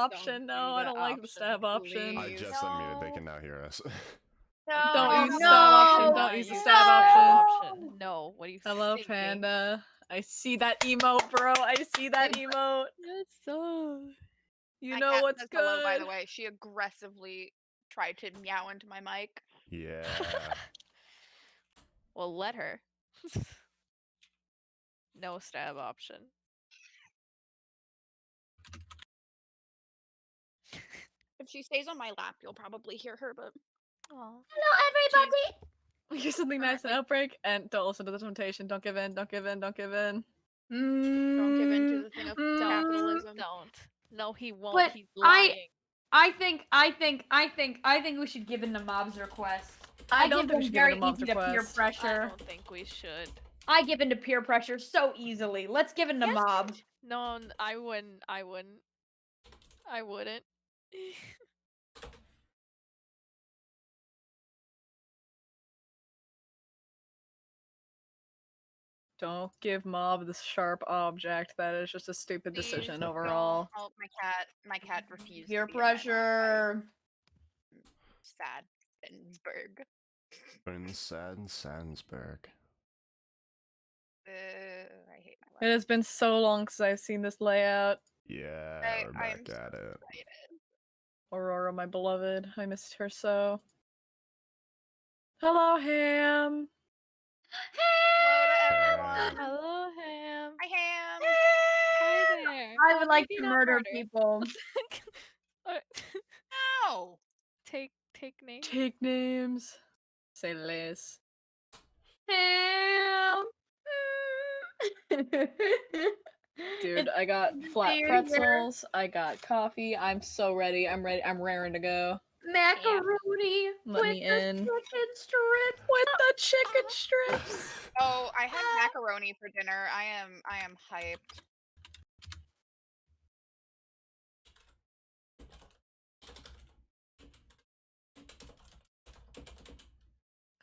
option. No, I don't like the stab option. I just unmuted. They can now hear us. No, Don't use the no, stab option. Don't use the stab option. No, what are you Hello, thinking? Panda. I see that emote, bro. I see that emote. That's so... You My know cat what's says good. hello, by the way. She aggressively tried to meow into my mic. Yeah. Well, let her. No stab option. If she stays on my lap, you'll probably hear her, but... Aw. Hello, everybody! Here's something nice in Outbreak, and don't listen to the temptation. Don't give in, don't give in, don't give in. Don't give in to the thing of capitalism. Don't. No, he won't. But He's lying. I think we should give in to Mob's request. I don't give think we in should give very in to Mob's easy to peer request. I pressure. don't think we should. I give in to peer pressure so easily. Let's give in to Mob. No, I wouldn't. I wouldn't. I wouldn't. Don't give Mob the sharp object. That is just a stupid decision overall. Oh, my cat refused. Peer to be in my lap. pressure. Sadensberg. In Sadensberg. I hate my It life. has been so long since I've seen this layout. Yeah, we're I'm back at so it. excited. Aurora, my beloved. I missed her so. Hello, Ham. Hello to everyone. Hello, Ham. Hi, Ham. Hi there. I would like Maybe to not murder people. No. Take names. Take names. Say less. Ham. Dude, I got flat Here, pretzels. I got coffee. I'm so ready. I'm ready. I'm raring to go. Macaroni Let with me the in. chicken strips. With the chicken strips. Oh, I had macaroni for dinner. I am hyped.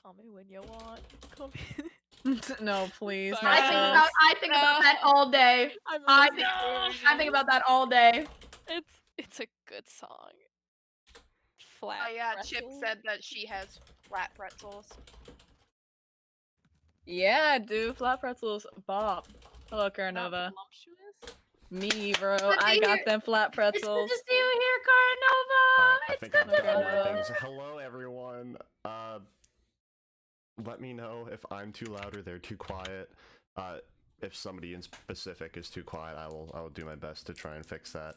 Call me when you want. Call me. No, please. Sorry. not I think about that all day. I think about that all day. It's a good song. Flat. Oh yeah, Chip pretzels. said that she has flat pretzels. Yeah, dude. Flat pretzels. Bop. Hello, Not Caranova. voluptuous? Me, bro. Good to I got hear- them flat It's pretzels. good to see you here, Caranova. I It's think good I'm to doing see my you. things. Hello, everyone. Let me know if I'm too loud or they're too quiet. If somebody in specific is too quiet, I will do my best to try and fix that.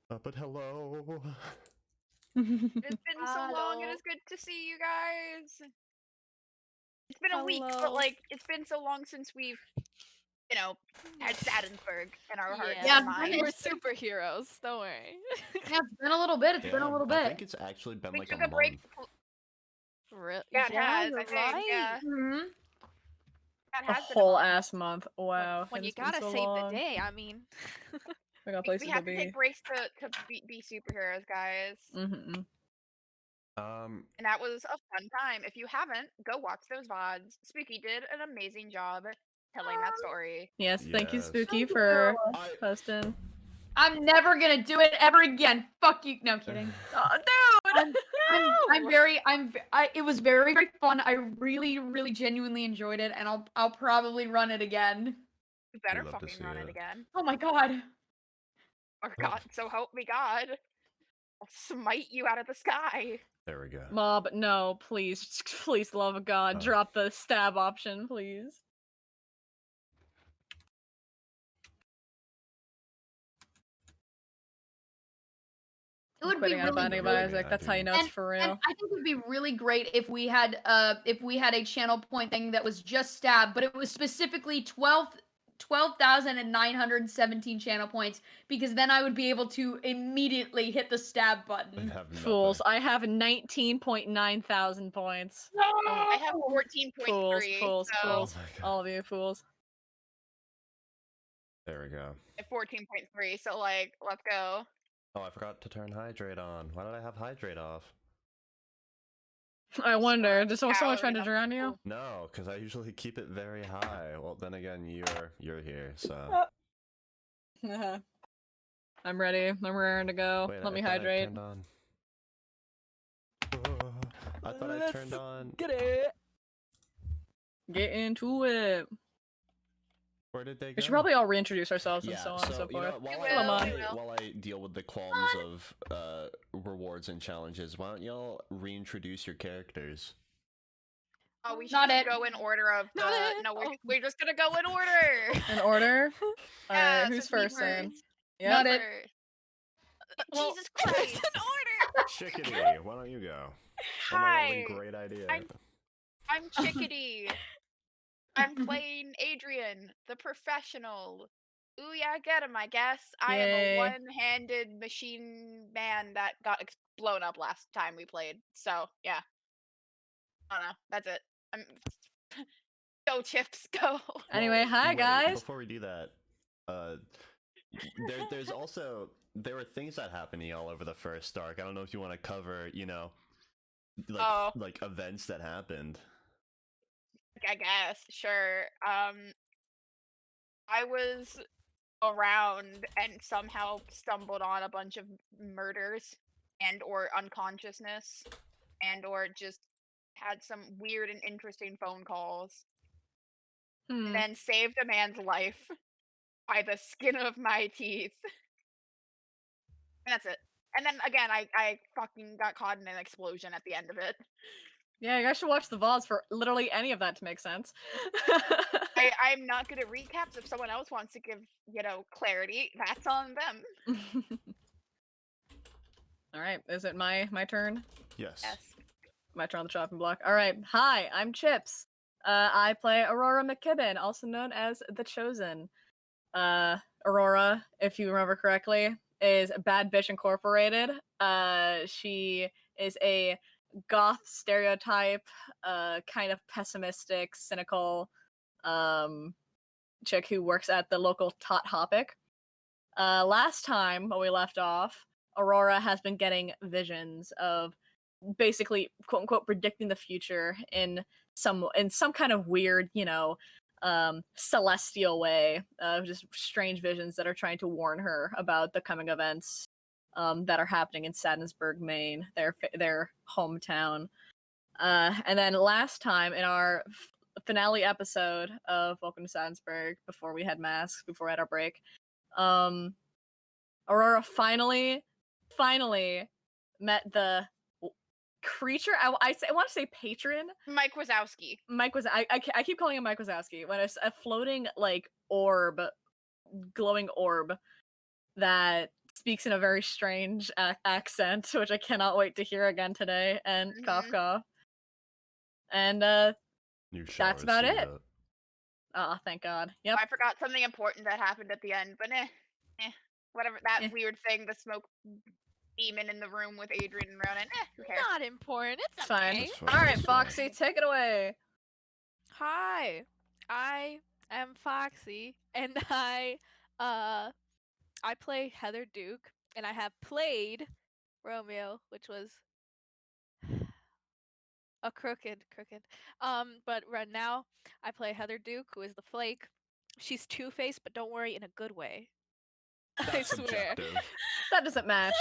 But hello. It's been so long. It is good to see you guys. It's been a week, but Hello. like it's been so long since we've, had Sadensberg in our hearts Yeah, and minds. We're superheroes. Don't worry. Yeah, it's been a little bit. It's been a little I bit. think it's actually been We like took a a break. month. Yeah, it has. you're I think. Yeah, Mhm. that A has been whole month. ass month. Wow. When it you has been gotta so save long. the day, I mean. I got We places to have to be. take breaks to be superheroes, guys. Mm-hmm. And that was a fun time. If you haven't, go watch those VODs. Spooky did an amazing job telling that story. Yes, thank you, Yes. Spooky, Thank for you. hosting. I'm never gonna do it ever again. Fuck you. No, I'm kidding. Oh, dude! It was very, very fun. I really, really genuinely enjoyed it, and I'll probably run it again. You better love to fucking see run it. it again. Oh my god. Or God, so help me God. I'll smite you out of the sky. There we go. Mob, no, please. Please, love of God, Oh. drop the stab option, please. It would be Quitting out of really Binding of good. Isaac, that's how you know it's for And real. I think it would be really great if we had a channel point thing that was just stab, but it was specifically 12,917 channel points, because then I would be able to immediately hit the stab button. Fools, I have 19.9 thousand points. I have 14.3. Fools. Oh my God. All of you fools. There we go. At 14.3, so like, let's go. Oh, I forgot to turn hydrate on. Why did I have hydrate off? I wonder, does someone Calorie try to enough. drown you? No, because I usually keep it very high. Well, then again, you're here, so. I'm ready. I'm raring to go. Wait, Let me I thought I hydrate. turned on. I thought I turned on. Get it. Get into it. Where did they go? We should probably all reintroduce ourselves and Yeah, so on so and so you know, forth. while Hello, I, Mon. while I deal with the qualms of rewards and challenges, why don't y'all reintroduce your characters? Oh, we should Not just it. go in order of the. Not it. No, Oh. we're just gonna go in order. In order? Yeah, Alright, who's since me first then? first. Yep. Not it. First. Well, Jesus Christ! in order. Chickadee, why don't you go? Oh my god, Hi, what a great idea. I'm Chickadee. I'm playing Adrian, the professional. Ooh yeah, get him, I guess. I am Yay. a one-handed machine man that got blown up last time we played. So yeah, I don't know. That's it. I'm go Chips, go. Anyway, Well, hi wait, guys. Before we do that, there's also there were things that happened to y'all over the first arc. I don't know if you want to cover, you know, like events that happened. I guess sure. I was around and somehow stumbled on a bunch of murders and or unconsciousness and or just had some weird and interesting phone calls Hmm. and then saved a man's life by the skin of my teeth. And that's it. And then again, I fucking got caught in an explosion at the end of it. Yeah, you guys should watch the VODs for literally any of that to make sense. I'm not good at recaps. If someone else wants to give, you know, clarity, that's on them. Alright, is it my turn? Yes. Yes. My turn on the chopping block. Alright, hi, I'm Chips. I play Aurora McKibben, also known as The Chosen. Aurora, if you remember correctly, is Bad Bitch Incorporated. She is a goth stereotype, kind of pessimistic, cynical, chick who works at the local Tot Hopic. Last time when we left off, Aurora has been getting visions of basically quote unquote predicting the future in some kind of weird, you know, celestial way, just strange visions that are trying to warn her about the coming events that are happening in Sadensberg, Maine, their hometown. And then last time in our finale episode of Welcome to Sadensberg, before we had masks, before we had our break, Aurora finally met the creature. I want to say patron. Mike Wazowski. I keep calling him Mike Wazowski. When it's a floating like orb, glowing orb that speaks in a very strange accent, which I cannot wait to hear again today. And cough cough. And that's about it. Oh, thank God. Yep. I forgot something important that happened at the end, but whatever. That weird thing, the smoke demon in the room with Adrian and Ronan. Who cares? Not important. It's Fine. okay. All right, Foxy, take it away. Hi, I am Foxy, and I play Heather Duke, and I have played Romeo, which was a crooked. But right now I play Heather Duke, who is the Flake. She's two-faced, but don't worry, in a good way. I That's swear. subjective. That doesn't match.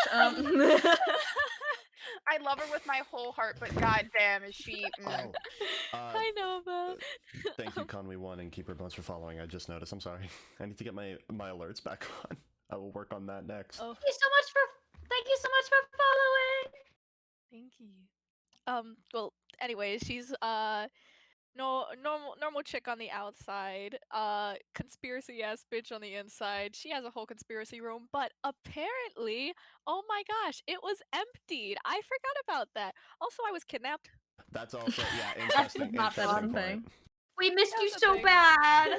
I love her with my whole heart, but goddamn, is she? I know, but Thank you, Conway1 and Keeper Bones, for following. I just noticed. I'm sorry. I need to get my alerts back on. I will work on that next. Oh, Thank you so much for following. thank you. Well, anyways, she's normal chick on the outside, conspiracy ass bitch on the inside. She has a whole conspiracy room, but apparently, oh my gosh, it was emptied. I forgot about that. Also, I was kidnapped. That's also interesting. not the interesting fun thing. point. We missed you That's so the thing. bad.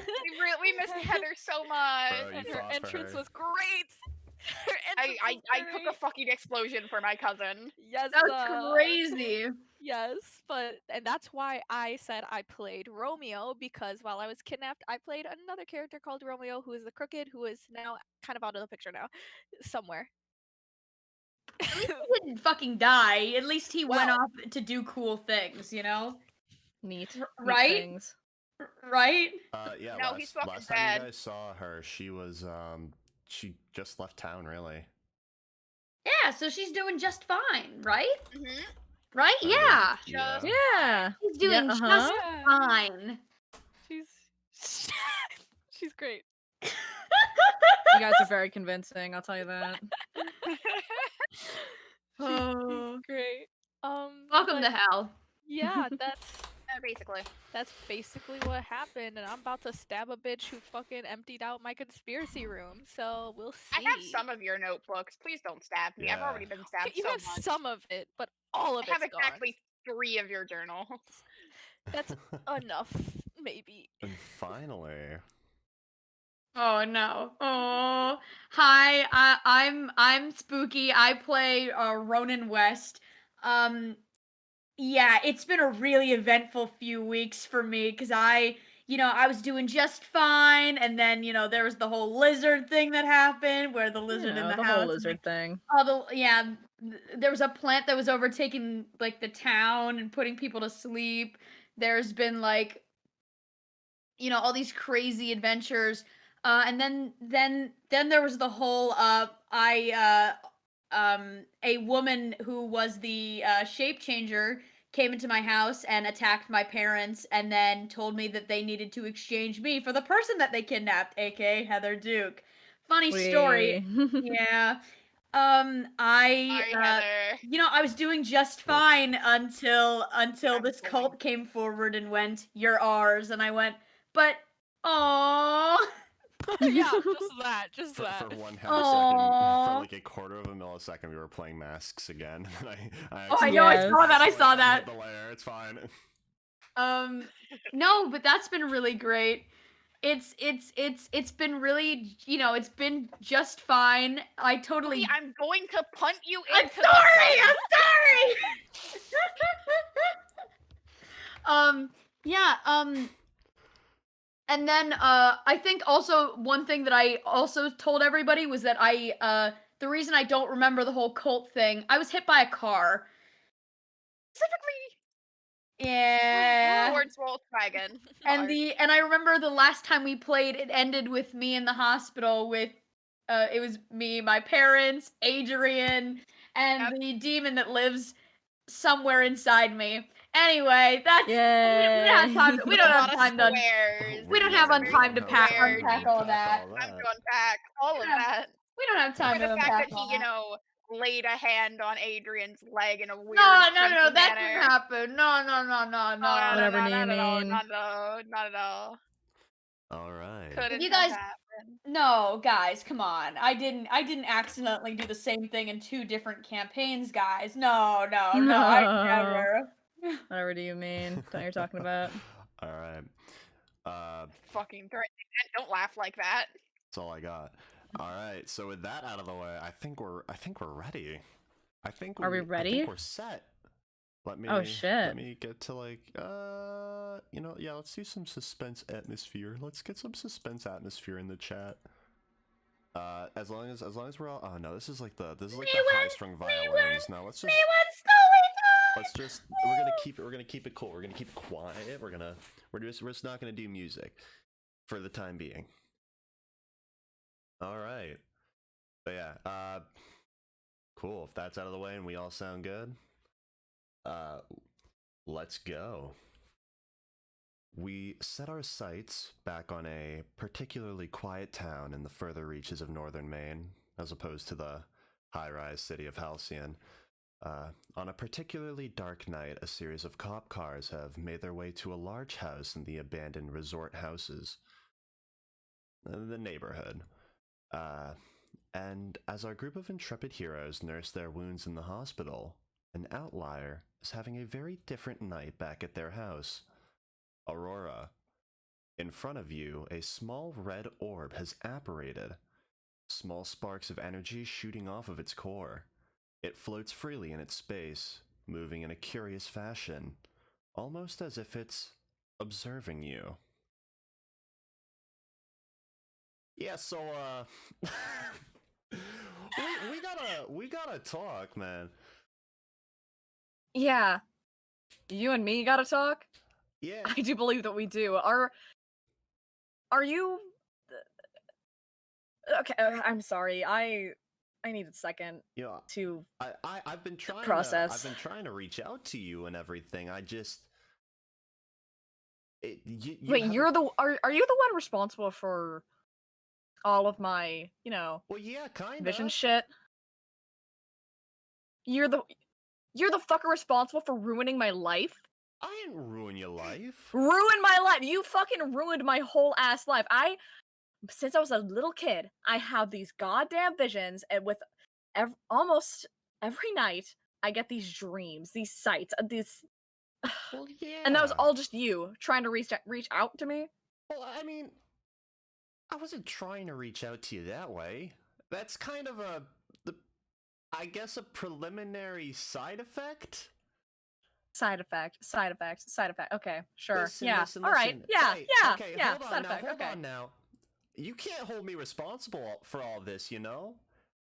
We missed Heather so much. Bro, you And her fought for entrance her. was great. Her entrance I was took a great. fucking explosion for my cousin. Yes, That's crazy. yes, and that's why I said I played Romeo, because while I was kidnapped, I played another character called Romeo, who is the crooked, who is now kind of out of the picture now, somewhere. At least he didn't fucking die. At least he went Well- off to do cool things, you know? Neat. Right? Neat things. Right? Yeah. No, he's fucking last time bad. you guys saw her, she was she just left town, really. Yeah, so she's doing just fine, right? Mm-hmm. Right? I mean, Yeah. Just Yeah. She's doing uh-huh. just Yeah. fine. She's she's great. You guys are very convincing, I'll tell you that. She's great. Welcome but to hell. yeah, that's basically. basically what happened, and I'm about to stab a bitch who fucking emptied out my conspiracy room. So we'll see. I have some of your notebooks. Please don't stab me. I've Yeah. already been stabbed You so have much. some of it, but all of I have it's exactly 3 of your journals. That's enough, maybe. And finally. Oh no. Oh. Hi, I'm Spooky. I play Ronan West. Yeah, it's been a really eventful few weeks for me cuz I was doing just fine, and then, there was the whole lizard thing that happened where the lizard in the the house whole and, lizard thing. there was a plant that was overtaking like the town and putting people to sleep. There's been like all these crazy adventures, and then there was the whole a woman who was the shape changer came into my house and attacked my parents and then told me that they needed to exchange me for the person that they kidnapped, aka Heather Duke. Funny story. Yeah. I Sorry, Heather. I was doing just fine until I'm this going. cult came forward and went, "You're ours," and I went, "But aww." Yeah, just For that. 1/2 second, Aw. for like a quarter of a millisecond, we were playing masks again. And I Oh, I know, I saw that, I accidentally saw that. hit the layer. It's fine. No, but that's been really great. It's been really, it's been just fine. I totally. Lee, I'm going to punt you I'm into sorry. the I'm sorry. Yeah. And then I think also one thing that I also told everybody was that the reason I don't remember the whole cult thing, I was hit by a car. specifically Yeah. towards Volkswagen. And I remember the last time we played, it ended with me in the hospital with it was me, my parents, Adrian, and the demon that lives somewhere inside me. Anyway, that's we don't have time. We don't have time to. We don't have time to unpack all that. I'm to unpack all of that. We don't have time For to the fact unpack that all he, that. laid a hand on Adrian's leg in a weird No, kinky that manner. didn't happen. No. Whatever do you mean? Not at all. All right. Couldn't You have guys- happened. No, guys, come on. I didn't accidentally do the same thing in 2 different campaigns, guys. No, I never. Whatever do you mean? What you're talking about? All right. Fucking threatening. Don't laugh like that. That's all I got. All right. So with that out of the way, I think we're ready. Are we I ready? think we're set. Let me. Oh, shit. Let me get to like. Yeah. Let's do some suspense atmosphere. Let's get some suspense atmosphere in the chat. As long as we're all. Oh no, this is like the high strung violins. No, let's just. We're gonna keep it cool. We're gonna keep it quiet. We're just not gonna do music for the time being. All right. But yeah, cool. If that's out of the way and we all sound good, let's go. We set our sights back on a particularly quiet town in the further reaches of northern Maine, as opposed to the high-rise city of Halcyon. On a particularly dark night, a series of cop cars have made their way to a large house in the abandoned resort houses, the neighborhood. And as our group of intrepid heroes nurse their wounds in the hospital, an outlier is having a very different night back at their house. Aurora. In front of you, a small red orb has apparated. Small sparks of energy shooting off of its core. It floats freely in its space, moving in a curious fashion, almost as if it's observing you. Yeah, so we gotta talk, man. Yeah. You and me gotta talk? Yeah. I do believe that we do. Are you Okay, I'm sorry. I need a second You know, to I've been trying process. to reach out to you and everything. I just you Wait, have you're the are you the one responsible for all of my, well, yeah, kind vision of. shit? You're the fucker responsible for ruining my life? I didn't ruin your life. Ruin my life. You fucking ruined my whole ass life. Since I was a little kid, I have these goddamn visions, and with almost every night, I get these dreams, these sights, Well, yeah. and that was all just you trying to reach out to me. Well, I mean, I wasn't trying to reach out to you that way. That's kind of I guess a preliminary side effect. Side effect. Okay, sure. Listen, yeah. listen, All right. listen. Yeah. Hey, Yeah. okay, Yeah. hold on Side now, effect. hold Okay. on now. You can't hold me responsible for all this, you know?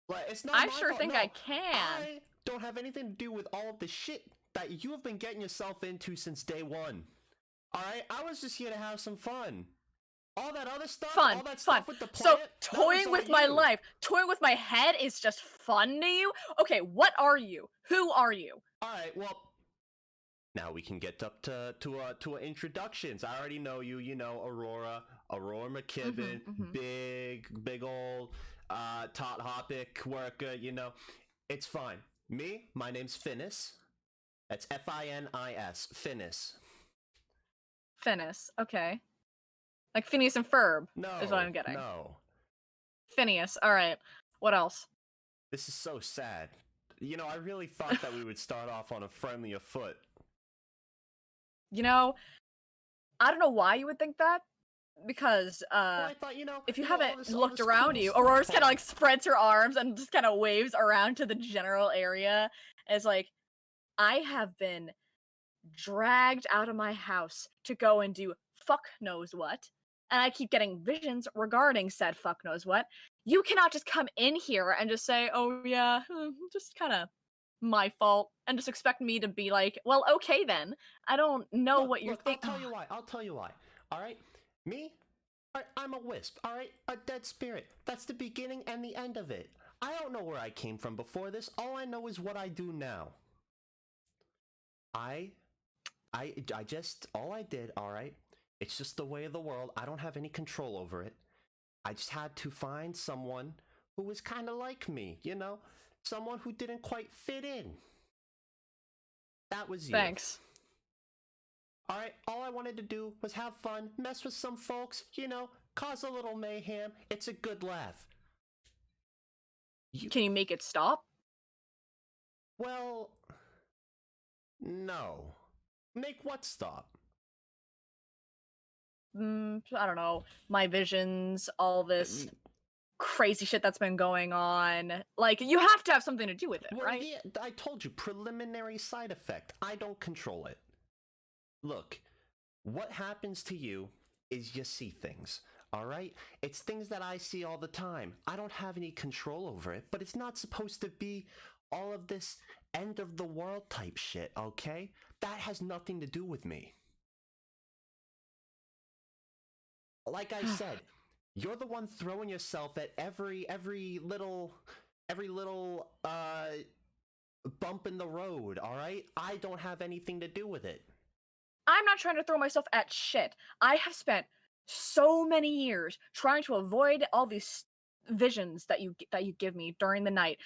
Like, it's not I my sure fault. think No, I can. I don't have anything to do with all of the shit that you have been getting yourself into since day one. Alright? I was just here to have some fun. All that other stuff, all that stuff with the So plant, that was toying all with my you. life, toying with my head is just fun to you? Okay, what are you? Who are you? Alright, well, now we can get up to introductions. I already know you. You know Aurora McKibben, big old tot hopic worker. You know, it's fine. Me, my name's Finis. That's Finis. Finis. Finis. Okay. Like Phineas and Ferb No, is what I'm getting. no. Phineas. All right. What else? This is so sad. You know, I really thought that we would start off on a friendlier foot. I don't know why you would think that, because Well, I thought, if you all haven't this looked cool around you, stuff. Aurora's kind of like spreads her arms and just kind of waves around to the general area. And it's like, I have been dragged out of my house to go and do fuck knows what, and I keep getting visions regarding said fuck knows what. You cannot just come in here and just say, oh yeah, just kind of my fault, and just expect me to be like, well, okay then. I don't know what you're thinking. I'll tell you why. All right, me, I'm a wisp. All right, a dead spirit. That's the beginning and the end of it. I don't know where I came from before this. All I know is what I do now. I just all I did. All right, it's just the way of the world. I don't have any control over it. I just had to find someone who was kind of like me. You know, someone who didn't quite fit in. That was you. Thanks. Alright, all I wanted to do was have fun, mess with some folks, cause a little mayhem. It's a good laugh. Can you make it stop? Well, no. Make what stop? I don't know. My visions, all this crazy shit that's been going on. Like, you have to have something to do with it, right? Yeah, I told you, preliminary side effect. I don't control it. Look, what happens to you is you see things, alright? It's things that I see all the time. I don't have any control over it, but it's not supposed to be all of this end of the world type shit, okay? That has nothing to do with me. Like I said, you're the one throwing yourself at every little bump in the road, alright? I don't have anything to do with it. I'm not trying to throw myself at shit. I have spent so many years trying to avoid all these visions that you give me during the night.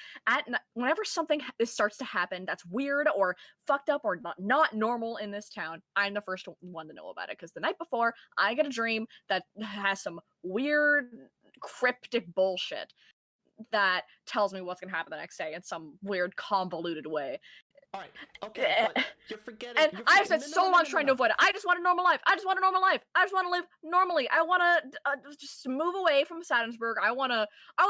Whenever something starts to happen that's weird or fucked up or not normal in this town, I'm the first one to know about it, because the night before I get a dream that has some weird cryptic bullshit that tells me what's gonna happen the next day in some weird convoluted way. Alright, okay, but you're forgetting. And I've spent so long trying to avoid it. I just want a normal life. I just want to live normally. I want to just move away from Sadensberg. I want to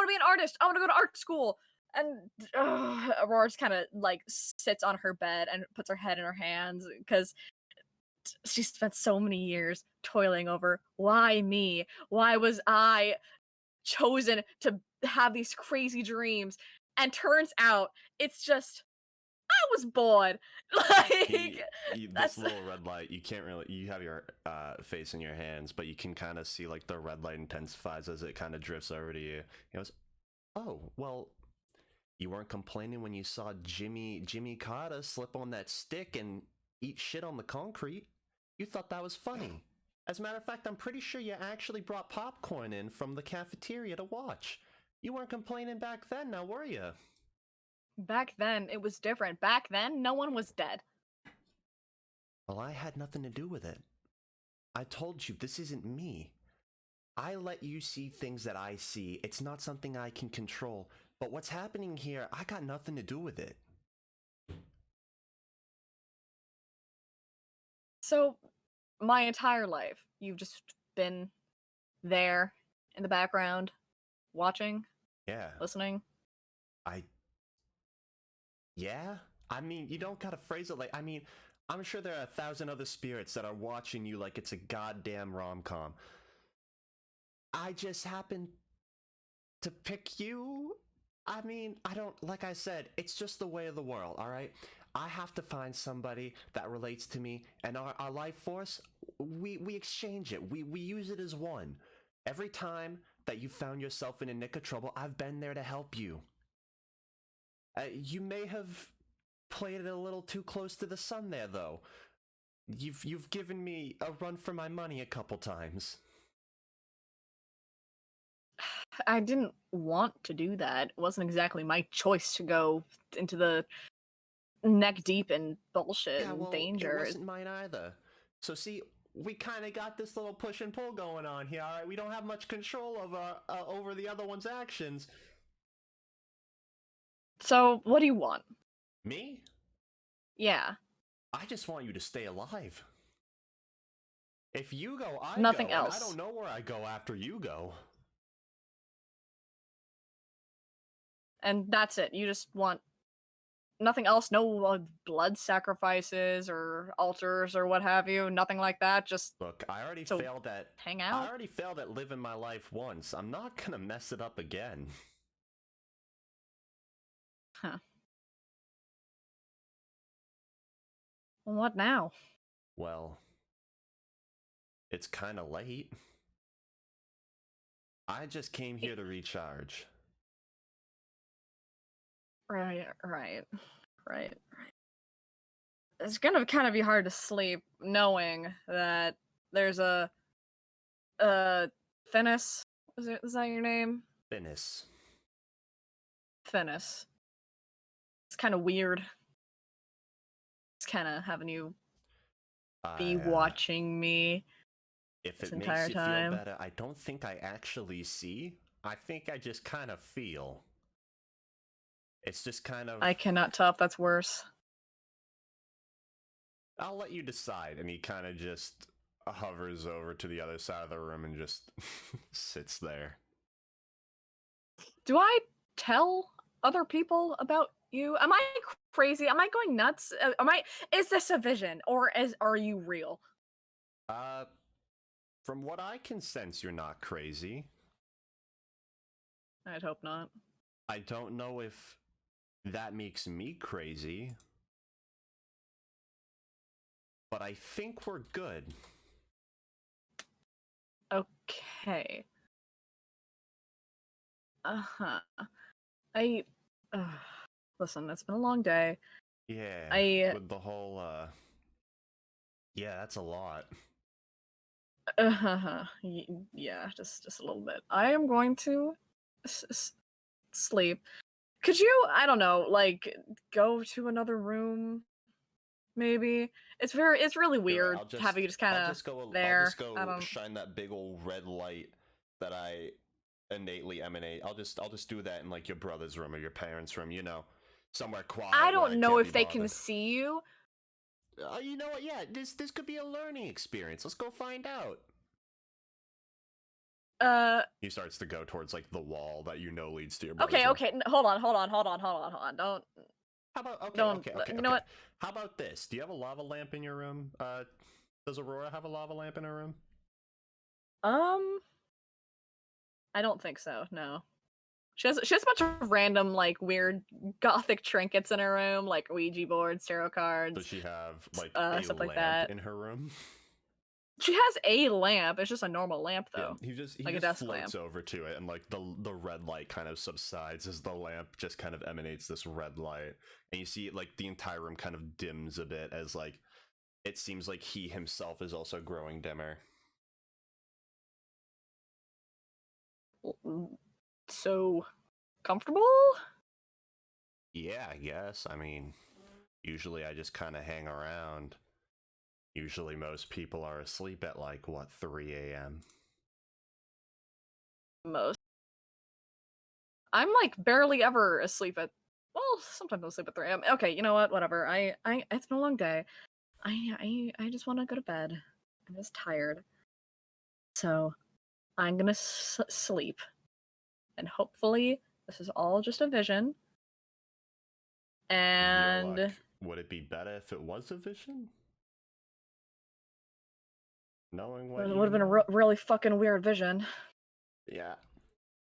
be an artist. I want to go to art school. And Aurora just kind of like sits on her bed and puts her head in her hands, because she spent so many years toiling over, why me? Why was I chosen to have these crazy dreams? And turns out it's just, was bored. Like This that's little red light, you can't really. You have your face in your hands, but you can kind of see like the red light intensifies as it kind of drifts over to you. He goes, "Oh, well, you weren't complaining when you saw Jimmy Carter slip on that stick and eat shit on the concrete. You thought that was funny. As a matter of fact, I'm pretty sure you actually brought popcorn in from the cafeteria to watch. You weren't complaining back then, now were you?" back then it was different. Back then no one was dead. Well, I had nothing to do with it. I told you, this isn't me. I let you see things that I see. It's not something I can control. But what's happening here, I got nothing to do with it. So my entire life you've just been there in the background, watching, Yeah. listening. Yeah? I mean, you don't gotta phrase it like, I mean, I'm sure there are 1,000 other spirits that are watching you like it's a goddamn rom-com. I just happen to pick you. I mean, I don't, like I said, it's just the way of the world, alright? I have to find somebody that relates to me, and our life force, we exchange it. We use it as one. Every time that you found yourself in a nick of trouble, I've been there to help you. You may have played it a little too close to the sun there, though. You've given me a run for my money a couple times. I didn't want to do that. It wasn't exactly my choice to go into the neck deep in bullshit Yeah, and well, danger. it wasn't mine either. So see, we kind of got this little push and pull going on here. All right, we don't have much control over the other one's actions. So what do you want? Me? Yeah. I just want you to stay alive. If you go, I Nothing go. And I else. don't know where I go after you go. And that's it. You just want nothing else, no blood sacrifices or altars or what have you, nothing like that. Just Look, I already So, failed at hang I out. already failed at living my life once. I'm not gonna mess it up again. Huh. Well, what now? Well, it's kind of late. I just came here to recharge. Right. It's gonna kind of be hard to sleep knowing that there's a Finis. Is that your name? Finis. Finis. It's kind of weird. It's kind of having you be watching me If this it entire makes you feel time. better, I don't think I actually see. I think I just kind of feel. It's just kind of. I cannot tell if that's worse. I'll let you decide. And he kind of just hovers over to the other side of the room and just sits there. Do I tell other people about you? Am I crazy? Am I going nuts? Is this a vision or are you real? From what I can sense, you're not crazy. I'd hope not. I don't know if that makes me crazy, but I think we're good. Okay. Uh-huh. Listen, it's been a long day. Yeah, with the whole, yeah, that's a lot. Yeah, just a little bit. I am going to sleep. Could you, I don't know, like, go to another room? Maybe it's really weird having you just kind of there. I'll just go shine that big old red light that I innately emanate. I'll just do that in like your brother's room or your parents' room, you know, somewhere quiet. I don't know if they can see you. You know what? Yeah, this could be a learning experience. Let's go find out. He starts to go towards like the wall that you know leads to your brother's room. Okay. Hold on. Don't. How about okay. You know what? How about this? Do you have a lava lamp in your room? Does Aurora have a lava lamp in her room? I don't think so. No. She has a bunch of random like weird gothic trinkets in her room, like Ouija boards, tarot cards. Does she have like a stuff like lamp that. in her room? She has a lamp. It's just a normal lamp though. Yeah, he like a just desk floats lamp. over to it, and like the red light kind of subsides as the lamp just kind of emanates this red light, and you see like the entire room kind of dims a bit as like it seems like he himself is also growing dimmer. So comfortable? Yeah, I guess. I mean, usually I just kind of hang around. Usually most people are asleep at like, what, 3 a.m.? Most. I'm like barely ever asleep at. Well, sometimes I'll sleep at 3 a.m. Okay, you know what? Whatever. It's been a long day. I just want to go to bed. I'm just tired. So I'm gonna sleep, and hopefully this is all just a vision. And Your luck. Would it be better if it was a vision? Knowing what it you would have been a really fucking weird vision. Yeah,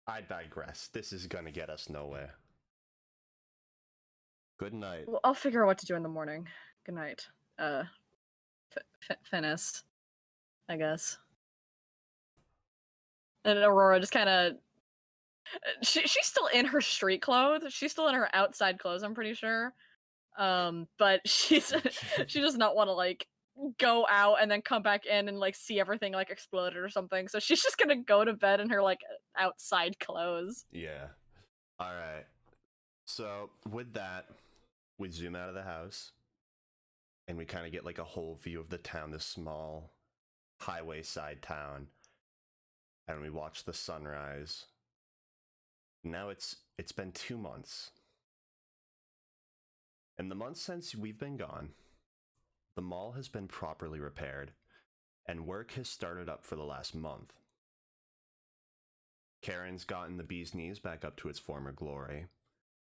I digress. This is gonna get us nowhere. Good night. Well, I'll figure out what to do in the morning. Good night. Finis, I guess. And Aurora just kind of. She's still in her street clothes. She's still in her outside clothes, I'm pretty sure. But she does not want to like go out and then come back in and like see everything like exploded or something. So she's just gonna go to bed in her like outside clothes. Yeah. All right. So with that, we zoom out of the house, and we kind of get like a whole view of the town, this small highway side town, and we watch the sunrise. Now it's been 2 months. In the months since we've been gone, the mall has been properly repaired, and work has started up for the last month. Karen's gotten the bee's knees back up to its former glory,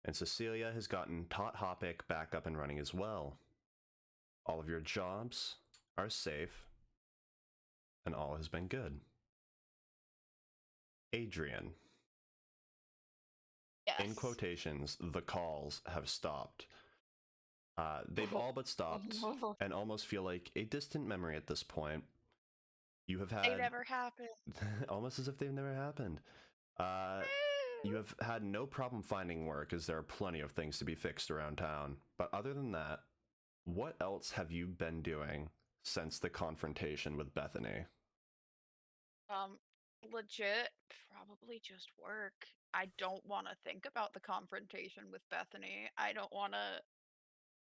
and Cecilia has gotten Tot Hopic back up and running as well. All of your jobs are safe, and all has been good. Adrian. Yes. In quotations, the calls have stopped. They've all but stopped, and almost feel like a distant memory at this point. You have had... They never happened. almost as if they've never happened. You have had no problem finding work, as there are plenty of things to be fixed around town. But other than that, what else have you been doing since the confrontation with Bethany? Legit, probably just work. I don't want to think about the confrontation with Bethany. I don't want to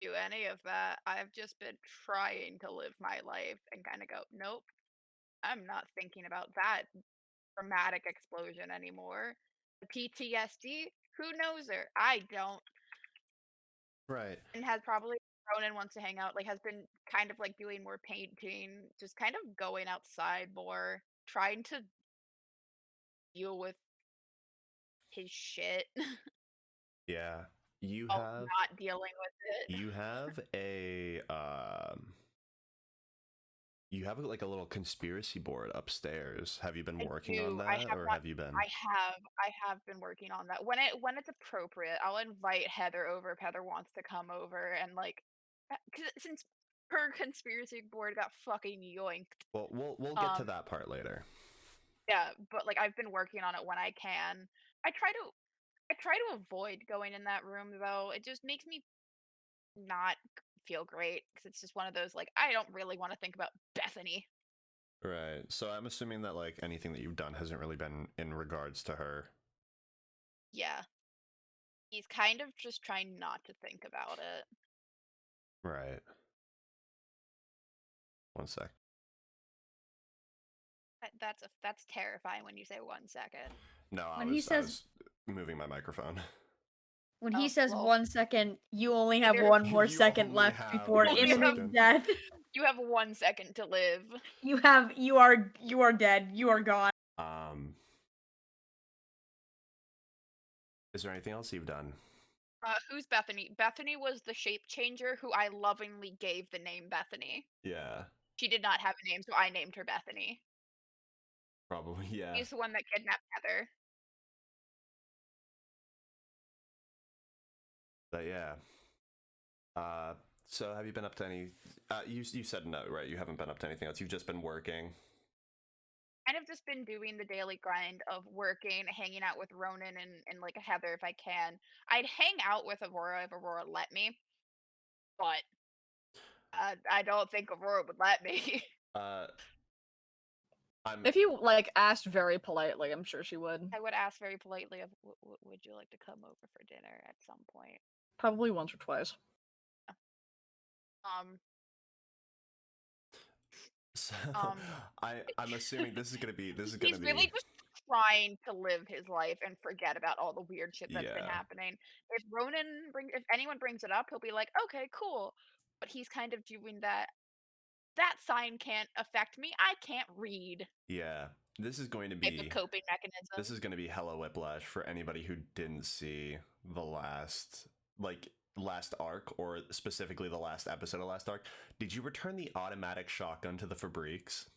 do any of that. I've just been trying to live my life and kind of go, nope, I'm not thinking about that dramatic explosion anymore. The PTSD, who knows her? I don't. Right. And has probably grown and wants to hang out, like has been kind of like doing more painting, just kind of going outside more, trying to deal with his shit. Yeah. You while have... not dealing with it. You have a... You have like a little conspiracy board upstairs. Have you been working on that, or have you been? I have been working on that. When it's appropriate, I'll invite Heather over if Heather wants to come over and like, since her conspiracy board got fucking yoinked. Well, we'll get to that part later. Yeah, but like I've been working on it when I can. I try to avoid going in that room though. It just makes me not feel great because it's just one of those like I don't really want to think about Bethany. Right. So I'm assuming that like anything that you've done hasn't really been in regards to her. Yeah. He's kind of just trying not to think about it. Right. One sec. That's terrifying when you say 1 second. No, I When he was says moving my microphone. when Oh, he says well. 1 second, you only have Either- one more You second only left have before 1 imminent second. death. You have 1 second to live. You are dead. You are gone. Is there anything else you've done? Who's Bethany? Bethany was the shape changer who I lovingly gave the name Bethany. Yeah. She did not have a name, so I named her Bethany. Probably, yeah. He's the one that kidnapped Heather. But yeah. So have you been up to any? You said no, right? You haven't been up to anything else. You've just been working. Kind of just been doing the daily grind of working, hanging out with Ronan and like Heather if I can. I'd hang out with Aurora if Aurora let me, but I don't think Aurora would let me. I'm. If you like asked very politely, I'm sure she would. I would ask very politely, of, would you like to come over for dinner at some point? Probably once or twice. So, Um, I'm assuming this is gonna be He's really just trying to live his life and forget about all the weird shit that's been Yeah. happening. If anyone brings it up, he'll be like, "Okay, cool," but he's kind of doing that. That sign can't affect me. I can't read. Yeah. This is going to Type of be coping mechanism. this is going to be hella whiplash for anybody who didn't see the last arc, or specifically the last episode of last arc. Did you return the automatic shotgun to the Fabriques?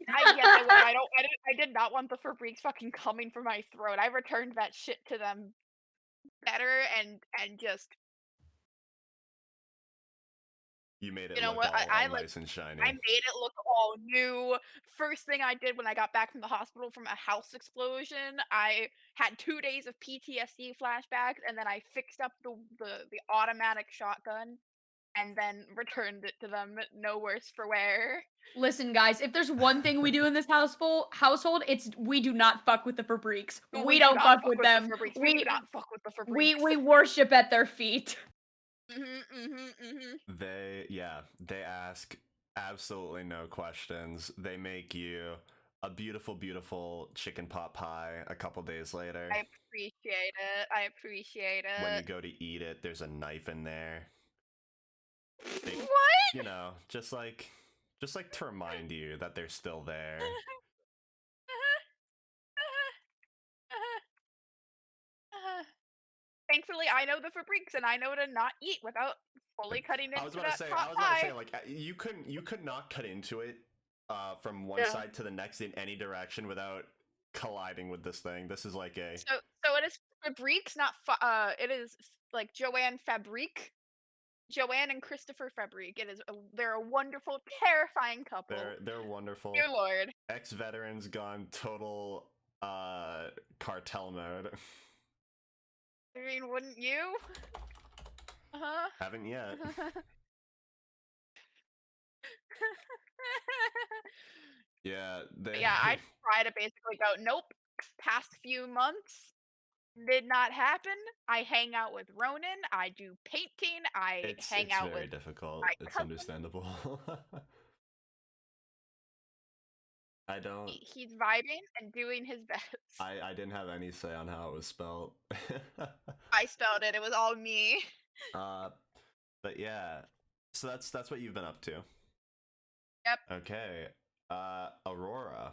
Yes, I would. I did not want the Fabriques fucking coming for my throat. I returned that shit to them better and just. You made it You know look what? all nice and shiny. I made it look all new. First thing I did when I got back from the hospital from a house explosion, I had 2 days of PTSD flashbacks, and then I fixed up the automatic shotgun, and then returned it to them, no worse for wear. Listen, guys, if there's one thing we do in this household, it's we do not fuck with the Fabriques. We do don't not fuck with the them. Fabriques. We do not fuck with the we Fabriques. worship at their feet. They ask absolutely no questions. They make you a beautiful, beautiful chicken pot pie a couple days later. I appreciate it. When you go to eat it, there's a knife in there. What? You know, just like to remind you that they're still there. Thankfully, I know the Fabriques, and I know to not eat without fully cutting into I was about to say, like, you could not cut into it from one side to the next in any direction without colliding with this thing. This is like a so it is Fabriques, not it is like Joanne Fabrique. Joanne and Christopher Fabrique. They're a wonderful, terrifying couple. They're wonderful. Dear Lord. Ex-veterans gone total cartel mode. I mean, wouldn't you? Uh-huh. Haven't yet. Yeah, I try to basically go, nope. Past few months did not happen. I hang out with Ronan. I do painting. It's hang out very with difficult. my It's cousin. understandable. I don't. He's vibing and doing his best. I didn't have any say on how it was spelled. I spelled it. It was all me. But yeah. So that's what you've been up to. Yep. Okay. Aurora.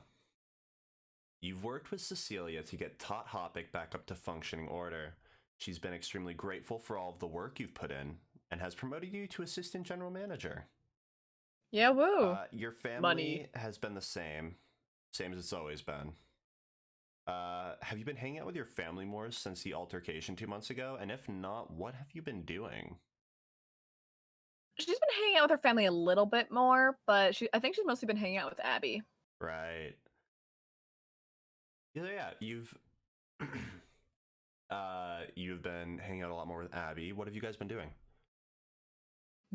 You've worked with Cecilia to get Tot Hopic back up to functioning order. She's been extremely grateful for all of the work you've put in and has promoted you to assistant general manager. Yeah, woo. Your family Money. has been the same as it's always been. Have you been hanging out with your family more since the altercation 2 months ago? And if not, what have you been doing? She's been hanging out with her family a little bit more, but I think she's mostly been hanging out with Abby. Right. Yeah, you've you've been hanging out a lot more with Abby. What have you guys been doing?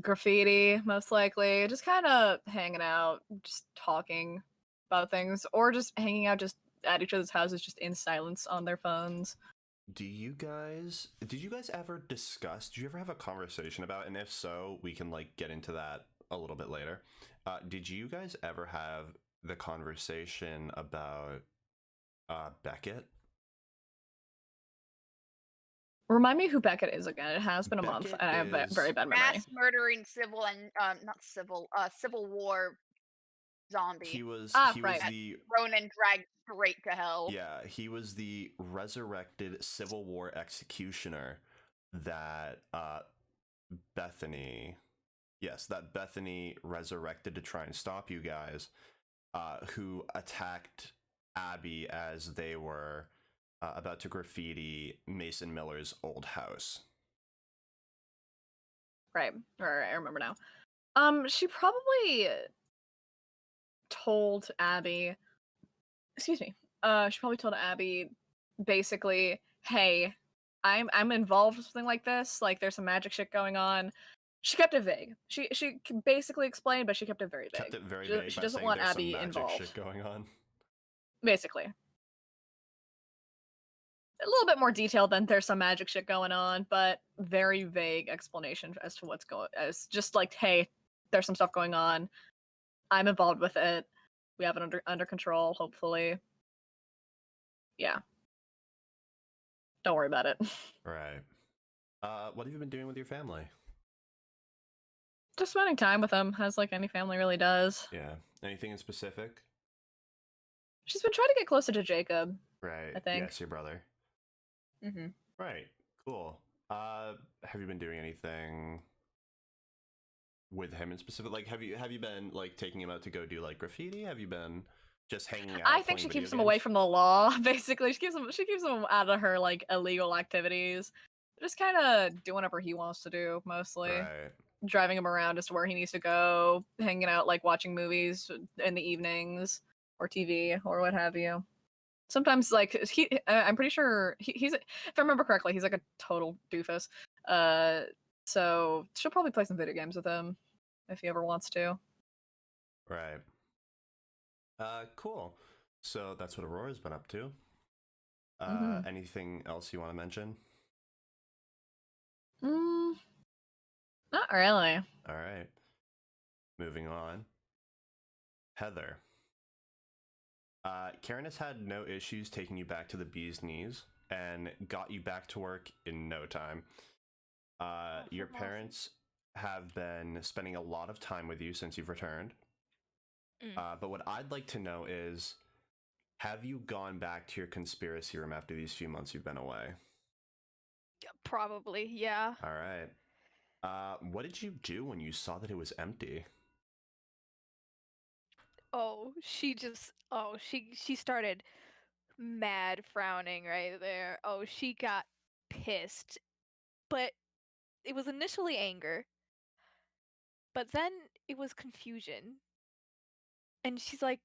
Graffiti, most likely. Just kind of hanging out, just talking about things, or just hanging out just at each other's houses, just in silence on their phones. Did you guys ever discuss, did you ever have a conversation about, and if so, we can like get into that a little bit later. Did you guys ever have the conversation about Beckett? Remind me who Beckett is again. It has been a month, and I have very bad memory. Mass murdering civil war zombie. He was right. the Ronan dragged straight to hell. Yeah, he was the resurrected Civil War executioner that Bethany resurrected to try and stop you guys, who attacked Abby as they were about to graffiti Mason Miller's old house. Right. I remember now. She probably told Abby. Excuse me. She probably told Abby, basically, "Hey, I'm involved with something like this. Like, there's some magic shit going on." She kept it vague. She basically explained, but she kept it very vague. Kept it very She, vague she by doesn't saying want there's some Abby magic involved. shit going on. Basically. A little bit more detailed than there's some magic shit going on, but very vague explanation as to what's going. As just like, hey, there's some stuff going on. I'm involved with it. We have it under control, hopefully. Yeah. Don't worry about it. Right. What have you been doing with your family? Just spending time with them, as like any family really does. Yeah. Anything in specific? She's been trying to get closer to Jacob. Right. I think. Yes, your brother. Mm-hmm. Right. Cool. Have you been doing anything with him in specific? Like, have you been like taking him out to go do like graffiti? Have you been just hanging out? I think she keeps him away from the law. Basically, she keeps him out of her like illegal activities. Just kind of do whatever he wants to do, mostly. Right. Driving him around just to where he needs to go, hanging out, like watching movies in the evenings or TV or what have you. Sometimes, like I'm pretty sure he's, if I remember correctly, he's like a total doofus. So she'll probably play some video games with him if he ever wants to. Right. Cool. So that's what Aurora's been up to. Anything else you want to mention? Not really. All right. Moving on. Heather. Karen has had no issues taking you back to the bee's knees and got you back to work in no time. Your parents have been spending a lot of time with you since you've returned. But what I'd like to know is, have you gone back to your conspiracy room after these few months you've been away? Probably, yeah. All right. What did you do when you saw that it was empty? Oh, she started mad frowning right there. Oh, she got pissed. But it was initially anger. But then it was confusion. And she's like,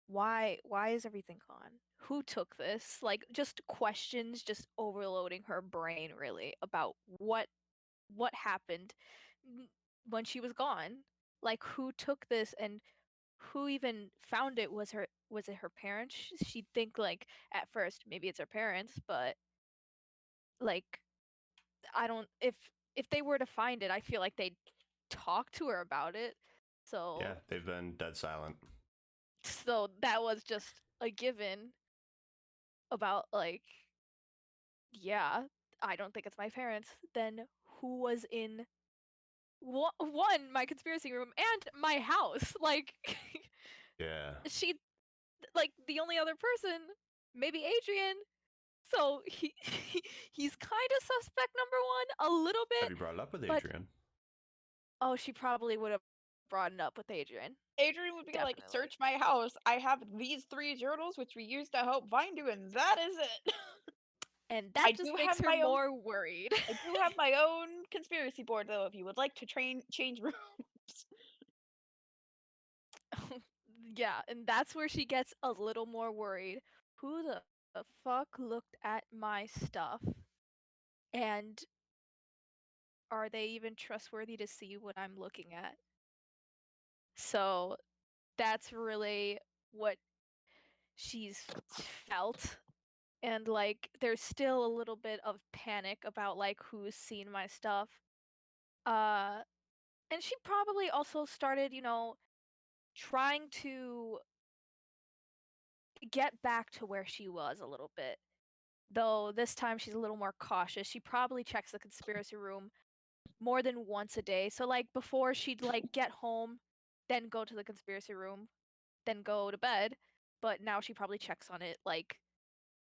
why is everything gone? Who took this? Like, just questions just overloading her brain really about what happened when she was gone. Like, who took this and who even found it? Was it her parents? She'd think, like, at first maybe it's her parents, but like, I don't, if they were to find it, I feel like they'd talk to her about it. So Yeah, they've been dead silent. so that was just a given about, like, yeah, I don't think it's my parents. Then who was in one, my conspiracy room and my house? Like, Yeah. she, like, the only other person, maybe Adrian. So he's kind of suspect number 1 a little Have bit. you brought it up with but Adrian? oh, she probably would have brought it up with Adrian. Adrian would be like, Definitely. search my house. I have these 3 journals which we use to help find you, and that is it. And that I just do makes have her my own- more worried. I do have my own conspiracy board, though, if you would like to change rooms. Yeah, and that's where she gets a little more worried. Who the fuck looked at my stuff? And are they even trustworthy to see what I'm looking at? So that's really what she's felt. And, like, there's still a little bit of panic about, like, who's seen my stuff. And she probably also started, trying to get back to where she was a little bit. Though this time she's a little more cautious. She probably checks the conspiracy room more than once a day. So, like, before she'd, like, get home, then go to the conspiracy room, then go to bed. But now she probably checks on it, like,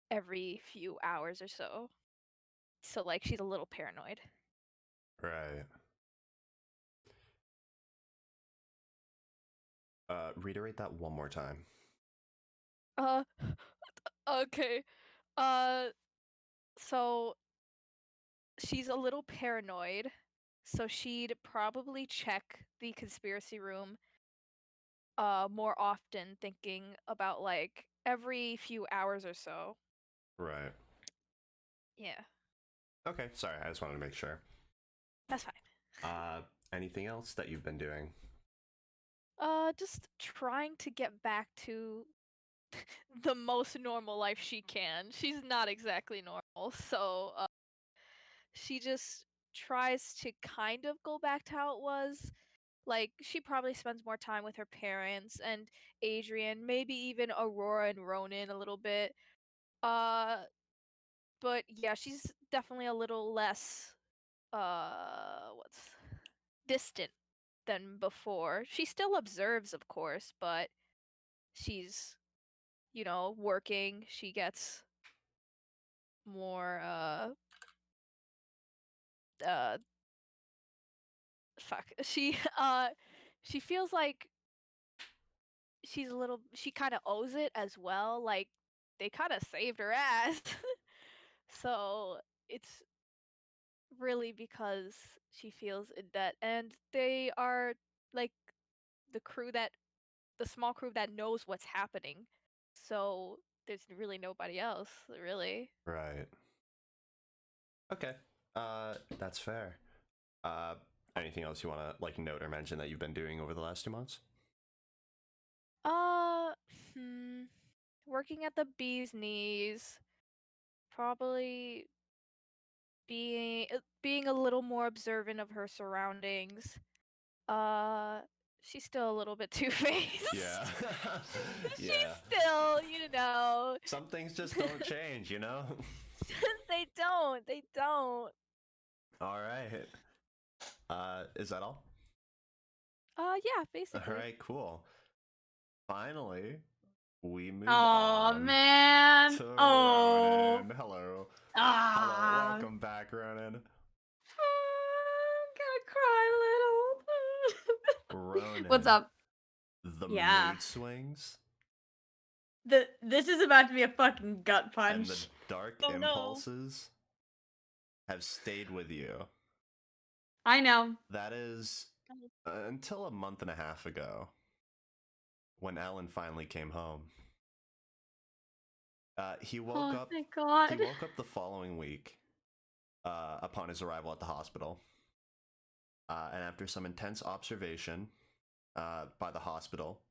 every few hours or so. So, like, she's a little paranoid. Right. Reiterate that one more time. Uh, okay. So she's a little paranoid So she'd probably check the conspiracy room more often, thinking about like every few hours or so. Right. Yeah, Okay, sorry, I just wanted to make sure. that's fine. Anything else that you've been doing? Just trying to get back to the most normal life she can. She's not exactly normal, so she just tries to kind of go back to how it was. Like, she probably spends more time with her parents and Adrian, maybe even Aurora and Ronan a little bit. Uh, but yeah, she's definitely a little less, what's distant than before. She still observes, of course, but she's, working. She gets more, uh, fuck. She feels like she kind of owes it as well. Like, they kind of saved her ass. So it's really because she feels in debt. And they are like the the small crew that knows what's happening. So there's really nobody else, really. Right. Okay. That's fair. Uh, Anything else you want to like note or mention that you've been doing over the last 2 months? Uh, hmm. Working at the bee's knees, probably being a little more observant of her surroundings. Uh, she's still a little bit two-faced. Yeah. Yeah. She's still, Some things just don't change, you know? they don't. They don't. All right. Is that all? Yeah, All basically. right, cool. Finally, we move Oh on man. to Oh. Ronan. Hello. Hello. Ah. Welcome back, Ronan. I'm gonna cry a little. Ronan. What's up? The Yeah. mood swings This is about to be a fucking gut and punch. the dark Oh, no. impulses have stayed with you. I know. That is until a month and a half ago when Alan finally came home. He woke Oh up. my god. He woke up the following week upon his arrival at the hospital, and after some intense observation by the hospital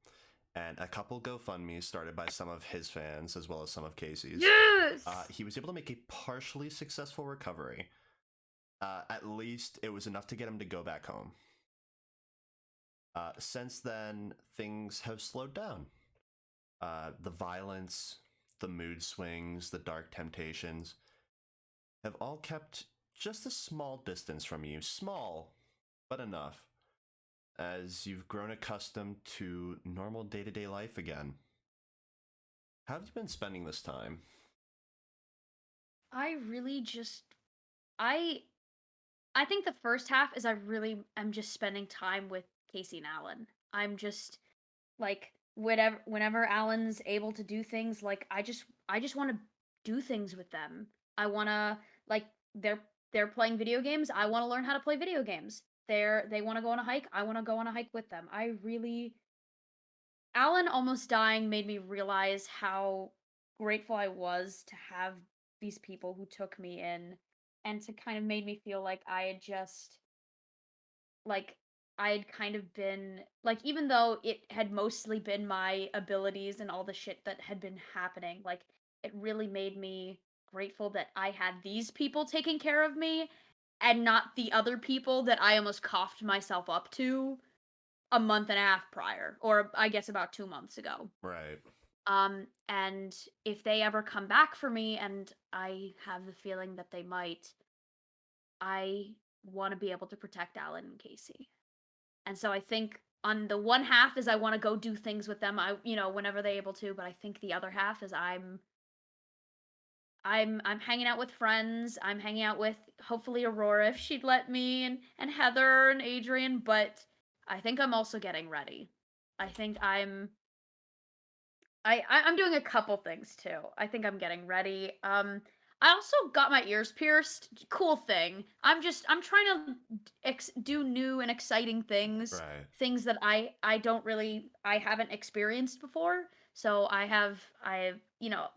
and a couple GoFundMes started by some of his fans as well as some of Casey's, Yes. he was able to make a partially successful recovery. At least it was enough to get him to go back home. Since then, things have slowed down. The violence, the mood swings, the dark temptations have all kept just a small distance from you. Small, but enough, as you've grown accustomed to normal day-to-day life again. How have you been spending this time? I really just I think the first half is I really am just spending time with Casey and Alan. I'm just like whenever Alan's able to do things, like I just want to do things with them. I want to like they're playing video games. I want to learn how to play video games. They want to go on a hike. I want to go on a hike with them. I really Alan almost dying made me realize how grateful I was to have these people who took me in and to kind of made me feel like I had just like I had kind of been like even though it had mostly been my abilities and all the shit that had been happening, like it really made me grateful that I had these people taking care of me and not the other people that I almost coughed myself up to a month and a half prior, or I guess about 2 months ago. Right. And if they ever come back for me, and I have the feeling that they might, I want to be able to protect Alan and Casey. And so I think on the one half is I want to go do things with them, whenever they're able to, but I think the other half is I'm hanging out with friends. I'm hanging out with hopefully Aurora if she'd let me, and Heather and Adrian, but I think I'm also getting ready. I think I'm doing a couple things too. I think I'm getting ready. I also got my ears pierced. Cool thing. I'm trying to do new and exciting things, Right. things that I haven't experienced before. So I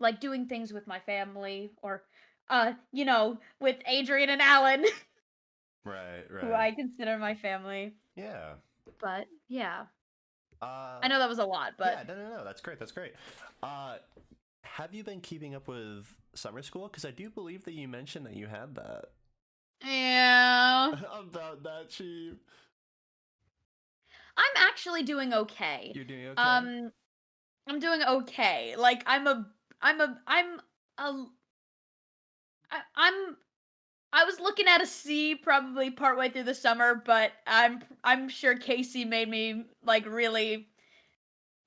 like doing things with my family or with Adrian and Alan, Right. who Right. I consider my family. Yeah. But yeah, Uh. I know that was a lot, but Yeah. No. That's great. That's great. Uh. Have you been keeping up with summer school? Because I do believe that you mentioned that you had that. yeah, About that, Chief. I'm actually doing okay. You're doing okay. I'm doing okay. Like I'm a I, I'm I was looking at a C probably partway through the summer, but I'm sure Casey made me like really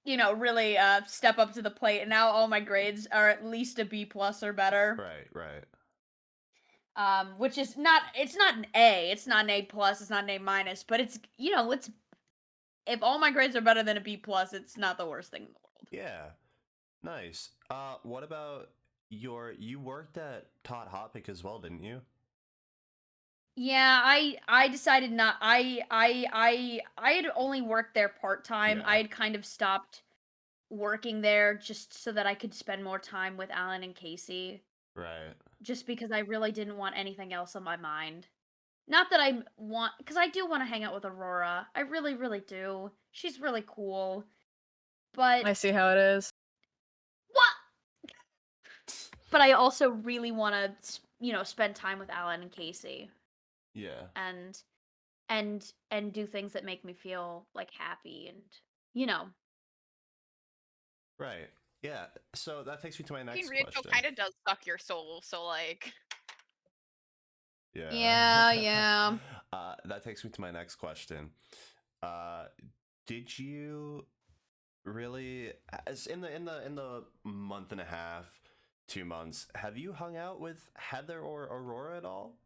really step up to the plate, and now all my grades are at least a B plus or better. Right. Right. Which is not, it's not an A, it's not an A plus, it's not an A minus, but it's it's, if all my grades are better than a B plus, it's not the worst thing in the world. Yeah. Nice. What about you worked at Tot Hotpick as well, didn't you? Yeah, I decided not. I had only worked there part time. Yeah. I had kind of stopped working there just so that I could spend more time with Alan and Casey. Right. Just because I really didn't want anything else on my mind. Not that I want, because I do want to hang out with Aurora. I really, really do. She's really cool. But I see how it is. what? But I also really want to, spend time with Alan and Casey Yeah. and do things that make me feel like happy and you know. Right. Yeah. So that takes me to my next Rio question. kind of does suck your soul, so like. Yeah. Yeah. That takes me to my next question. Did you really, as in the month and a half, 2 months, have you hung out with Heather or Aurora at all?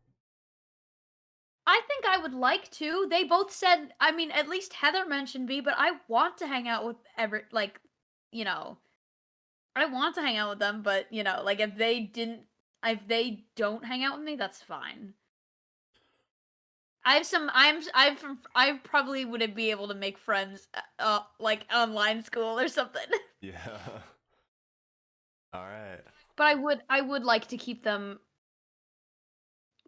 I think I would like to. They both said, I mean, at least Heather mentioned me, but I want to hang out with you know, I want to hang out with them, but like if they don't hang out with me, that's fine. I probably wouldn't be able to make friends like online school or something. Yeah. All right. But I would like to keep them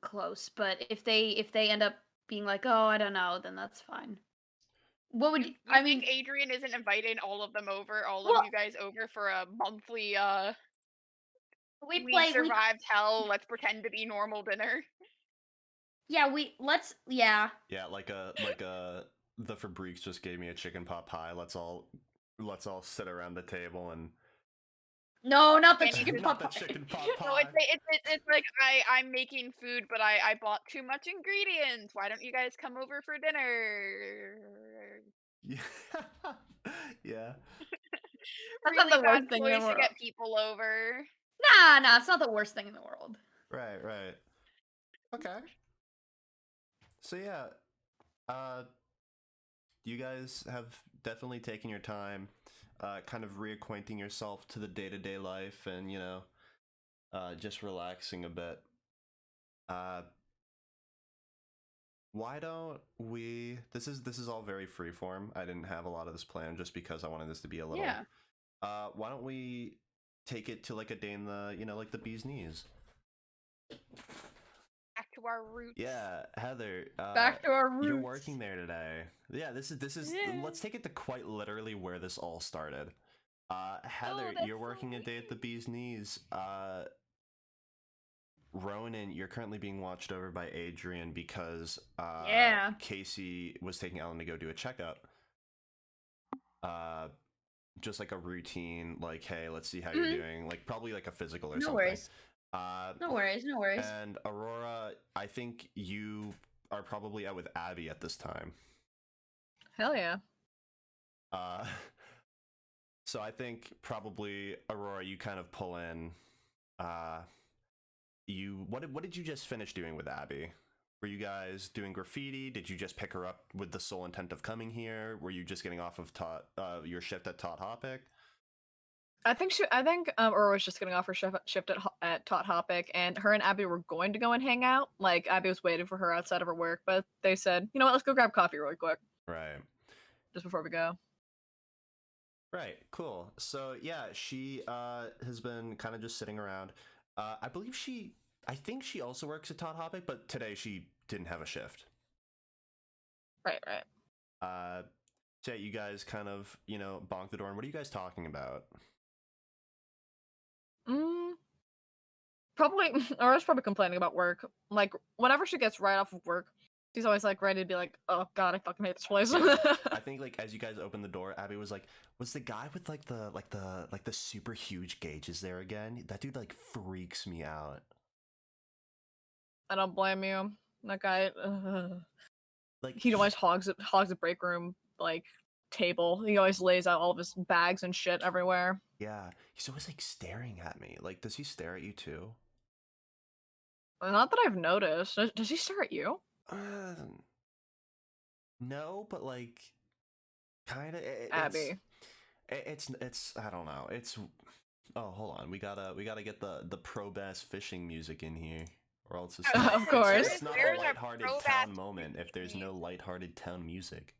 close, but if they end up being like, "Oh, I don't know," then that's fine. What would You I think mean, Adrian isn't inviting all of them over, all well, of you guys over for a monthly we we've play we survived hell, let's pretend to be normal dinner? yeah, yeah. Yeah, the Fabriques just gave me a chicken pot pie. Let's all sit around the table and No, not the And you chicken just not pot the pie. chicken pot No, pie. it's like I'm making food, but I bought too much ingredients. Why don't you guys come over for dinner? Yeah. Yeah. That's not Really the bad worst thing in the ploys to world. get people over. Nah, it's not the worst thing in the world. Right, right. Okay. So yeah, uh you guys have definitely taken your time kind of reacquainting yourself to the day-to-day life and, just relaxing a bit. Uh why don't we this is all very freeform. I didn't have a lot of this planned just because I wanted this to be a little Yeah. why don't we take it to like a day in the, like the bee's knees? Back to our roots. Yeah, Heather, Back to our roots. you're working there today. Yeah, this is Yeah. let's take it to quite literally where this all started. Heather, that's you're so working a day at the weird. bee's knees. Ronan, you're currently being watched over by Adrian because Yeah. Casey was taking Ellen to go do a checkup. Just like a routine, like, hey, let's see how you're Mhm. doing. Like probably like a physical or No something. worries. Uh, No worries. No worries. and Aurora, I think you are probably out with Abby at this time. Hell yeah. Uh, so I think probably Aurora, you kind of pull in. What did you just finish doing with Abby? Were you guys doing graffiti? Did you just pick her up with the sole intent of coming here? Were you just getting off of your shift at Tot Hotpick? I think Aurora was just getting off her shift at Tot Hopic, and her and Abby were going to go and hang out. Like Abby was waiting for her outside of her work, but they said, you know what, let's go grab coffee really quick Right. just before we go. Right, cool. So yeah, she has been kind of just sitting around. I think she also works at Tot Hopic, but today she didn't have a shift. Right. So yeah, you guys kind of, bonk the door, and what are you guys talking about? Probably, Aurora's probably complaining about work. Like, whenever she gets right off of work, she's always like ready to be like, "Oh God, I fucking hate this place." I think like as you guys open the door, Abby was like, "Was the guy with the super huge gauges there again? That dude like freaks me out." I don't blame you. That guy, Like he always hogs the break room like table. He always lays out all of his bags and shit everywhere. Yeah, he's always like staring at me. Like, does he stare at you too? Not that I've noticed. Does he stare at you? No, but like, kind of. Abby. It's I don't know. Oh, hold on. We gotta get the pro bass fishing music in here, or else it's not, Of course. it's not There's a a lighthearted pro-bass town moment if there's music. no lighthearted town music.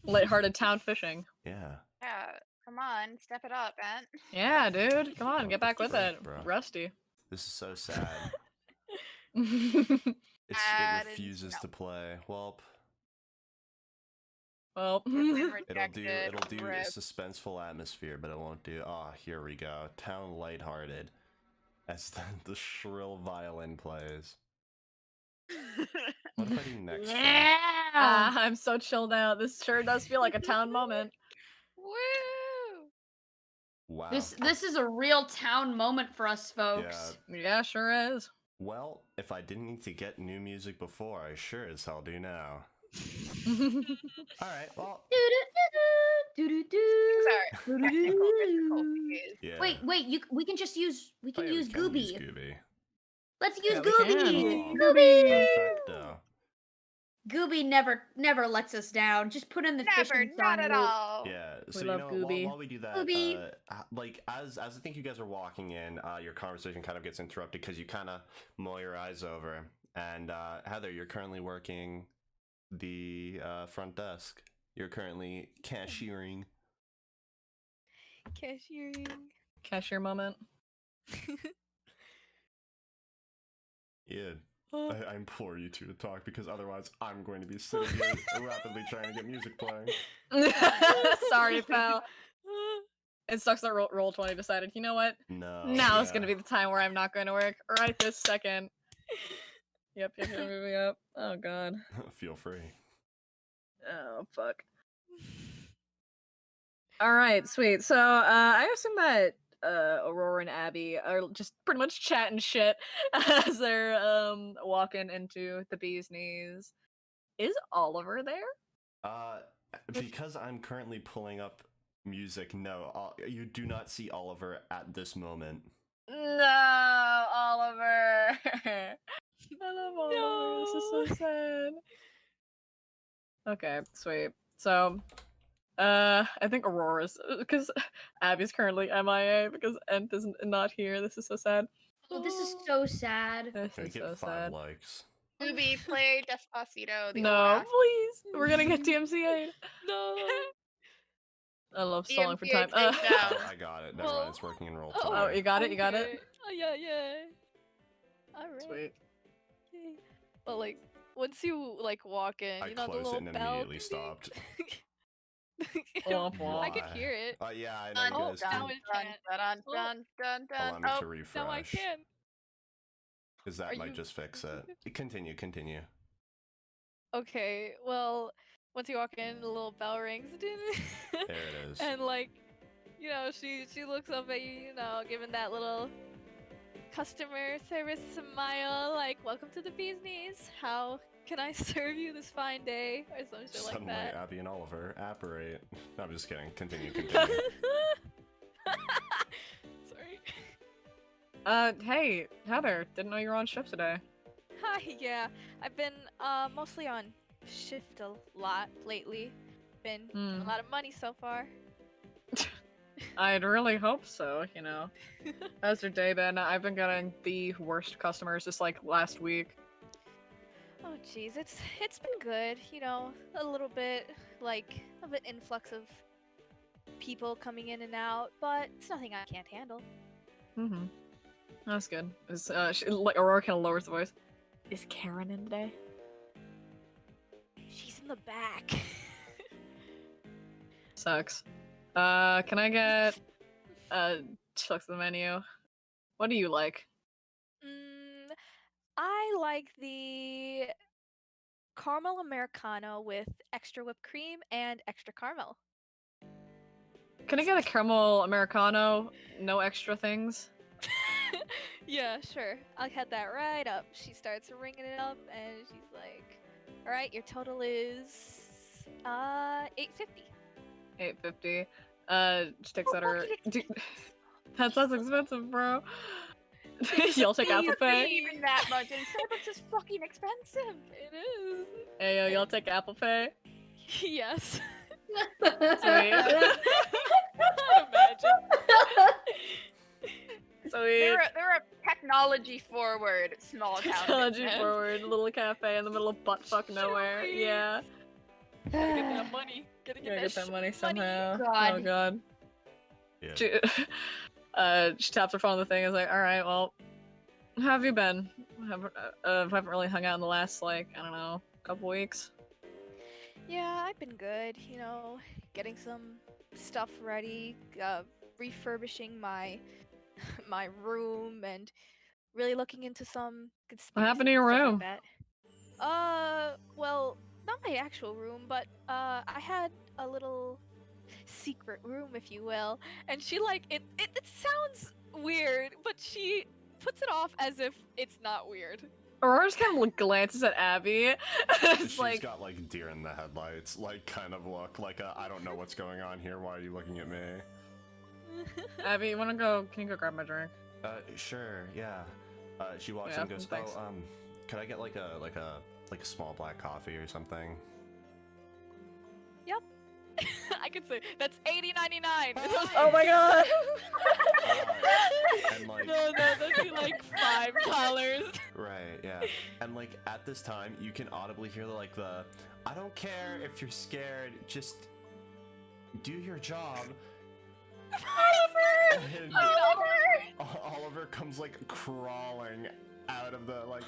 Lighthearted town fishing. Yeah. Yeah, come on, step it up, man. Yeah, dude. Come on, Oh, get back with frick, it. bro. Rusty. This is so sad. Well, It refuses to play. Well, it'll do a Rip. suspenseful atmosphere, but it won't do. Oh, here we go. Town lighthearted. As the shrill violin plays. What if I do next? Yeah. I'm so chilled out. This sure does feel like a town moment. Woo! Wow. This is a real town moment for us folks. Yeah, sure is. Well, if I didn't need to get new music before, I sure as hell do now. Alright, well. Things are technical difficulties. Yeah. Wait, we can just use Oh, yeah, use we can Gooby. use Gooby. Let's use Yeah, we Gooby. can. Gooby. Perfecto. Gooby never lets us down. Just put in the Never, fishing not song at loop. all. Yeah, We so love Gooby. while we do that, Gooby. like as I think you guys are walking in, your conversation kind of gets interrupted because you kind of mull your eyes over, and Heather, you're currently working the front desk. You're currently cashiering. Cashiering. Cashier moment. Yeah. I implore you two to talk because otherwise I'm going to be sitting here rapidly trying to get music playing. Sorry, pal. It sucks that Roll20 decided, you know what? No. Now is going to be the time where I'm not going to work. Right this second. Yep, moving up. Oh, God. Feel free. Oh, fuck. Alright, sweet. So, I assume that Aurora and Abby are just pretty much chatting shit as they're walking into the bee's knees. Is Oliver there? Because I'm currently pulling up music, no, you do not see Oliver at this moment. No, Oliver. I love Oliver. This is so sad. Okay, sweet. So, I think Aurora's because Abby's currently MIA because Ent is not here. This is so sad. Oh, this is so sad. This Gonna is get so 5 sad. likes. Gooby, play Despacito. The No, OST. please. We're gonna get DMCA'd. No. I love stalling for DMCA time. takedown. I got it. Never mind. It's working in roll. Oh, you got it. You got it. Okay. Oh, yeah. Alright. Sweet. Okay. But like, once you like walk in, I you know the closed little it and bell immediately ding, stopped. ding. Womp womp. I could Why? hear it. Yeah, I know you guys now did. it can't. Allow me to refresh. Now I can. Because that Are might you- just fix it. Continue. Okay, well, once you walk in, the little bell rings. There it is. And like, you know, she looks up at you, you know, giving that little customer service smile, like, welcome to the bee's knees. How can I serve you this fine day? Or some shit like Suddenly, that. Abby and Oliver apparate. No, I'm just kidding. Continue. Sorry. Hey, Heather. Didn't know you were on shift today. Hi, yeah. I've been mostly on shift a lot lately. Been a lot of money so far. I'd really hope so, you know. How's your day been? I've been getting the worst customers just like last week. Oh jeez, it's been good, you know, a little bit like of an influx of people coming in and out, but it's nothing I can't handle. Mm-hmm. That's good. Like Aurora kind of lowers the voice. Is Karen in today? She's in the back. Sucks. Can I get she looks at the menu. What do you like? I like the caramel Americano with extra whipped cream and extra caramel. Can I get a caramel Americano? No extra things? Yeah, sure. I'll head that right up. She starts ringing it up and she's like, "All right, your total is $8.50." $8.50. She takes out her. fucking Dude, that's expensive, bro. Y'all take Apple Pay? Even that much, and Starbucks is fucking expensive. It is. Hey, yo, y'all take Apple Pay? Yes. Sweet. Imagine. Sweet. They're a technology forward small town. Technology business. forward, little cafe in the middle of buttfuck nowhere. Sweet. Yeah. Gotta get that money. Gotta Gotta get get that money somehow. God. Oh god. Yeah. She taps her phone on the thing and is like, alright, well, how have you been? Haven't really hung out in the last, like, I don't know, couple weeks. Yeah, I've been good, you know, getting some stuff ready, refurbishing my my room and really looking into some conspiracy happened to your stuff room? like that. Well, not my actual room, but I had a little secret room, if you will, and she like it sounds weird, but she puts it off as if it's not weird. Aurora just kind of glances at Abby. It's She's like, got like deer in the headlights, like kind of look like I don't know what's going on here. Why are you looking at me? Abby, you wanna go? Can you go grab my drink? Sure, yeah. She walks Yeah, in and goes, thanks. "Oh, could I get like a small black coffee or something?" Yep. I could say that's $80.99. Oh my god! And like, No, that'd be like $5. right, yeah. And like at this time, you can audibly hear the, "I don't care if you're scared, just do your job." And Oliver comes like crawling out of the like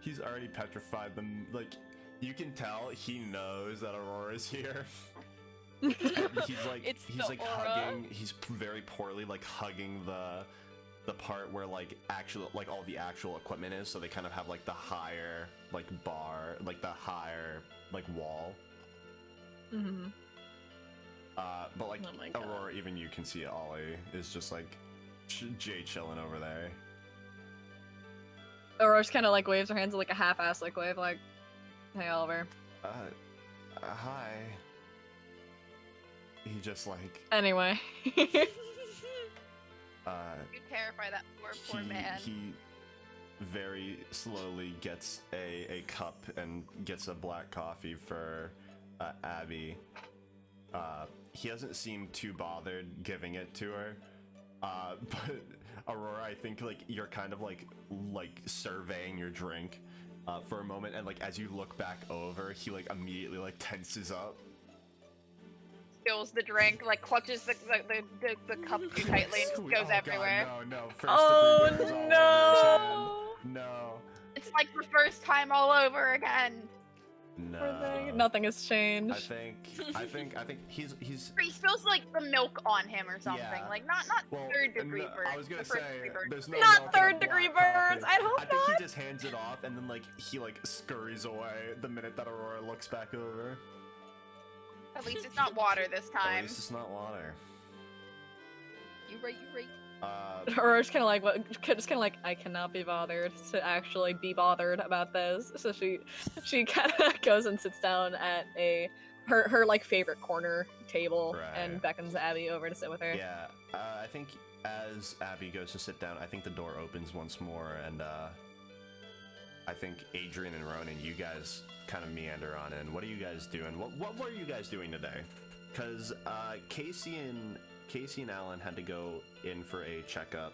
he's already petrified them. Like you can tell he knows that Aurora's here. And It's he's the like aura. hugging. He's very poorly like hugging the part where like all the actual equipment is. So they kind of have like the higher like bar, like the higher like wall. Mm-hmm. But like Oh my God. Aurora, even you can see Ollie is just like Jay chilling over there. Aurora's kind of like waves her hands in like a half-ass like wave, like, "Hey, Oliver." Hi. He just like Anyway. You terrify that poor man. he very slowly gets a cup and gets a black coffee for Abby. He doesn't seem too bothered giving it to her. But Aurora, I think like you're kind of like surveying your drink for a moment, and like as you look back over, he like immediately like tenses up. Spills the drink, like clutches the cup too tightly and just Sweet. goes Oh, everywhere. God, no, first Oh, degree burns all over no. his hand. No. It's like the first time all over again. No. Nothing has I changed. think he's He spills like the milk on him or something. Yeah. Like not well, third degree no, burns. I was gonna the first say degree burns. there's no Not milk in a third-degree black burns, coffee. I hope think he just hands it off and then like he like scurries away the minute that Aurora looks back over. At least it's not water this At time. least it's not water. You right. Aurora's kind of like, just kind of like, I cannot be bothered to actually be bothered about this. So she kind of goes and sits down at her like favorite corner table and Right. beckons Abby over to sit with her. Yeah, I think as Abby goes to sit down, I think the door opens once more, and I think Adrian and Ronan, you guys kind of meander on in. What are you guys doing? What were you guys doing today? because Casey and Alan had to go in for a checkup.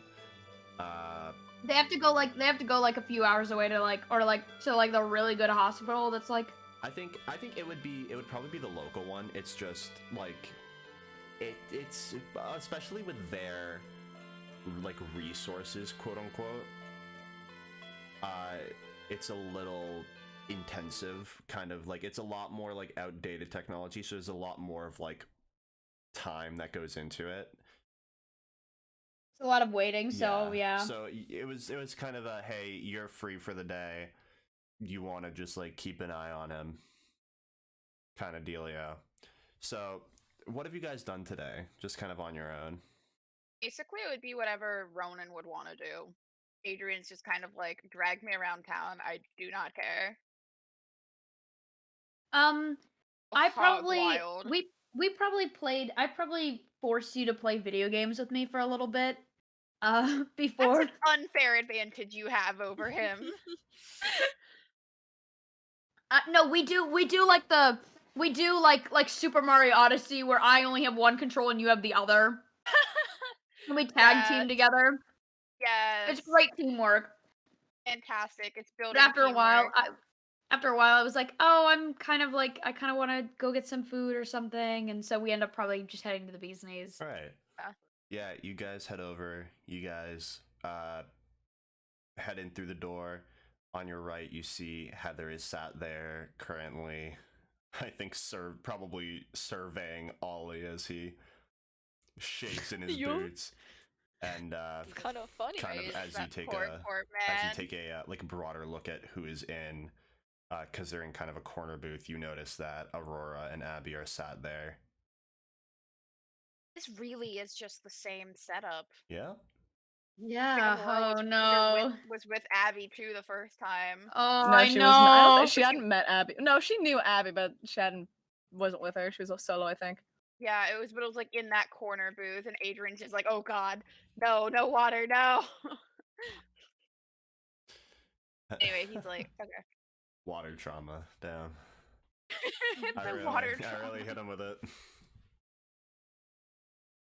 They have to go like a few hours away to to the really good hospital that's like. I think it would probably be the local one. It's just like it's especially with their like resources, quote unquote. It's a little intensive, kind of like it's a lot more like outdated technology, so there's a lot more of like time that goes into it. It's a lot of waiting, so yeah. So it was kind of a, hey, you're free for the day. You want to just like keep an eye on him kind of dealio. So what have you guys done today? Just kind of on your own? Basically, it would be whatever Ronan would want to do. Adrian's just kind of like, drag me around town. I do not care. I probably wild. we probably played. I probably forced you to play video games with me for a little bit. Before. That's an unfair advantage you have over him. No, we do like Super Mario Odyssey where I only have one control and you have the other. And we tag team together. Yes. It's great teamwork. Fantastic. It's building. But after a while, I was like, oh, I kind of want to go get some food or something, and so we end up probably just heading to the bee's knees. All right. Yeah, you guys head over. You guys head in through the door. On your right, you see Heather is sat there currently, I think, probably surveying Ollie as he shakes in his boots. And it's kind of funny. Kind of as you take a like broader look at who is in, because they're in kind of a corner booth, you notice that Aurora and Abby are sat there. This really is just the same setup. Yeah. Yeah. Oh no. Was with Abby too the first time. Oh, no, I she know. wasn't. I don't think she hadn't met Abby. No, she knew Abby, but she wasn't with her. She was solo, I think. Yeah, it was like in that corner booth, and Adrian's just like, "Oh God, no water, no." Anyway, he's like, "Okay." Water trauma, damn. I really hit him with it.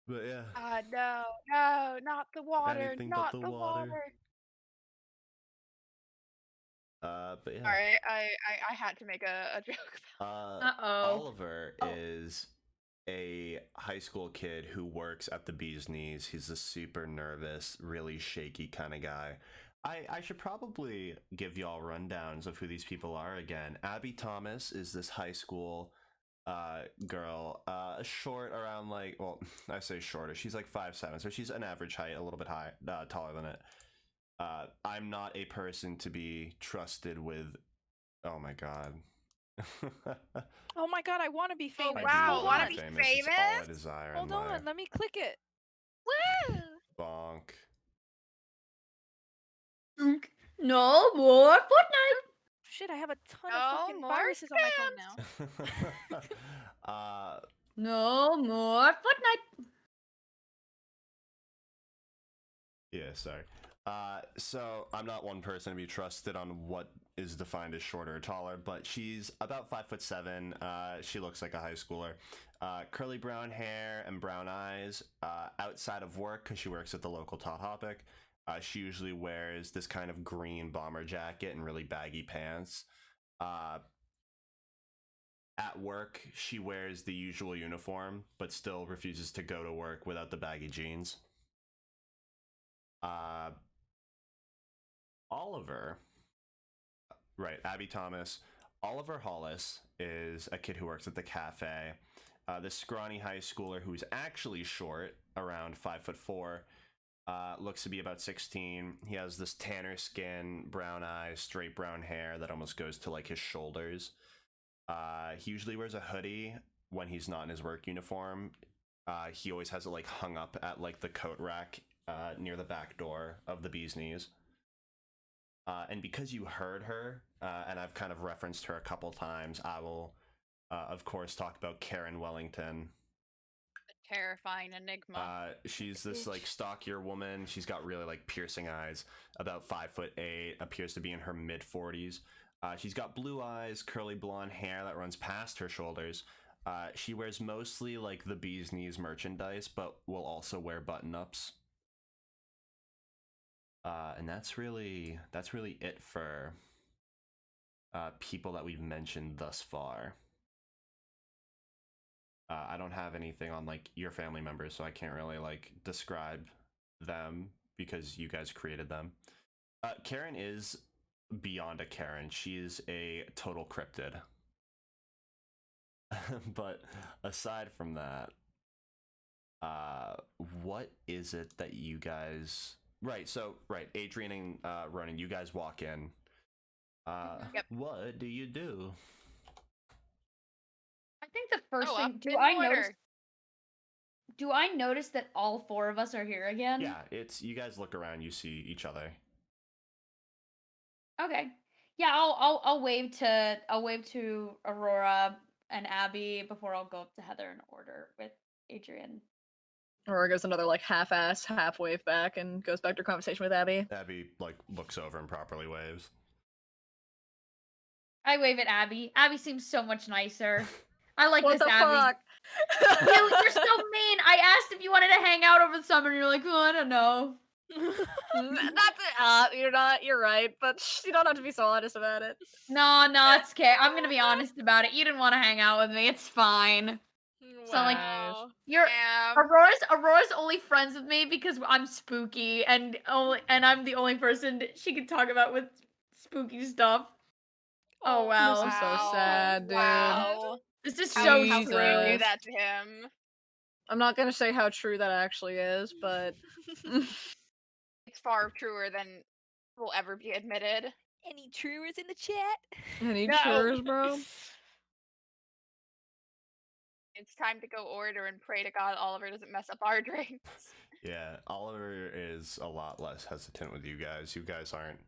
But yeah. No, not the water. Anything not but the water. But yeah. Alright, I had to make a joke. Oliver is a high school kid who works at the bee's knees. He's a super nervous, really shaky kind of guy. I should probably give y'all rundowns of who these people are again. Abby Thomas is this high school girl, short, around like, well, I say shorter, she's like 5'7", so she's an average height, a little bit taller than it. I'm not a person to be trusted with. Oh my god. Oh my god, I want to be famous. Oh, wow, want to be be famous? It's all I desire. Hold on, let me click it. Woo! Bonk. No more Fortnite. Shit, I have a ton of fucking viruses on my phone now. No more Fortnite. Yeah, sorry. So I'm not one person to be trusted on what is defined as shorter or taller, but she's about 5'7". She looks like a high schooler. Curly brown hair and brown eyes. Outside of work, because she works at the local Tot Topic, she usually wears this kind of green bomber jacket and really baggy pants. At work, she wears the usual uniform, but still refuses to go to work without the baggy jeans. Oliver, right, Abby Thomas. Oliver Hollis is a kid who works at the cafe. This scrawny high schooler who's actually short, around 5'4", looks to be about 16. He has this tanner skin, brown eyes, straight brown hair that almost goes to like his shoulders. He usually wears a hoodie when he's not in his work uniform. He always has it like hung up at like the coat rack near the back door of the bee's knees. And because you heard her, and I've kind of referenced her a couple times, I will, of course, talk about Karen Wellington. The terrifying enigma. She's this like stockier woman. She's got really like piercing eyes, about 5'8", appears to be in her mid-40s. She's got blue eyes, curly blonde hair that runs past her shoulders, She wears mostly like the bee's knees merchandise, but will also wear button-ups. And that's really it for people that we've mentioned thus far. I don't have anything on like your family members, so I can't really like describe them because you guys created them. Karen is beyond a Karen. She is a total cryptid. But aside from that, what is it that you guys? Right. So Adrian and Ronan, you guys walk in. Yep. What do you do? I think the first Up thing, in order. do I notice that all four of us are here again? Yeah, it's you guys look around, you see each other. Okay. Yeah, I'll wave to Aurora and Abby before I'll go up to Heather and order with Adrian. Aurora goes another like half-ass, half wave back and goes back to conversation with Abby. Abby like looks over and properly waves. I wave at Abby. Abby seems so much nicer. I like What this the Abby. fuck? You're so mean. I asked if you wanted to hang out over the summer, and you're like, oh, I don't know. That's it. You're right, but you don't have to be so honest about it. No, it's okay. I'm gonna be honest about it. You didn't want to hang out with me. It's fine. So like, Wow. you're Damn. Aurora's only friends with me because I'm spooky and I'm the only person she can talk about with spooky stuff. Oh wow. This is so sad, dude. Wow. This is How, so how could you do Jesus. that to him? I'm not gonna say how true that actually is, but It's far truer than will ever be admitted. Any truers in the chat? any No. truers, bro? It's time to go order and pray to God Oliver doesn't mess up our drinks. Yeah, Oliver is a lot less hesitant with you guys. You guys aren't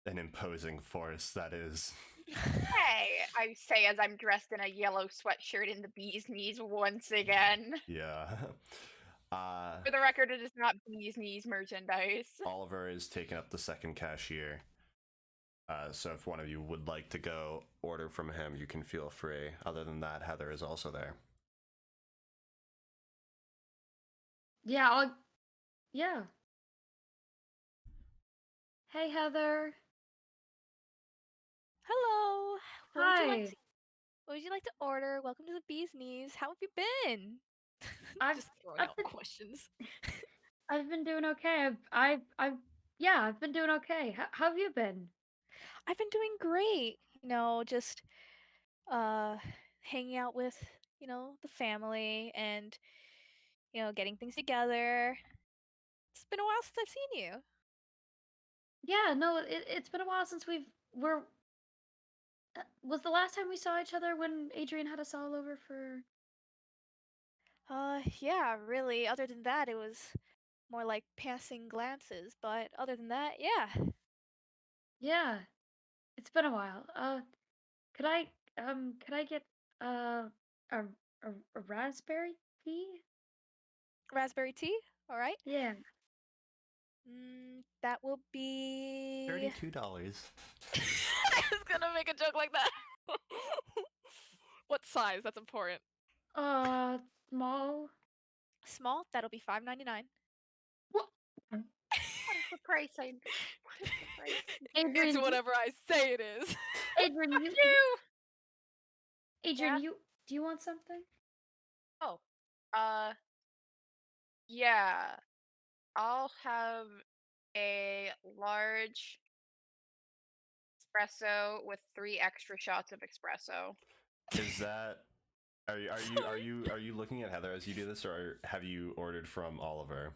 an imposing force, that is. Hey, I say as I'm dressed in a yellow sweatshirt in the bee's knees once again. Yeah. For the record, it is not bee's knees merchandise. Oliver is taking up the second cashier. So if one of you would like to go order from him, you can feel free. Other than that, Heather is also there. Yeah, yeah. Hey Heather. Hello. Hi. What would you like to order? Welcome to the Bee's Knees. How have you been? Just throwing I've out been- questions. I've been doing okay. I've been doing okay. How have you been? I've been doing great. Just hanging out with, the family and, getting things together. It's been a while since I've seen you. Yeah, no, it's been a while since we're was the last time we saw each other when Adrian had us all over for Yeah, really. Other than that, it was more like passing glances, but other than that, yeah. Yeah. It's been a while. Could I get a a raspberry tea? Raspberry tea? All right. Yeah. That will be $32. I was gonna make a joke like that. What size? That's important. Small. Small? That'll be $5.99. What? What is the price? What is the price? Adrian, It's whatever I say it is. Adrian, Yeah? do you want something? Oh, yeah. I'll have a large espresso with 3 extra shots of espresso. Is that are you looking at Heather as you do this, or have you ordered from Oliver?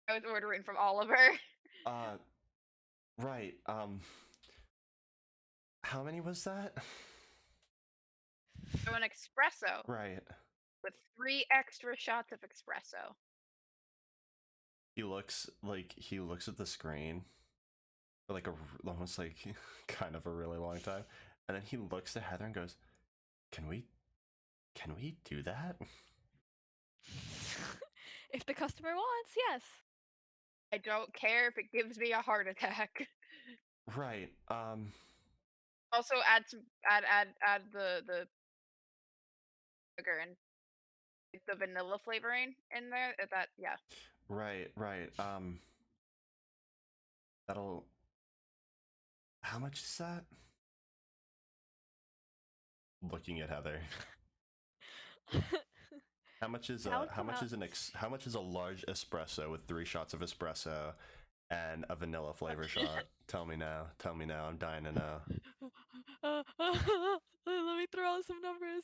I was ordering from Oliver. Right. How many was that? So an espresso Right. with 3 extra shots of espresso. He looks at the screen for like almost like kind of a really long time, and then he looks at Heather and goes, Can we do that?" If the customer wants, yes. I don't care if it gives me a heart attack. Right. Also add the sugar and the vanilla flavoring in there. That yeah. Right. That'll. How much is that? Looking at Heather. How much is a large espresso with 3 shots of espresso and a vanilla flavor shot? Tell me now. I'm dying to know. Let me throw out some numbers.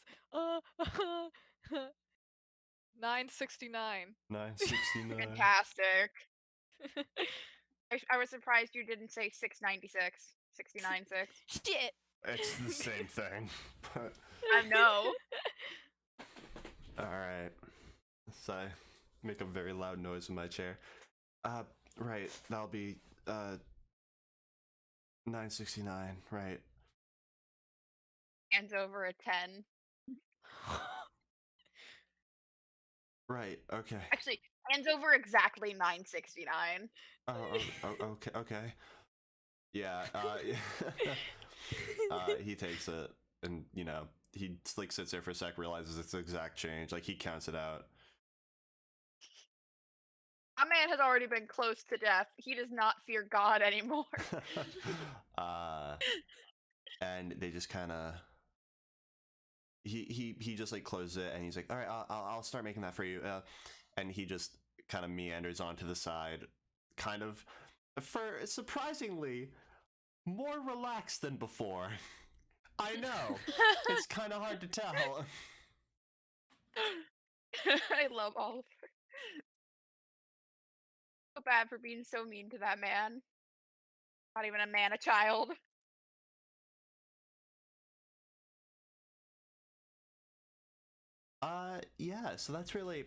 $9.69. $9.69. Fantastic. I was surprised you didn't say $6.96. $69.6. Shit. It's the same thing. But I know. all right. So I make a very loud noise in my chair. Right. That'll be $9.69. Right. Hands over a 10. Right. Okay. Actually, hands over exactly $9.69. Okay. Yeah. He takes it, and he like sits there for a sec, realizes it's the exact change. Like he counts it out. A man has already been close to death. He does not fear God anymore. And they just kind of. He just like closes it, and he's like, all right, I'll start making that for you. And he just kind of meanders onto the side, kind of, for surprisingly more relaxed than before. I know. It's kind of hard to tell. I love Oliver. So bad for being so mean to that man. Not even a man, a child. Yeah, so that's really,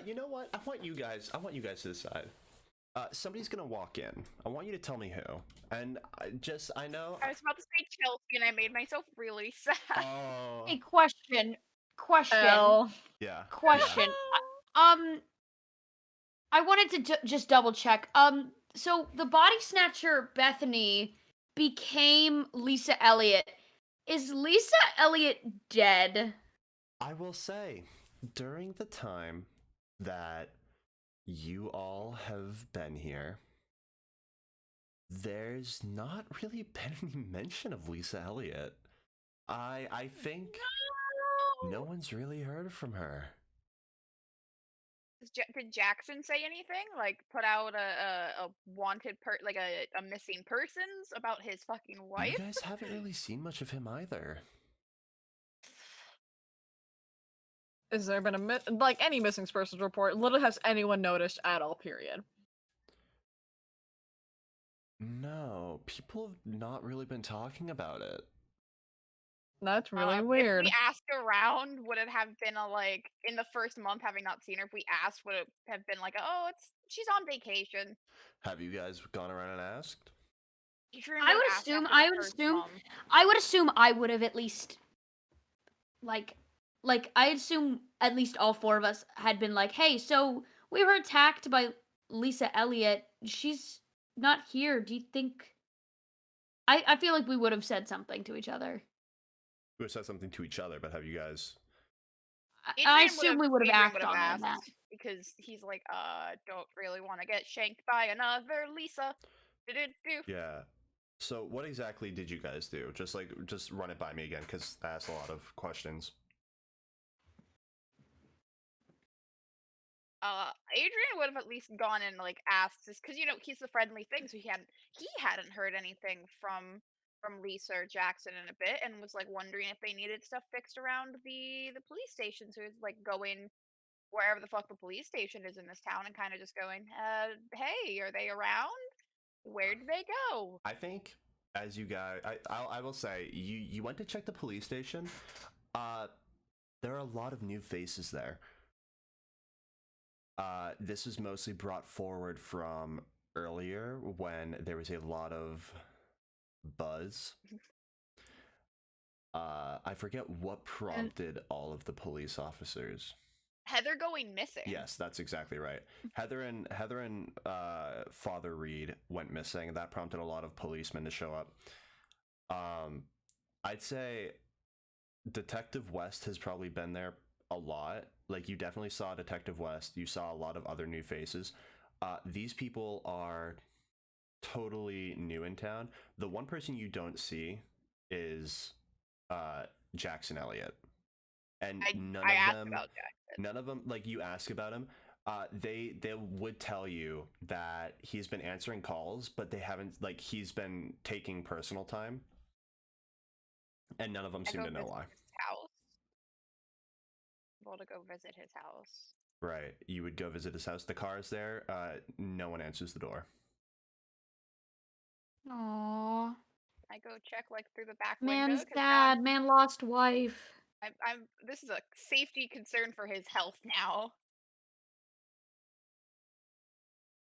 you know what? I want you guys to decide. Somebody's gonna walk in. I want you to tell me who. And I know. I was about to say Chelsea, and I made myself really sad. Oh. Hey, question. L. Yeah. Question. I wanted to just double check. So the body snatcher Bethany became Lisa Elliott. Is Lisa Elliott dead? I will say, during the time that you all have been here, there's not really been any mention of Lisa Elliott. I think no one's really heard from her. Did Jackson say anything? Like, put out a wanted like a missing persons about his fucking wife? You guys haven't really seen much of him either. Has there been any missing persons report? Literally, has anyone noticed at all? Period. No, people have not really been talking about it. That's really weird. If we asked around, would it have been in the first month, having not seen her, if we asked, would it have been like, oh, she's on vacation? Have you guys gone around and asked? I would assume I would have at least I assume at least all 4 of us had been like, hey, so we were attacked by Lisa Elliott. She's not here. Do you think I feel like we would have said something to each other. We would have said something to each other, but have you guys? I assume we would have acted on that. Because he's like, don't really want to get shanked by another Lisa. Yeah. So what exactly did you guys do? Just run it by me again, because I asked a lot of questions. Adrian would have at least gone and asked this, because he's the friendly thing, so he hadn't heard anything from Lisa or Jackson in a bit, and was wondering if they needed stuff fixed around the police station. So he's going wherever the fuck the police station is in this town, and kind of just going, hey, are they around? Where did they go? I think, as you guys, I will say, you went to check the police station. There are a lot of new faces there. This is mostly brought forward from earlier, when there was a lot of buzz. I forget what prompted all of the police officers. Heather going missing. Yes, that's exactly right. Heather and Father Reed went missing, and that prompted a lot of policemen to show up. I'd say Detective West has probably been there a lot. Like, you definitely saw Detective West. You saw a lot of other new faces. These people are totally new in town. The one person you don't see is Jackson Elliott. And I asked about Jackson. none of them, like, you ask about him, they would tell you that he's been answering calls, but they haven't, like, he's been taking personal time, and none of them seem to know why. His house. Able to go visit his house. Right, you would go visit his house. The car's there. No one answers the door. Aww. I go check like through the back Man's window. sad. Man lost wife. This is a safety concern for his health now.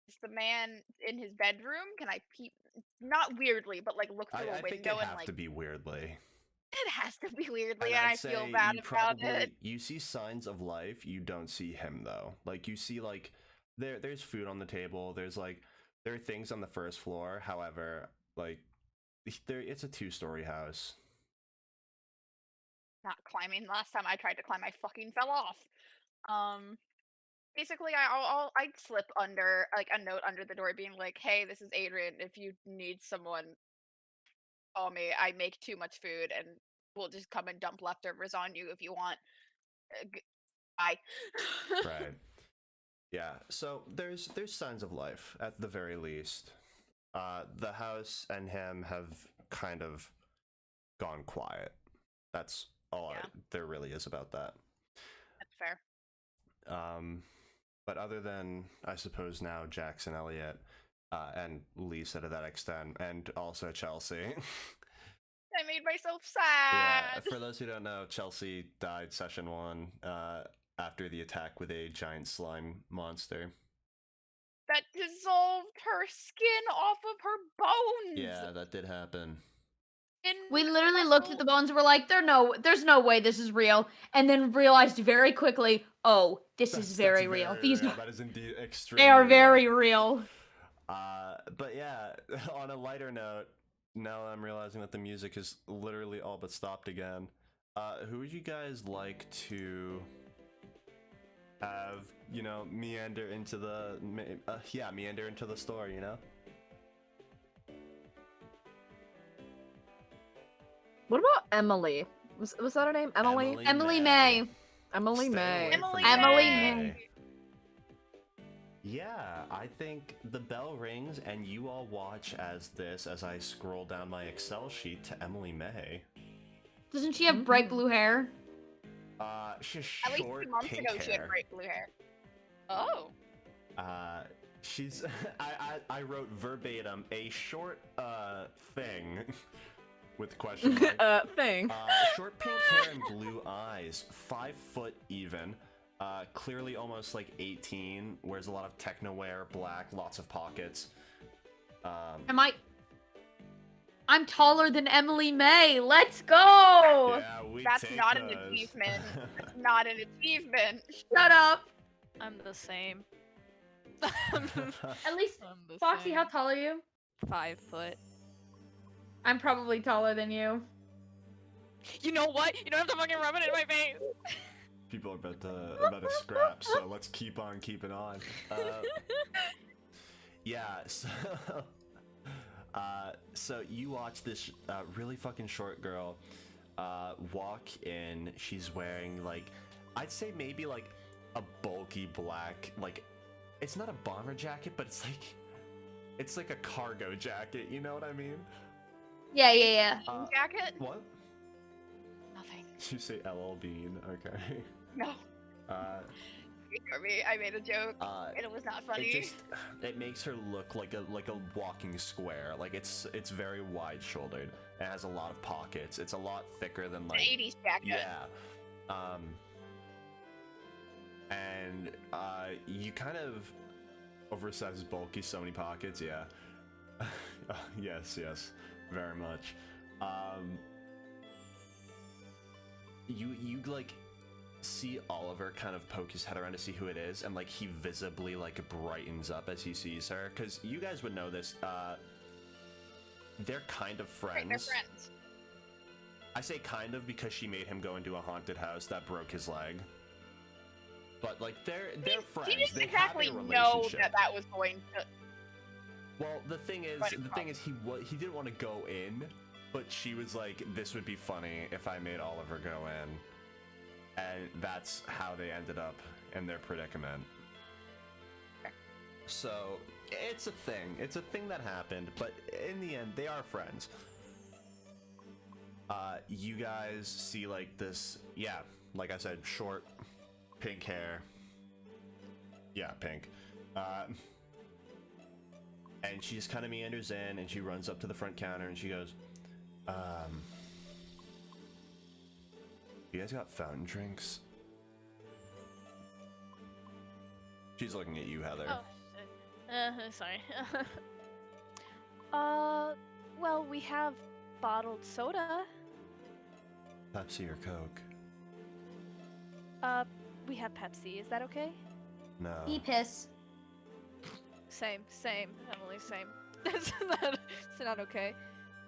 Is the man in his bedroom? Can I peep? Not weirdly, but like look through a window think it'd and have like. to be weirdly. It has to be weirdly, And and I'd I feel say bad you about it. You see signs of life. You don't see him though. Like, you see, like, there's food on the table. There are things on the first floor. However, like, it's a 2-story house. Not climbing. Last time I tried to climb, I fucking fell off. Basically, I'd slip under like a note under the door, being like, "Hey, this is Adrian. If you need someone, call me. I make too much food, and we'll just come and dump leftovers on you if you want." Bye. Right. Yeah. So there's signs of life at the very least. The house and him have kind of gone quiet. That's all there really is about that. That's fair. But other than, I suppose, now Jackson Elliott and Lisa to that extent, and also Chelsea. I made myself sad. Yeah, for those who don't know, Chelsea died session 1 after the attack with a giant slime monster. That dissolved her skin off of her bones. Yeah, that did happen. We literally looked at the bones and were like, there's no way this is real. And then realized very quickly, oh, this is very real. These that is indeed extremely they are very real. But yeah, on a lighter note, now I'm realizing that the music is literally all but stopped again. Who would you guys like to have, meander into the store, What about Emily? Was that her name? Emily? Emily May. Emily May. Emily May. Yeah, I think the bell rings and you all watch as I scroll down my Excel sheet to Emily May. Doesn't she have bright blue hair? She has At least short 2 months pink ago, hair. she had bright blue hair. Oh. She's I wrote verbatim a short thing with question mark. Thing. Short pink hair and blue eyes, 5 foot even. Clearly almost like 18, wears a lot of techno wear, black, lots of pockets. I'm taller than Emily May. Let's go. Yeah, That's not an achievement. That's not an achievement. Shut up. I'm the same. At least, I'm the Foxy, same. how tall are you? 5 foot. I'm probably taller than you. You know what? You don't have to fucking rub it in my face. People are about to scrap, so let's keep on keeping on. Yeah, so you watch this really fucking short girl walk in. She's wearing, like, I'd say maybe like a bulky black, like, it's not a bomber jacket, but it's like a cargo jacket, you know what I mean? Yeah. Jacket? What? Nothing. You say LL Bean, okay. No. Ignore me. I made a joke, and it was not funny. It makes her look like a walking square. Like, it's very wide shouldered. It has a lot of pockets. It's a lot thicker than, like, An 80s jacket. Yeah. And you kind of oversized, bulky, so many pockets. Yeah. Yes, very much. You like see Oliver kind of poke his head around to see who it is, and like he visibly like brightens up as he sees her, because you guys would know this. They're kind of friends. Right, they're friends. I say kind of because she made him go into a haunted house that broke his leg. But like they're He friends. didn't They exactly have a know relationship. that was going to. Well, the thing is, But- he didn't want to go in, but she was like, "This would be funny if I made Oliver go in," and that's how they ended up in their predicament. So it's a thing. It's a thing that happened, but in the end, they are friends. You guys see like this, yeah, like I said, short, pink hair. Yeah, pink. And she just kind of meanders in, and she runs up to the front counter, and she goes, you guys got fountain drinks? She's looking at you, Heather. Oh, sorry. Well, we have bottled soda. Pepsi or Coke? We have Pepsi. Is that okay? No. E-piss. Same, Emily, same. It's not okay.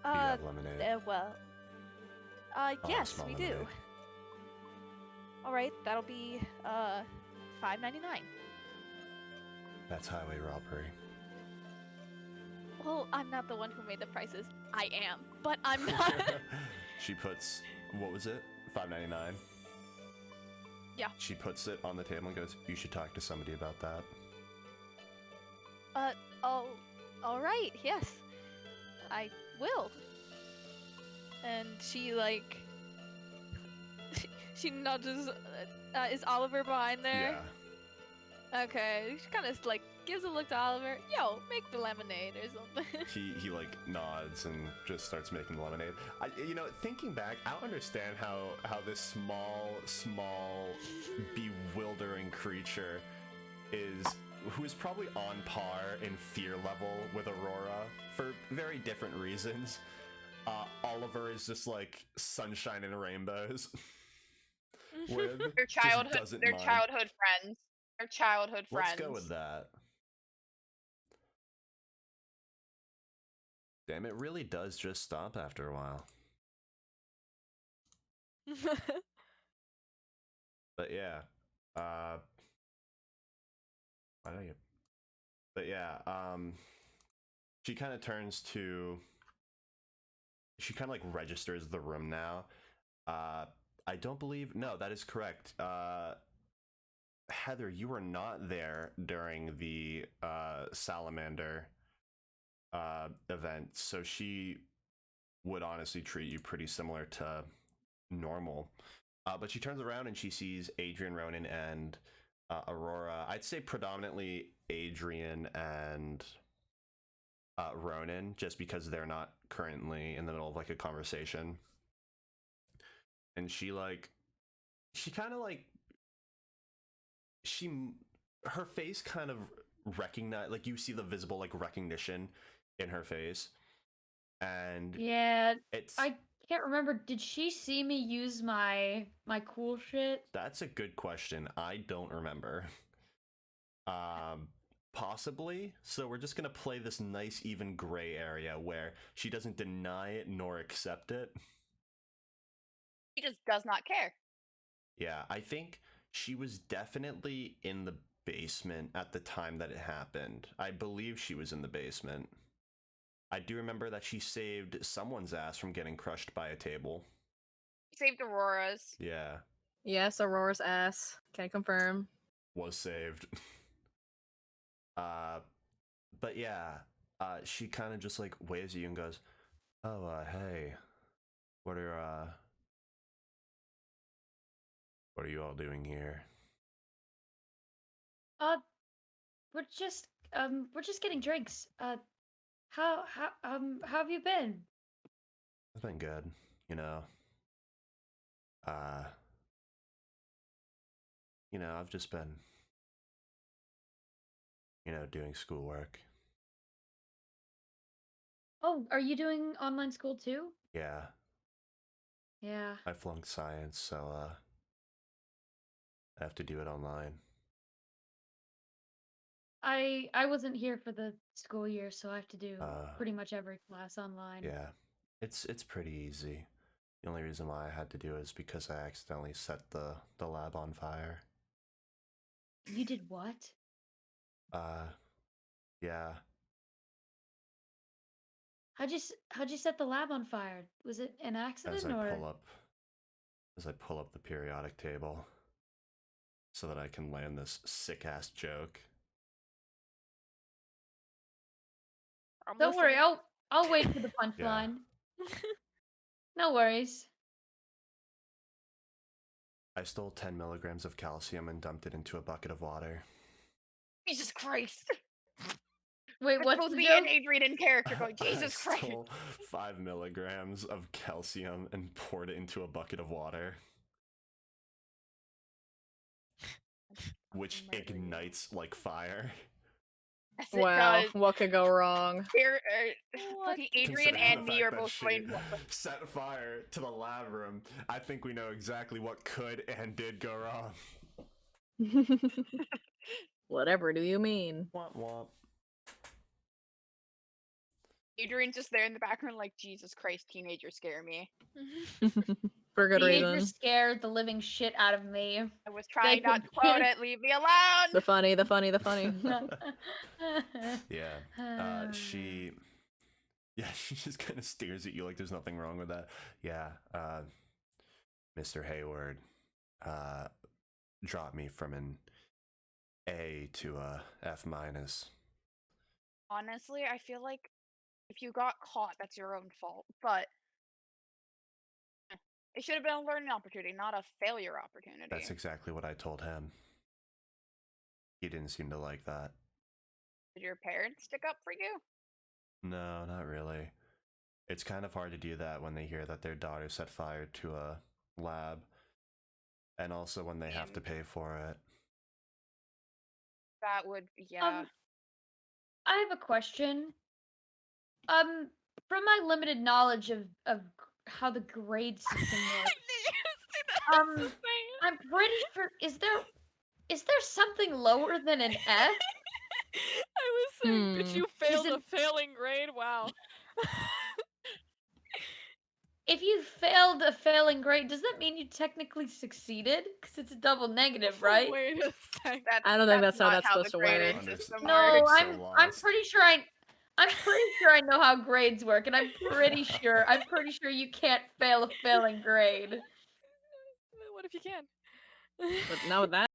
You got lemonade. Well. Oh, Yes, small we do. lemonade. All right, that'll be $5.99. That's highway robbery. Well, I'm not the one who made the prices. I am, but I'm not. She puts, what was it? $5.99. Yeah. She puts it on the table and goes, "You should talk to somebody about that." Oh, all right. Yes, I will. And she like, she nudges. Is Oliver behind there? Yeah. Okay. She kind of like gives a look to Oliver. Yo, make the lemonade or something. He like nods and just starts making the lemonade. You know, thinking back, I don't understand how this small bewildering creature who is probably on par in fear level with Aurora for very different reasons. Oliver is just like sunshine and rainbows. With Their childhood, childhood friends. Their childhood friends. Let's go with that. Damn, it really does just stop after a while. But yeah, why don't you? But yeah, she kind of turns to. She kind of like registers the room now. I don't believe. No, that is correct. Heather, you were not there during the salamander event, so she would honestly treat you pretty similar to normal. But she turns around and she sees Adrian, Ronan, and Aurora. I'd say predominantly Adrian and Ronan, just because they're not currently in the middle of like a conversation. And she kind of like, her face kind of recognize, like you see the visible like recognition in her face. And yeah, it's, I can't remember. Did she see me use my cool shit? that's a good question. I don't remember. Possibly. So we're just gonna play this nice even gray area where she doesn't deny it nor accept it. He just does not care. Yeah, I think she was definitely in the basement at the time that it happened. I believe she was in the basement. I do remember that she saved someone's ass from getting crushed by a table. He saved Aurora's. Yeah, Yes, Aurora's ass. Can I confirm? was saved. But yeah, she kind of just like waves at you and goes, "Oh, hey, what are you all doing here?" We're just getting drinks. How have you been? It's been good, you know. I've just been, doing schoolwork. Oh, are you doing online school too? Yeah, Yeah. I flunked science, so I have to do it online. I wasn't here for the school year, so I have to do pretty much every class online. Yeah, it's pretty easy. The only reason why I had to do it is because I accidentally set the lab on fire. You did what? Yeah. How'd you set the lab on fire? Was it an accident As I or? pull up the periodic table so that I can land this sick ass joke. I'm Don't worry, listening. I'll wait for the punchline. No worries. I stole 10 milligrams of calcium and dumped it into a bucket of water. Jesus Christ. Wait, That's what's supposed the to be joke? an Adrian in character going, Jesus I Christ. stole 5 milligrams of calcium and poured it into a bucket of water, which Murder you. ignites like fire. Yes, it Wow, does. what could go wrong? Here, What? fucking Adrian Considering and the me fact are that both she playing what the set fire to the lab room, I think we know exactly what could and did go wrong. Whatever do you mean? Womp womp. Adrian's just there in the background like, Jesus Christ, teenagers scare me. For good Teenagers reason. scared the living shit out of me. I was trying not to could- quote it, leave me alone! The funny. Yeah. She just kind of stares at you like there's nothing wrong with that. Yeah. Mr. Hayward dropped me from an A to a F minus. Honestly, I feel like if you got caught, that's your own fault. But it should have been a learning opportunity, not a failure opportunity. That's exactly what I told him. He didn't seem to like that. Did your parents stick up for you? No, not really. It's kind of hard to do that when they hear that their daughter set fire to a lab, and also when they have to pay for it. That would, yeah. I have a question. From my limited knowledge of how the grade system works, I'm pretty sure is there something lower than an F? I was saying, bitch, you failed a failing grade. Wow. If you failed a failing grade, does that mean you technically succeeded? Because it's a double negative, right? Wait a sec. I don't think that's how not that's supposed the to work. grading Under- system No, works. so I'm lost. pretty sure I know how grades work, and I'm pretty sure you can't fail a failing grade. What if you can? But now with that.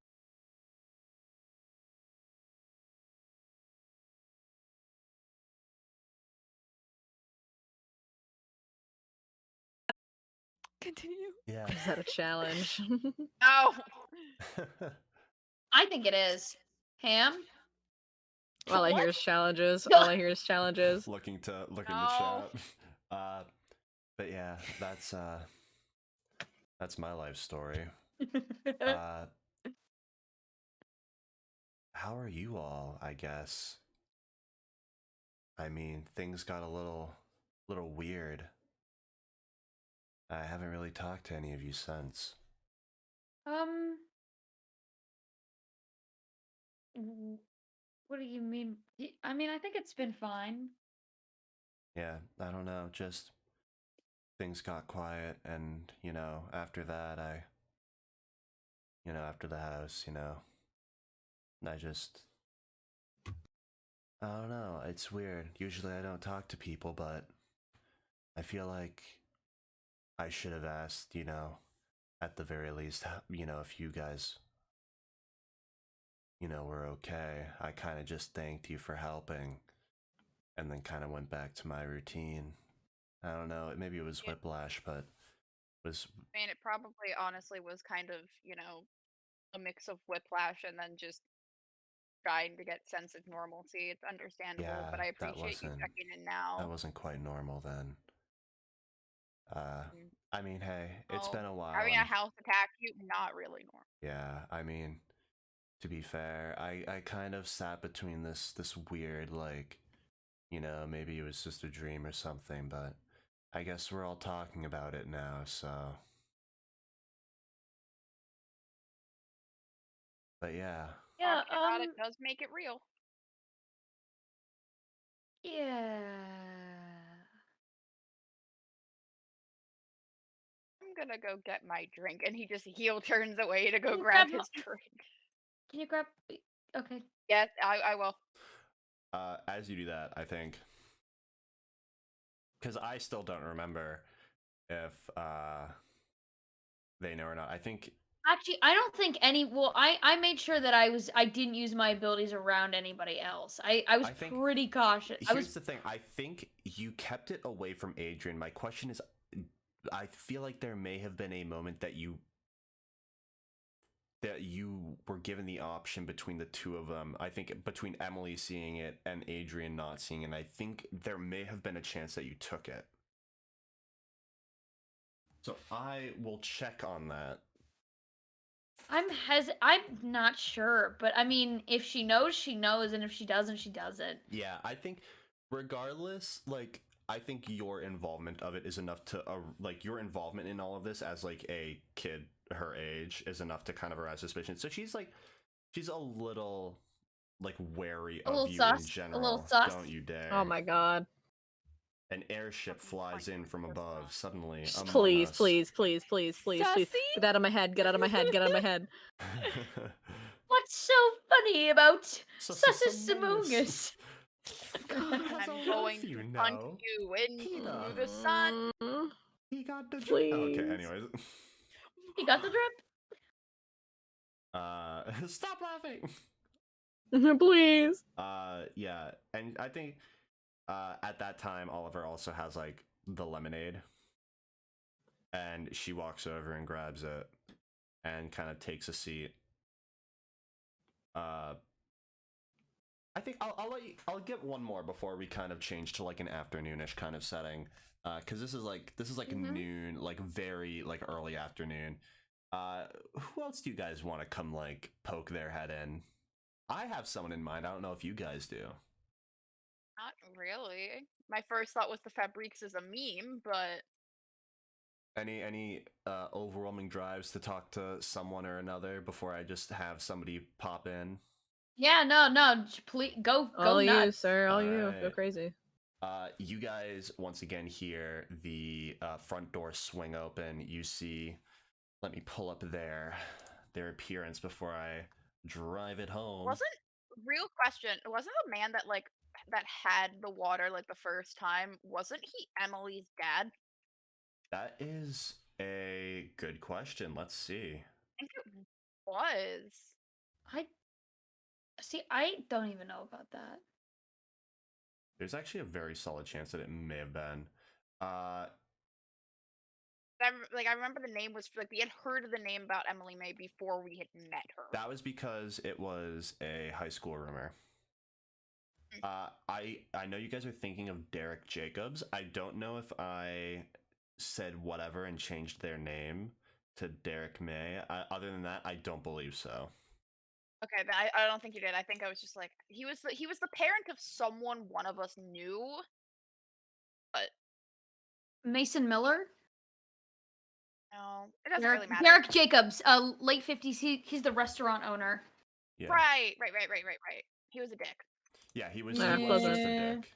Continue. Yeah. Is that a challenge? No! I think it is. Ham? All I hear What? is challenges. All I hear is challenges. Looking to No. chat. But yeah, that's my life story. How are you all, I guess? I mean, things got a little weird. I haven't really talked to any of you since. What do you mean? I mean, I think it's been fine. Yeah, I don't know, just things got quiet, and, after that, after the house, I don't know, it's weird. Usually I don't talk to people, but I feel like I should have asked, at the very least, if you guys, were okay. I kind of just thanked you for helping, and then kind of went back to my routine. I don't know, maybe it was whiplash, but was... I mean, it probably honestly was kind of, a mix of whiplash and then just trying to get sense of normalcy. It's understandable, Yeah, but I that appreciate you wasn't- checking in now. That wasn't quite normal then. I mean, hey, it's been a while. Having a house attack you, not really normal. Yeah, I mean, to be fair, I kind of sat between this weird, like, maybe it was just a dream or something, but I guess we're all talking about it now, so... But yeah. Yeah, Talking about it does make it real. Yeah. I'm gonna go get my drink, and he just heel turns away to go You grab grab his drink. Can you grab? Okay. Yes, I will. As you do that, I think, because I still don't remember if they know or not. I think Actually, I don't think any. Well, I made sure that I didn't use my abilities around anybody else. I was I think- pretty cautious. here's the thing. I think you kept it away from Adrian. My question is, I feel like there may have been a moment that you were given the option between the two of them. I think between Emily seeing it and Adrian not seeing it. And I think there may have been a chance that you took it. So I will check on that. I'm not sure, but I mean, if she knows, and if she doesn't, she doesn't. Yeah, I think regardless, like, I think your involvement of it is enough to, like, your involvement in all of this as, like, a kid her age is enough to kind of arouse suspicion. So she's, like, she's a little, like, wary A of little you sus, in a general. little sus. Don't you dare. Oh my god. An airship flies in from above, suddenly. Just among please, us. please, please, please, please, please. Sussy? Get out of my head, get out of my head, get out of my head. What's so funny about Sussus Samungus? I'm going to punch you into the sun. Mm, He got the Please. Okay, anyways. He got the drip. Stop laughing. Please. Yeah, and I think at that time Oliver also has like the lemonade, and she walks over and grabs it and kind of takes a seat. I think I'll get one more before we kind of change to like an afternoonish kind of setting, because this is like noon, like very like early afternoon. Who else do you guys want to come like poke their head in? I have someone in mind. I don't know if you guys do. Not really. My first thought was the Fabriques is a meme, but Any overwhelming drives to talk to someone or another before I just have somebody pop in? Yeah, no, please go All you, nuts. sir, all you. Go Alright. crazy. You guys once again hear the front door swing open. You see, let me pull up their appearance before I drive it home. real question, wasn't the man that that had the water like the first time, wasn't he Emily's dad? That is a good question. Let's see. I think it was. I don't even know about that. There's actually a very solid chance that it may have been. I remember the name was we had heard of the name about Emily May before we had met her. That was because it was a high school rumor. I know you guys are thinking of Derek Jacobs. I don't know if I said whatever and changed their name to Derek May. Other than that, I don't believe so. Okay, then I don't think you did. I think I was just like he was the parent of someone one of us knew. But Mason Miller? no, it doesn't really matter. Derek Jacobs, late 50s. He's the restaurant owner. Yeah. Right. He was a dick. Yeah, he was, Yeah, he was just a Yeah. dick.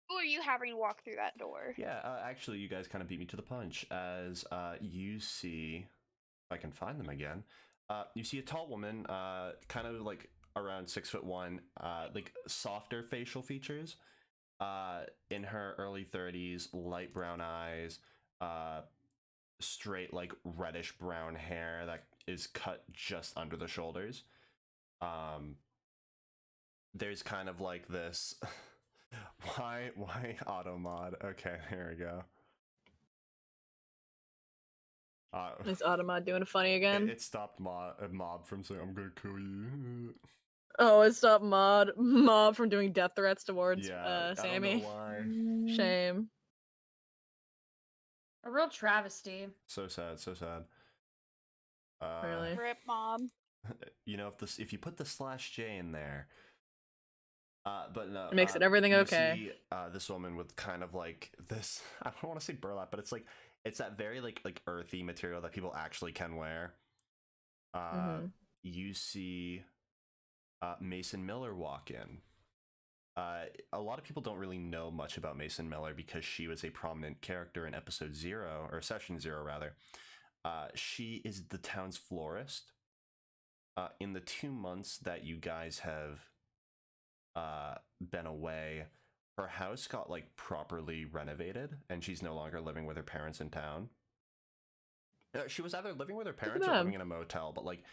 Who are you having walk through that door? Yeah, actually, you guys kind of beat me to the punch as you see, if I can find them again, you see a tall woman, kind of like around 6'1", like softer facial features, in her early 30s, light brown eyes, straight like reddish brown hair that is cut just under the shoulders. There's kind of like this. Why auto mod? Okay, here we go. Is Automod doing funny again? It stopped mob from saying I'm gonna kill you. Oh, it stopped Mob from doing death threats towards Yeah, I Sammy. don't know why. Shame. A real travesty. So sad, so sad. Really? Rip mom. You know, if you put the /J in there, but no, It makes it everything you okay. See, this woman with kind of like this. I don't want to say burlap, but it's that very like earthy material that people actually can wear. You see, Mason Miller walk in. A lot of people don't really know much about Mason Miller because she was a prominent character in episode 0 or session 0 rather. She is the town's florist. In the 2 months that you guys have been away, her house got like properly renovated, and she's no longer living with her parents in town. She was either living with her parents or living in a motel, but like,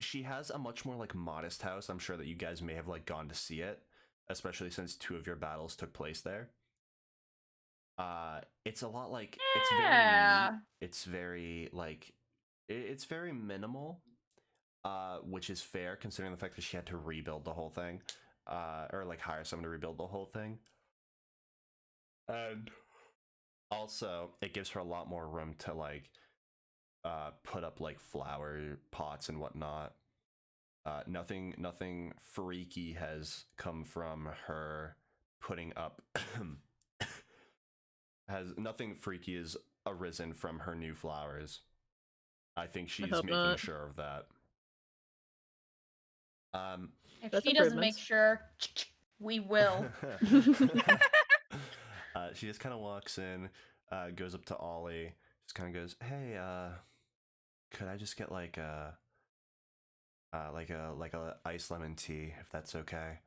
she has a much more like modest house. I'm sure that you guys may have like gone to see it, especially since 2 of your battles took place there. It's a lot like it's very Yeah. neat. It's very like it's very minimal, which is fair considering the fact that she had to rebuild the whole thing, or like hire someone to rebuild the whole thing. And also, it gives her a lot more room to like put up like flower pots and whatnot. Nothing freaky has come from her putting up. Has nothing freaky has arisen from her new flowers. I think she's hope making not. sure of that. If That's she doesn't make improvements. sure, we will. She just kind of walks in, goes up to Ollie, just kind of goes, "Hey, could I just get like a iced lemon tea, if that's okay?"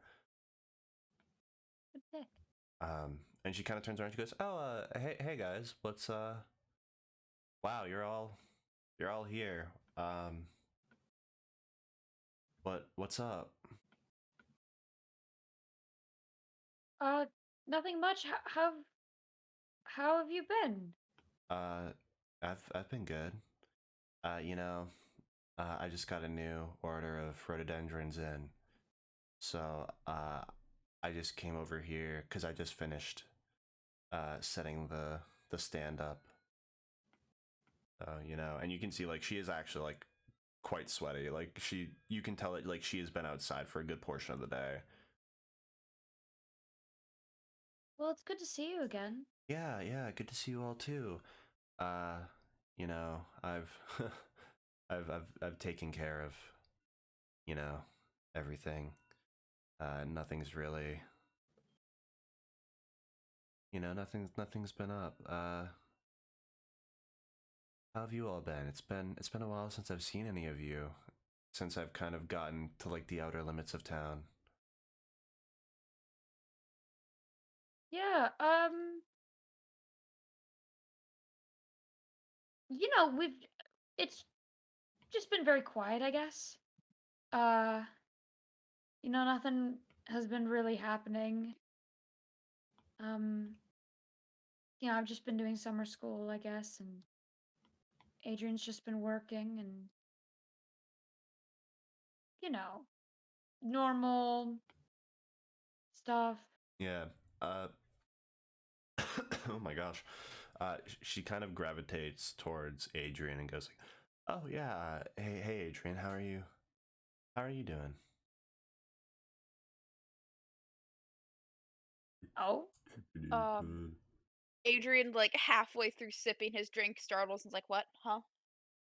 And she kind of turns around. She goes, "Oh, hey guys, wow, you're all here. What's up?" Nothing much. How have you been? I've been good. You know, I just got a new order of rhododendrons in, so I just came over here because I just finished setting the stand up. You know, and you can see like she is actually like quite sweaty. Like you can tell that like she has been outside for a good portion of the day. Well, it's good to see you again. Yeah, good to see you all too. Uh, you know, I've I've taken care of, you know, everything. Nothing's really, you know, nothing's been up. How have you all been? It's been a while since I've seen any of you, since I've kind of gotten to like the outer limits of town. Yeah, we've it's just been very quiet, I guess. Uh, nothing has been really happening. Um, I've just been doing summer school, I guess, and Adrian's just been working and you know, normal stuff. Yeah. Uh, oh my gosh. She kind of gravitates towards Adrian and goes like, "Oh yeah, hey Adrian, how are you? How are you doing?" Oh, Adrian, like halfway through sipping his drink, startles and's like, "What? Huh?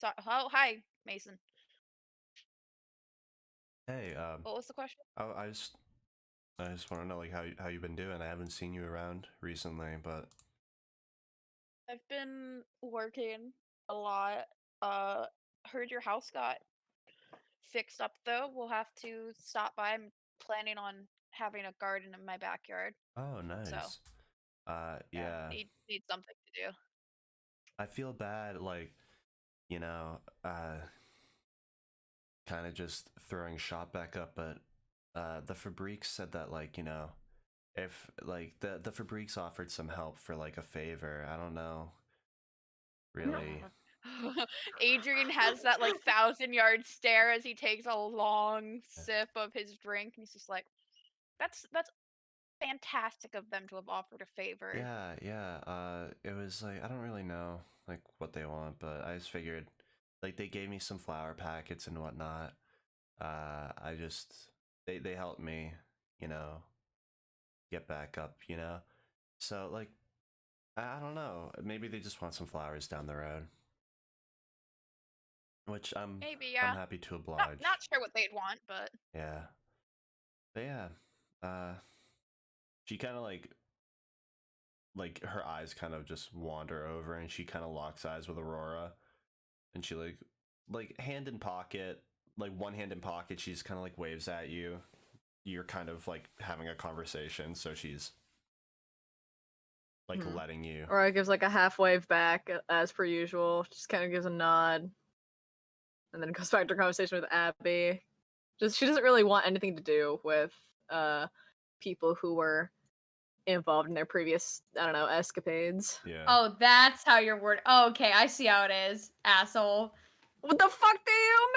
Oh, hi, Mason. Hey, What was the question?" I just want to know like how you've been doing. I haven't seen you around recently, but I've been working a lot. Heard your house got fixed up though. We'll have to stop by. I'm planning on having a garden in my backyard. oh So nice. yeah, Yeah, need something to do. I feel bad like, you know, kind of just throwing shot back up, but the Fabriques said that like, you know, if like the Fabriques offered some help for like a favor. I don't know really. Adrian has that like 1,000-yard stare as he takes a long sip of his drink, and he's just like, "That's fantastic of them to have offered a favor." Yeah. It was like I don't really know like what they want, but I just figured like they gave me some flower packets and whatnot. I just they helped me, you know, get back up, you know. So like I don't know. Maybe they just want some flowers down the road, which Maybe, I'm yeah. happy to Not oblige. not sure what they'd want, but Yeah, but yeah. Uh, she kind of like like her eyes kind of just wander over, and she kind of locks eyes with Aurora, and she like hand in pocket, like one hand in pocket, she's kind of like waves at you. You're kind of like having a conversation, so she's like letting you. Aurora gives like a half wave back as per usual. Just kind of gives a nod, and then goes back to conversation with Abby. She doesn't really want anything to do with people who were involved in their previous, I don't know, escapades. Yeah. Oh, that's how your word. Oh, okay, I see how it is, asshole. What the fuck do you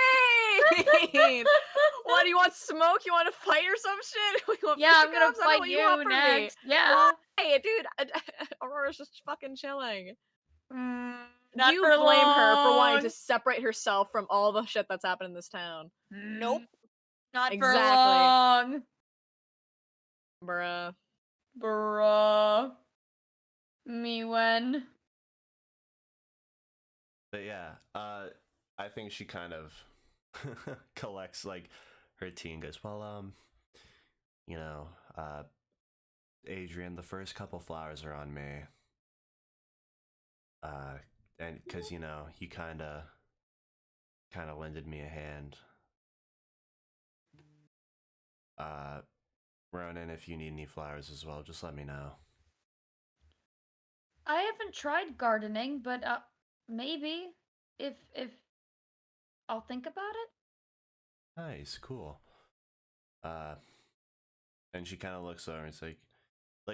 mean? What, do you want smoke? You want to fight or some shit? Yeah, I'm gonna fight you next. Yeah. Hey, dude, Aurora's just fucking chilling. Not Do you for blame her for wanting long. to separate herself from all the shit that's happened in this town? Nope. Not Exactly. for long. Bruh. Bruh. Me when? But yeah, I think she kind of collects like her tea and goes, well, you know, Adrian, the first couple flowers are on me. And because, you know, you kind of lended me a hand. Ronan, if you need any flowers as well, just let me know. I haven't tried gardening, but maybe if I'll think about it. Nice, cool. And she kind of looks over and it's like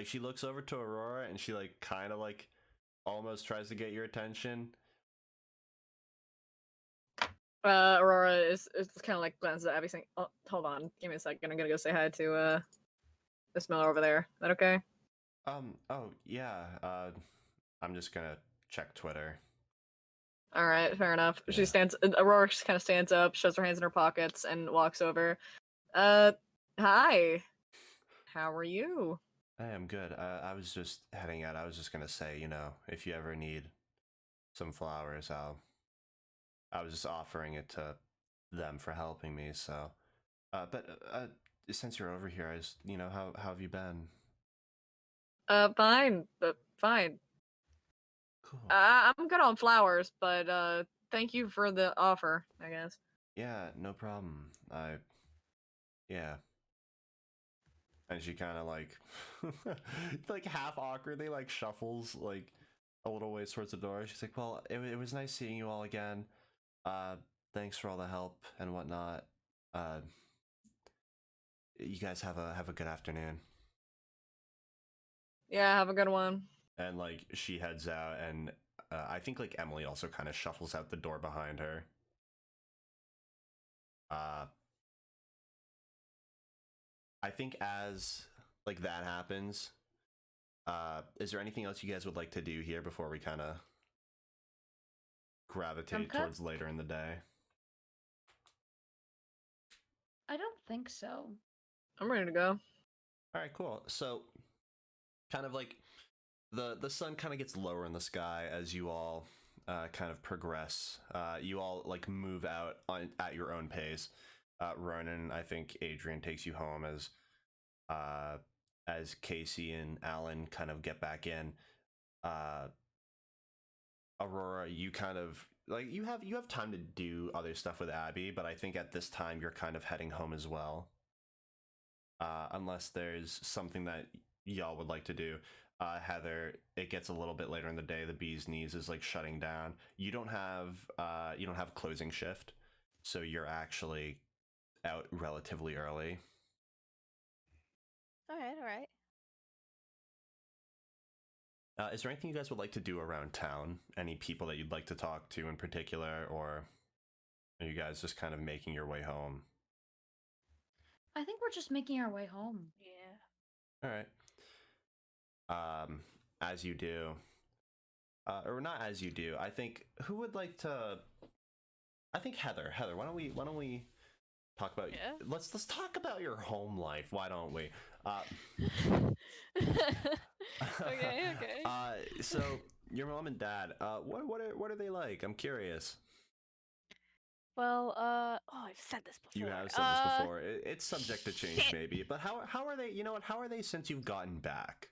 she looks over to Aurora and she like kind of like almost tries to get your attention. Aurora is kind of like glances at Abby saying, oh, hold on, give me a second, I'm gonna go say hi to Miss Miller over there. Is that okay? Oh yeah, I'm just gonna check Twitter. Alright, fair enough. Yeah. Aurora just kind of stands up, shoves her hands in her pockets, and walks over. Hi. How are you? Hey, I'm good. I was just heading out. I was just gonna say, you know, if you ever need some flowers, I was just offering it to them for helping me, so. But since you're over here, you know, how have you been? Fine, but fine. Cool. I'm good on flowers, but thank you for the offer, I guess. Yeah, no problem. Yeah. And she kind of like, like half awkwardly, like shuffles like a little ways towards the door. She's like, well, it was nice seeing you all again. Thanks for all the help and whatnot. You guys have a good afternoon. Yeah, have a good one. And like she heads out, and I think like Emily also kind of shuffles out the door behind her. I think as like that happens, is there anything else you guys would like to do here before we kind of gravitate towards later in the day? I don't think so. I'm ready to go. All right, cool. So, kind of like the sun kind of gets lower in the sky as you all kind of progress. You all like move out at your own pace. Ronan, I think Adrian takes you home as Casey and Alan kind of get back in. Aurora, you kind of like you have time to do other stuff with Abby, but I think at this time you're kind of heading home as well. Unless there's something that y'all would like to do. Heather, it gets a little bit later in the day. The bee's knees is like shutting down. You don't have closing shift, so you're actually out relatively early. All right. Is there anything you guys would like to do around town? Any people that you'd like to talk to in particular, or are you guys just kind of making your way home? I think we're just making our way home. Yeah. All right. As you do, or not as you do. I think who would like to? I think Heather. Heather, why don't we talk about? Yeah. Let's talk about your home life. Why don't we? Okay. So your mom and dad. What are they like? I'm curious. Well, I've said this before. You have said this before. It's subject to change, maybe. But how are they? You know what? How are they since you've gotten back?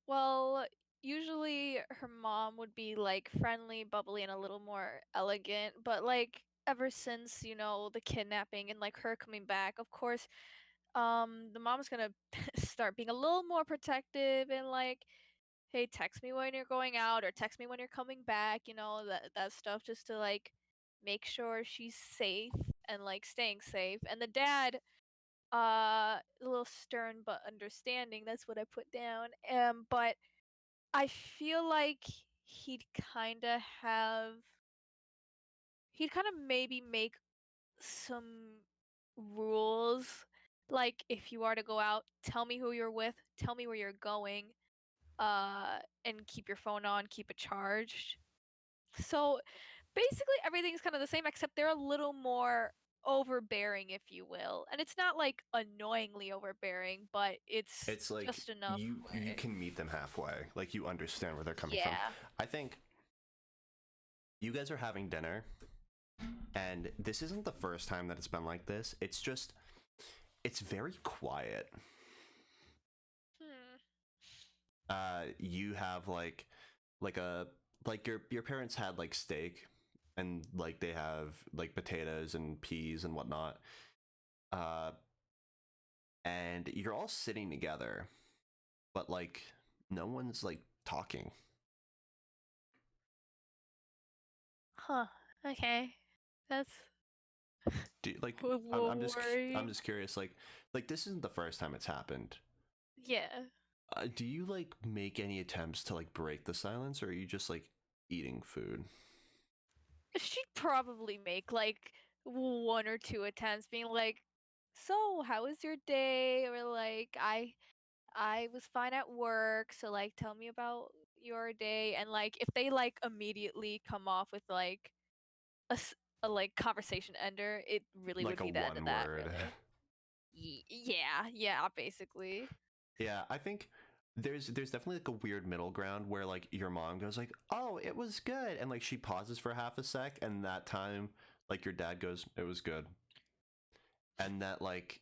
Well, usually her mom would be like friendly, bubbly, and a little more elegant, but like ever since, the kidnapping and like her coming back, of course, the mom's gonna start being a little more protective and like, hey, text me when you're going out or text me when you're coming back, that stuff just to like make sure she's safe and like staying safe. And the dad, a little stern but understanding, that's what I put down. But I feel like he'd kind of have he'd kind of maybe make some rules, like if you are to go out, tell me who you're with, tell me where you're going, and keep your phone on, keep it charged. So basically everything's kind of the same except they're a little more overbearing, if you will. And it's not like annoyingly overbearing, but it's It's like just enough you can meet them halfway. Like you understand where they're coming from. Yeah. I think you guys are having dinner, and this isn't the first time that it's been like this. It's very quiet. You have like your parents had like steak, and like they have like potatoes and peas and whatnot. And you're all sitting together, but like no one's like talking. Huh. Okay. That's Do you, like worrying. I'm just curious, like this isn't the first time it's happened. Yeah. Do you like make any attempts to like break the silence, or are you just like eating food? She'd probably make like one or two attempts being like, so how was your day? Or like, I was fine at work, so like tell me about your day. And like if they like immediately come off with like a like conversation ender, it really would Like a be the end of one that, word. really. Yeah, basically. Yeah, I think there's definitely like a weird middle ground where like your mom goes like, "Oh, it was good," and like she pauses for half a sec, and that time like your dad goes, "It was good," and that like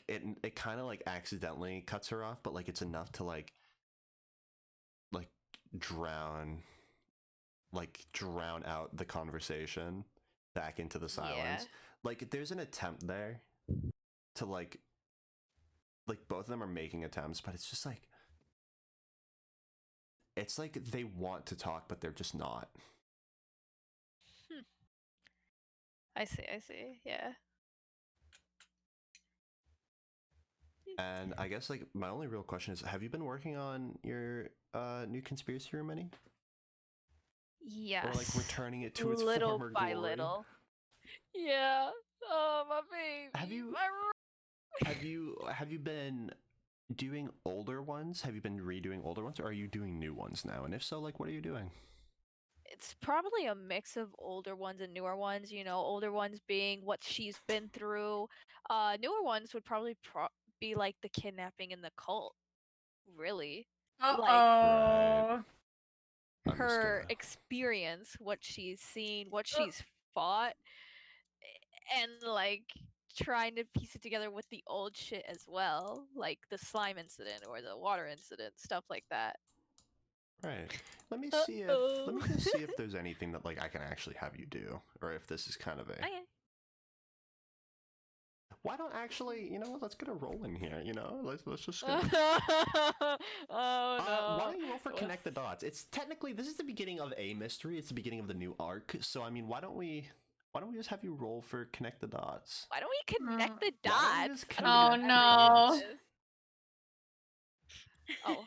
it kind of like accidentally cuts her off, but like it's enough to like drown drown out the conversation back into the Yeah. silence. Like there's an attempt there to like both of them are making attempts, but it's just like it's like they want to talk but they're just not. I see. Yeah. And I guess like my only real question is, have you been working on your new conspiracy room any? Yes. Or like returning it to its little former by glory? little. Yeah. Oh, my baby. Have you My have you been doing older ones? Have you been redoing older ones, or are you doing new ones now? And if so, like what are you doing? It's probably a mix of older ones and newer ones, older ones being what she's been through. Newer ones would probably be like the kidnapping and the cult, really. Like Right. Uh-oh. I'm just her gonna experience, what she's seen, what she's fought, and like trying to piece it together with the old shit as well, like the slime incident or the water incident, stuff like that. Right. Let me Uh-oh. just see if there's anything that like I can actually have you do, or if this is kind of a. Okay. Why don't actually, let's get a roll in here. Let's just. Oh no. Why don't you roll for What's- connect the dots? It's technically this is the beginning of a mystery. It's the beginning of the new arc. So I mean, why don't we just have you roll for connect the dots? Why don't we connect the Why don't we dots? just I connect don't Oh, know no. what this is. Oh,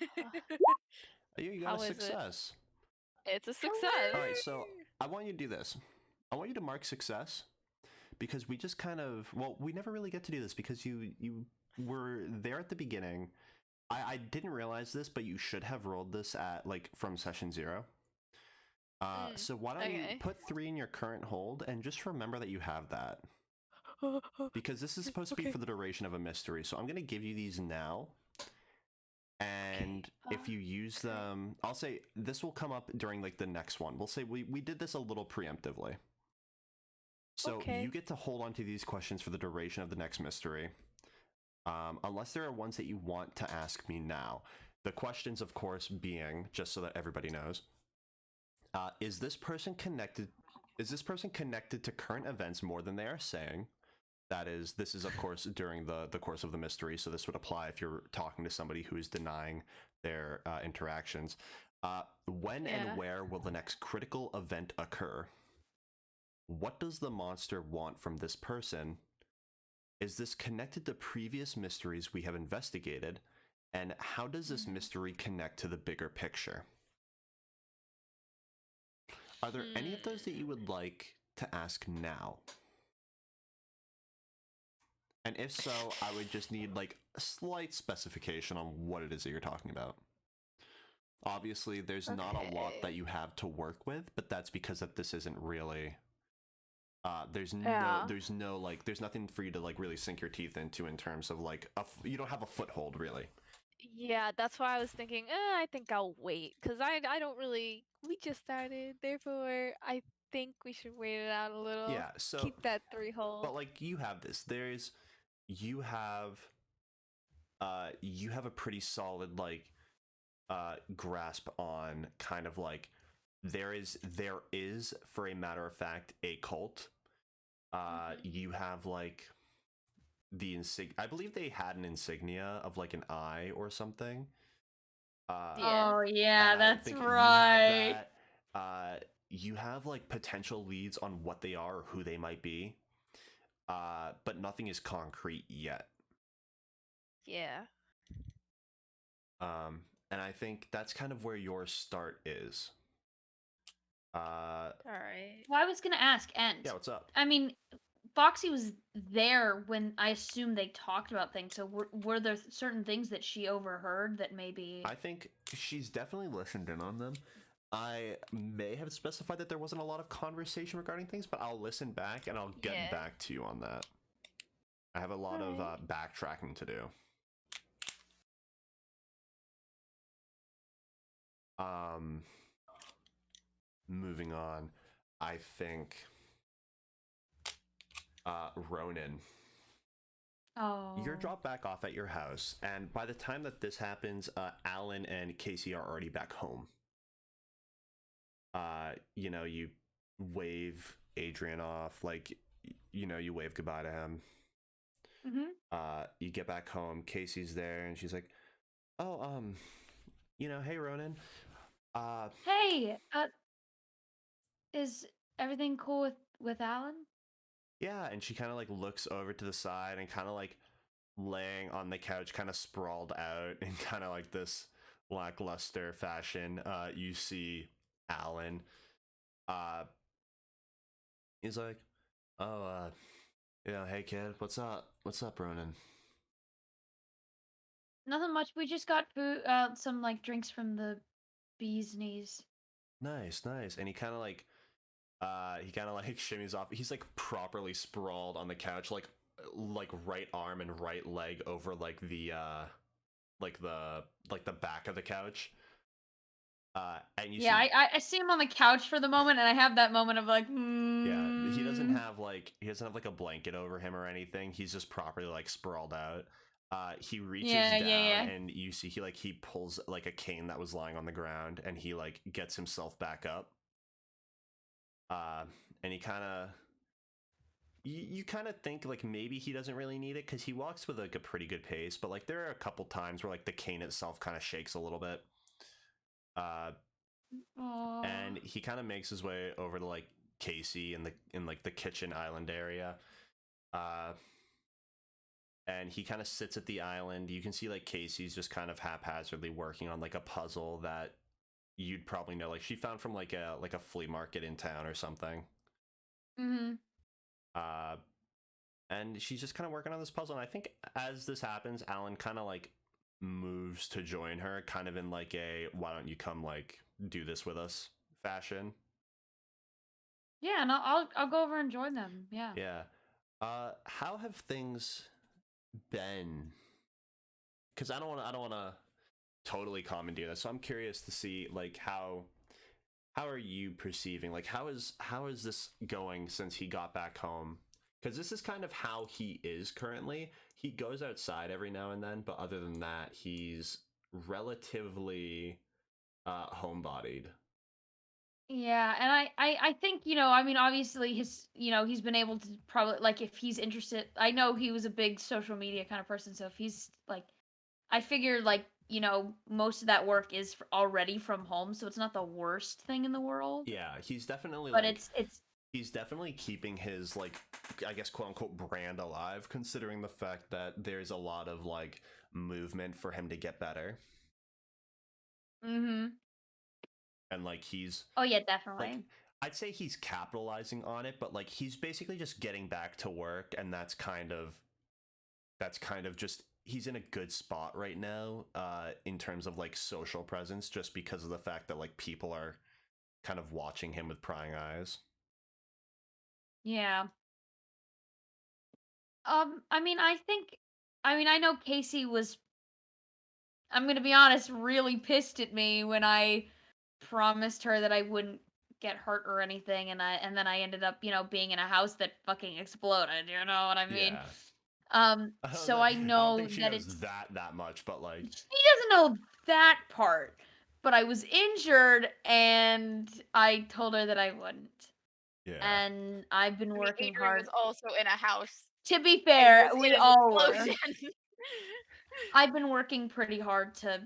You got How a is it? success. it's a success. All right, so I want you to do this. I want you to mark success because we just kind of we never really get to do this because you were there at the beginning. I didn't realize this, but you should have rolled this at like from session 0. So why don't you Okay. put 3 in your current hold and just remember that you have that because this is supposed to be Okay. for the duration of a mystery. So I'm going to give you these now. And if you use them, I'll say this will come up during like the next one. We'll say we did this a little preemptively. So you get to hold on to these questions for the duration of the next mystery. Unless there are ones that you want to ask me now. The questions, of course, being, just so that everybody knows, is this person connected to current events more than they are saying? That is, this is, of course, during the course of the mystery, so this would apply if you're talking to somebody who is denying their interactions. When and where will the next critical event occur? What does the monster want from this person? Is this connected to previous mysteries we have investigated? And how does this mystery connect to the bigger picture? Are there any of those that you would like to ask now? And if so, I would just need like a slight specification on what it is that you're talking about. Obviously, there's not a lot that you have to work with, but that's because that this isn't really... there's nothing for you to like really sink your teeth into in terms of like, you don't have a foothold really. Yeah, that's why I was thinking, I think I'll wait, because I don't really, we just started, therefore I think we should wait it out a little. Yeah, so... Keep that 3 hold. But like, you have this, you have a pretty solid like grasp on kind of like, there is for a matter of fact a cult. You have like the I believe they had an insignia of like an eye or something. Oh yeah, that's right. You have like potential leads on what they are or who they might be, but nothing is concrete yet. Yeah. And I think that's kind of where your start is. All right. Well, I was gonna ask, Ent. Yeah, what's up? I mean, Foxy was there when I assume they talked about things. So were there certain things that she overheard that maybe? I think she's definitely listened in on them. I may have specified that there wasn't a lot of conversation regarding things, but I'll listen back and I'll get back to you on that. I have a lot of backtracking to do. Moving on, I think Ronan. Oh. You're dropped back off at your house, and by the time that this happens, Alan and Casey are already back home. You know, you wave Adrian off, like, you know, you wave goodbye to him. You get back home, Casey's there, and she's like, oh, you know, hey, Ronan. Hey, is everything cool with Alan? Yeah, and she kind of like looks over to the side and kind of like laying on the couch, kind of sprawled out in kind of like this lackluster fashion. You see Alan. He's like, oh, yeah, hey kid, what's up? What's up, Ronan? Nothing much. We just got food, some like drinks from the bee's knees. Nice. And he kind of like shimmies off. He's like properly sprawled on the couch, like right arm and right leg over like the back of the couch. And you see, I see him on the couch for the moment, and I have that moment of like, yeah, he doesn't have like a blanket over him or anything. He's just properly like sprawled out. He reaches down and you see he pulls like a cane that was lying on the ground, and he like gets himself back up. And he kind of, you kind of think like maybe he doesn't really need it because he walks with like a pretty good pace, but like there are a couple times where like the cane itself kind of shakes a little bit. And he kind of makes his way over to like Casey in like the kitchen island area. And he kind of sits at the island. You can see like Casey's just kind of haphazardly working on like a puzzle that you'd probably know, like she found from like a flea market in town or something. And she's just kind of working on this puzzle, and I think as this happens, Alan kind of like moves to join her, kind of in like a why don't you come like do this with us fashion. Yeah, and I'll go over and join them. Yeah. How have things been? Because I don't want to totally commandeer this, so I'm curious to see like how are you perceiving, like how is this going since he got back home? Because this is kind of how he is currently. He goes outside every now and then, but other than that, he's relatively homebodied. Yeah, and I think, I mean, obviously he's been able to probably, like, if he's interested, I know he was a big social media kind of person, so if he's like, I figure, like, most of that work is already from home, so it's not the worst thing in the world. Yeah, he's definitely But like it's he's definitely keeping his, like, I guess, quote unquote brand alive, considering the fact that there's a lot of like movement for him to get better. mm-hmm. And like he's Oh yeah, like, definitely. I'd say he's capitalizing on it, but like he's basically just getting back to work, and that's kind of just, he's in a good spot right now in terms of like social presence, just because of the fact that like people are kind of watching him with prying eyes. Yeah. I mean, I know Casey was, I'm gonna be honest, really pissed at me when I promised her that I wouldn't get hurt or anything, and then I ended up, being in a house that fucking exploded, you know what I mean? Yeah. So I I don't know think she that knows that much, but like, she doesn't know that part. But I was injured and I told her that I wouldn't. yeah. And I've been I mean, working Adrian was hard. also in a house To be and was fair, in we an all were. explosion. I've been working pretty hard to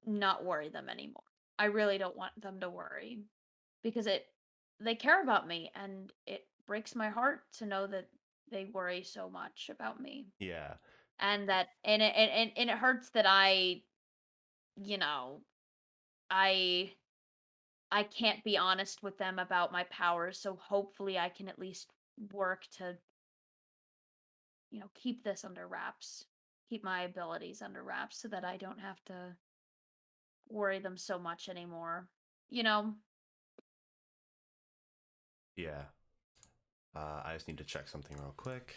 not worry them anymore. I really don't want them to worry because they care about me and it breaks my heart to know that they worry so much about me. Yeah. And that and it hurts that you know, I I can't be honest with them about my powers, so hopefully I can at least work to, keep this under wraps. Keep my abilities under wraps so that I don't have to worry them so much anymore. You know, Yeah. I just need to check something real quick.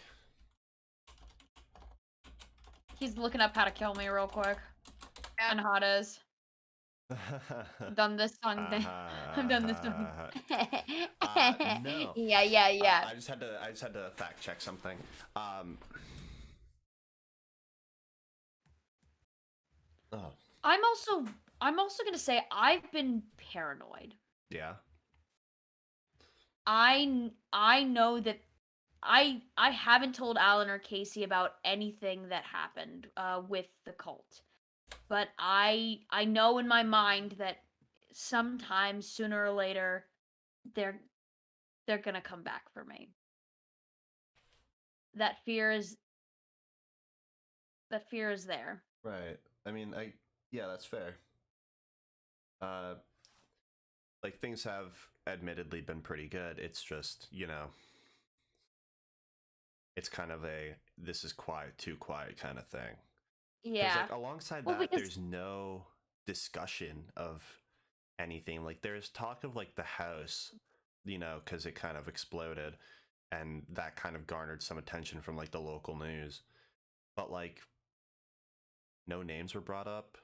he's looking up how to kill me real quick. Yep. And how it is. I've done this song thing. I've done this song. No. Yeah. I just had to fact check something. Oh. I'm also gonna say I've been paranoid. Yeah. I know that I haven't told Alan or Casey about anything that happened with the cult. But I know in my mind that sometime sooner or later they're they're going to come back for me. That fear is there. Right. I mean, yeah, that's fair. Uh, like, things have admittedly been pretty good. It's just, it's kind of a this is quiet, too quiet kind of thing. Because, Yeah. like, alongside Well, that, because there's no discussion of anything. Like, there's talk of, like, the house, because it kind of exploded, and that kind of garnered some attention from, like, the local news. But, like, no names were brought up.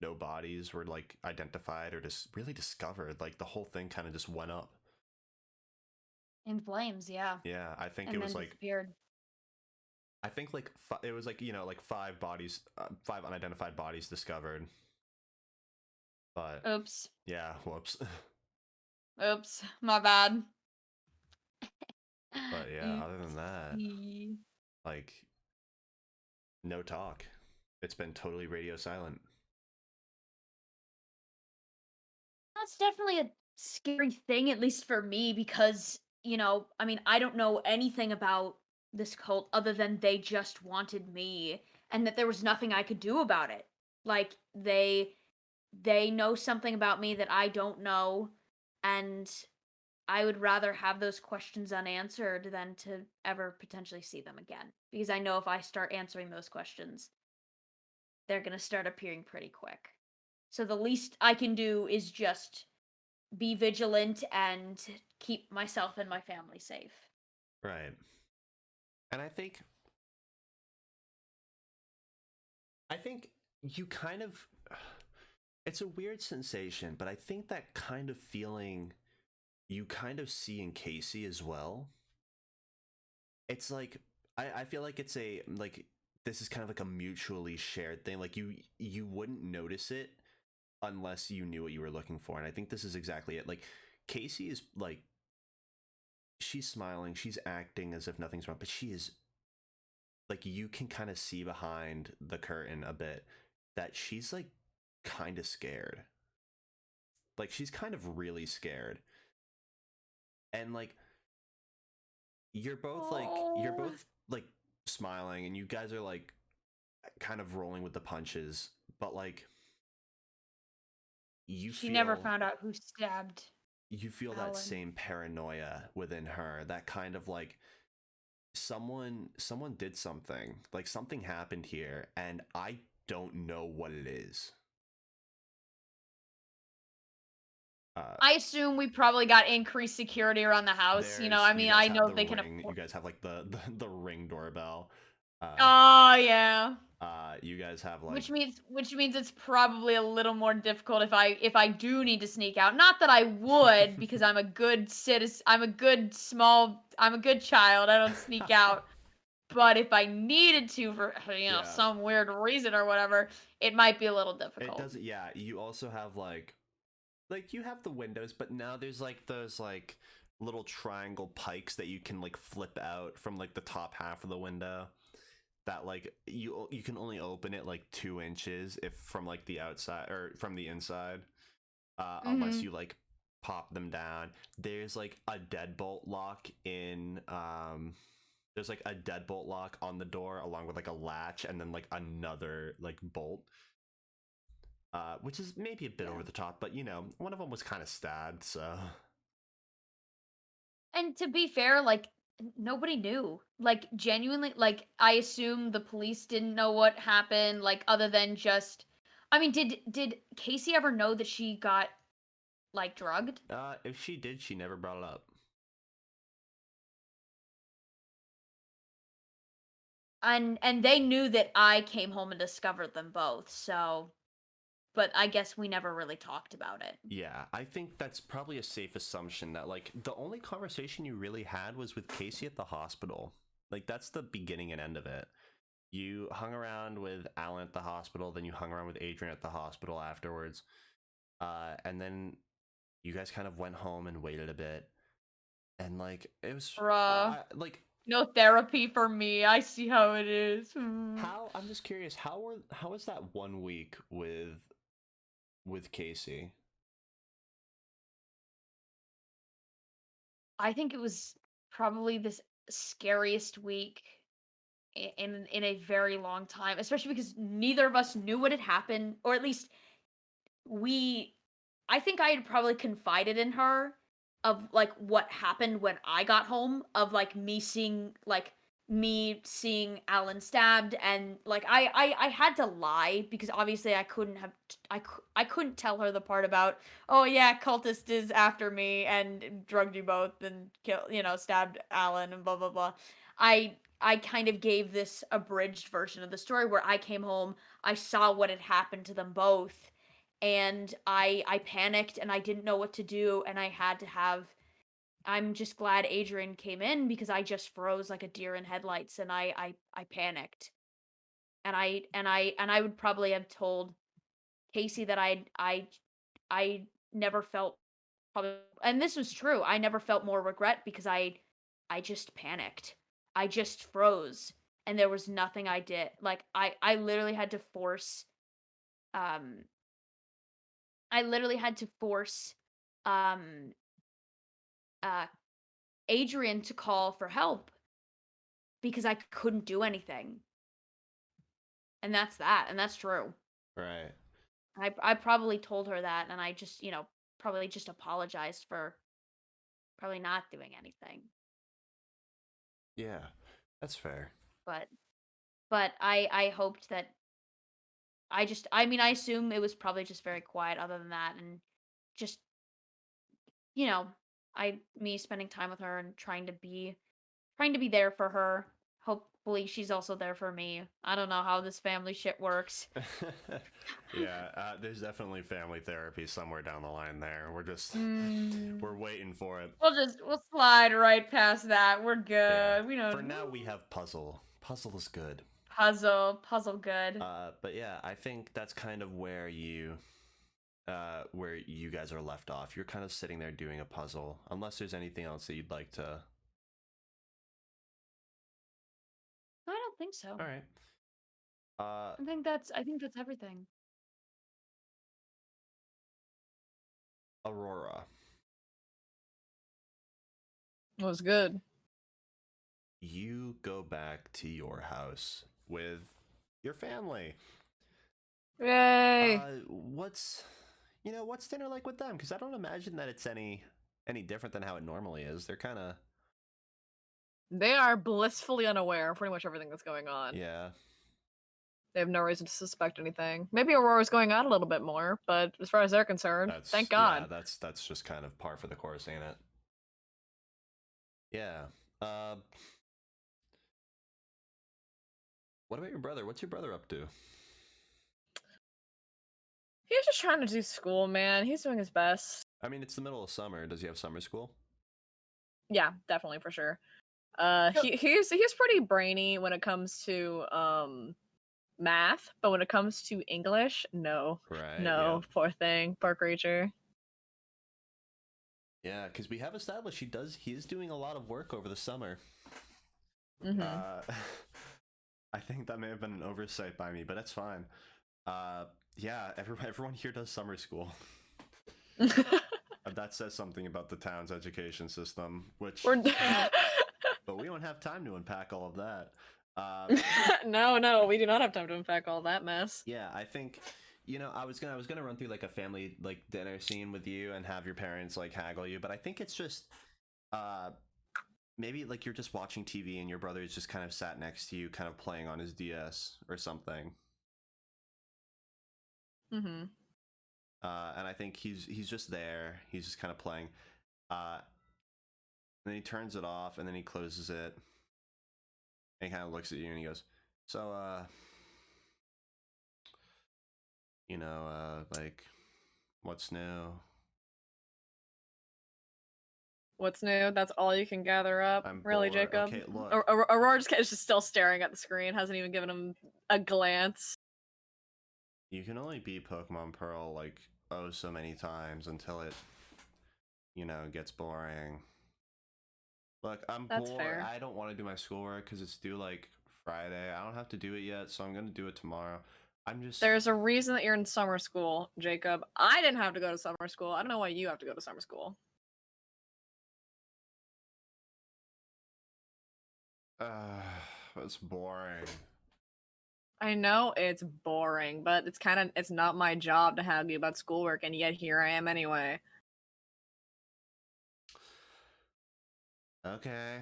No bodies were like identified or just really discovered. Like the whole thing kind of just went up. in flames, yeah. Yeah, I think And it then was like disappeared. I think like it was like like five bodies, five unidentified bodies discovered. But Oops. yeah, whoops. Oops. My bad. But yeah, other than that, Oopsie. like no talk. It's been totally radio silent. That's definitely a scary thing, at least for me, because, I mean, I don't know anything about this cult other than they just wanted me and that there was nothing I could do about it. Like, they know something about me that I don't know, and I would rather have those questions unanswered than to ever potentially see them again. Because I know if I start answering those questions, they're going to start appearing pretty quick. So the least I can do is just be vigilant and keep myself and my family safe. Right. And I think you kind of it's a weird sensation, but I think that kind of feeling you kind of see in Casey as well. It's like I feel like it's a like this is kind of like a mutually shared thing. Like you wouldn't notice it unless you knew what you were looking for. And I think this is exactly it. Like Casey is like, she's smiling, she's acting as if nothing's wrong, but she is like, you can kind of see behind the curtain a bit that she's like kind of scared. Like she's kind of really scared. And like you're both like smiling and you guys are like kind of rolling with the punches, but like She never found out who stabbed. You feel Alan. that same paranoia within her, that kind of like someone did something, like something happened here and I don't know what it is. I assume we probably got increased security around the house. You know, I mean, I know they can ring, you guys have like the ring doorbell. Oh yeah. You guys have like which means it's probably a little more difficult if I do need to sneak out. Not that I would, because I'm a good citizen. I'm a good child. I don't sneak out. But if I needed to for some weird reason or whatever, it might be a little difficult. It doesn't. Yeah, you also have like you have the windows, but now there's like those like little triangle pikes that you can like flip out from like the top half of the window. That like you can only open it like 2 inches if from like the outside or from the inside, unless you like pop them down. There's like a deadbolt lock in there's like a deadbolt lock on the door along with like a latch and then like another like bolt, which is maybe a bit over the top, but you know, one of them was kind of stabbed, so. And to be fair, like nobody knew. Like genuinely, like I assume the police didn't know what happened, like other than just I mean, did Casey ever know that she got like drugged? If she did, she never brought it up. And they knew that I came home and discovered them both, so but I guess we never really talked about it. Yeah, I think that's probably a safe assumption that like the only conversation you really had was with Casey at the hospital. Like that's the beginning and end of it. You hung around with Alan at the hospital, then you hung around with Adrian at the hospital afterwards. And then you guys kind of went home and waited a bit. And like it was like no therapy for me. I see how it is. How I'm just curious, how was that 1 week with Casey? I think it was probably the scariest week in a very long time, especially because neither of us knew what had happened, or at least I think I had probably confided in her of like what happened when I got home, of like me seeing Alan stabbed, and like I had to lie because obviously I couldn't tell her the part about, oh yeah, cultist is after me and drugged you both and stabbed Alan and blah blah blah. I kind of gave this abridged version of the story where I came home, I saw what had happened to them both, and I panicked and I didn't know what to do, and I'm just glad Adrian came in because I just froze like a deer in headlights, and I panicked. And I would probably have told Casey that I never felt probably, and this was true. I never felt more regret because I just panicked. I just froze and there was nothing I did. Like I literally had to force um um uh Adrian to call for help because I couldn't do anything. And that's that, and that's true. Right. I probably told her that, and I just, probably just apologized for probably not doing anything. Yeah, that's fair. But I hoped that I mean, I assume it was probably just very quiet other than that, and just, me spending time with her and trying to be there for her. Hopefully she's also there for me. I don't know how this family shit works. Yeah, there's definitely family therapy somewhere down the line there. We're just we're waiting for it. We'll slide right past that. We're good. Yeah. We don't. For now we have puzzle. Puzzle is good. puzzle good. But yeah, I think that's kind of where you guys are left off. You're kind of sitting there doing a puzzle, unless there's anything else that you'd like to. I don't think so. All right. I think that's everything. Aurora, It was good. you go back to your house with your family. Yay! What's dinner like with them? Because I don't imagine that it's any different than how it normally is. They're kind of They are blissfully unaware of pretty much everything that's going on. yeah. They have no reason to suspect anything. Maybe Aurora's going out a little bit more, but as far as they're concerned, thank God. Yeah, that's just kind of par for the course, ain't it? Yeah. What about your brother? What's your brother up to? He's just trying to do school, man. He's doing his best. I mean, it's the middle of summer. Does he have summer school? Yeah, definitely for sure. He's pretty brainy when it comes to math, but when it comes to English, no. Right. No, Yeah. poor thing, poor creature. Yeah, because we have established he is doing a lot of work over the summer. Mm-hmm. I think that may have been an oversight by me, but that's fine. Yeah, everyone here does summer school. That says something about the town's education system, which but we don't have time to unpack all of that. No, we do not have time to unpack all that mess. Yeah, I think I was gonna run through like a family like dinner scene with you and have your parents like haggle you, but I think it's just maybe like you're just watching TV and your brother is just kind of sat next to you, kind of playing on his DS or something. Mm-hmm. And I think he's just there. He's just kind of playing. And then he turns it off, and then he closes it. And he kind of looks at you, and he goes, "So, like, what's new?" What's new? That's all you can gather up? I'm really, bored. Jacob? Okay, look. Aurora is just still staring at the screen, hasn't even given him a glance. You can only beat Pokemon Pearl like oh so many times until it gets boring. Look, I'm That's bored. fair. I don't want to do my schoolwork because it's due like Friday. I don't have to do it yet, so I'm gonna do it tomorrow. There's a reason that you're in summer school, Jacob. I didn't have to go to summer school. I don't know why you have to go to summer school. It's boring. I know it's boring, but it's not my job to have you about schoolwork, and yet here I am anyway. Okay.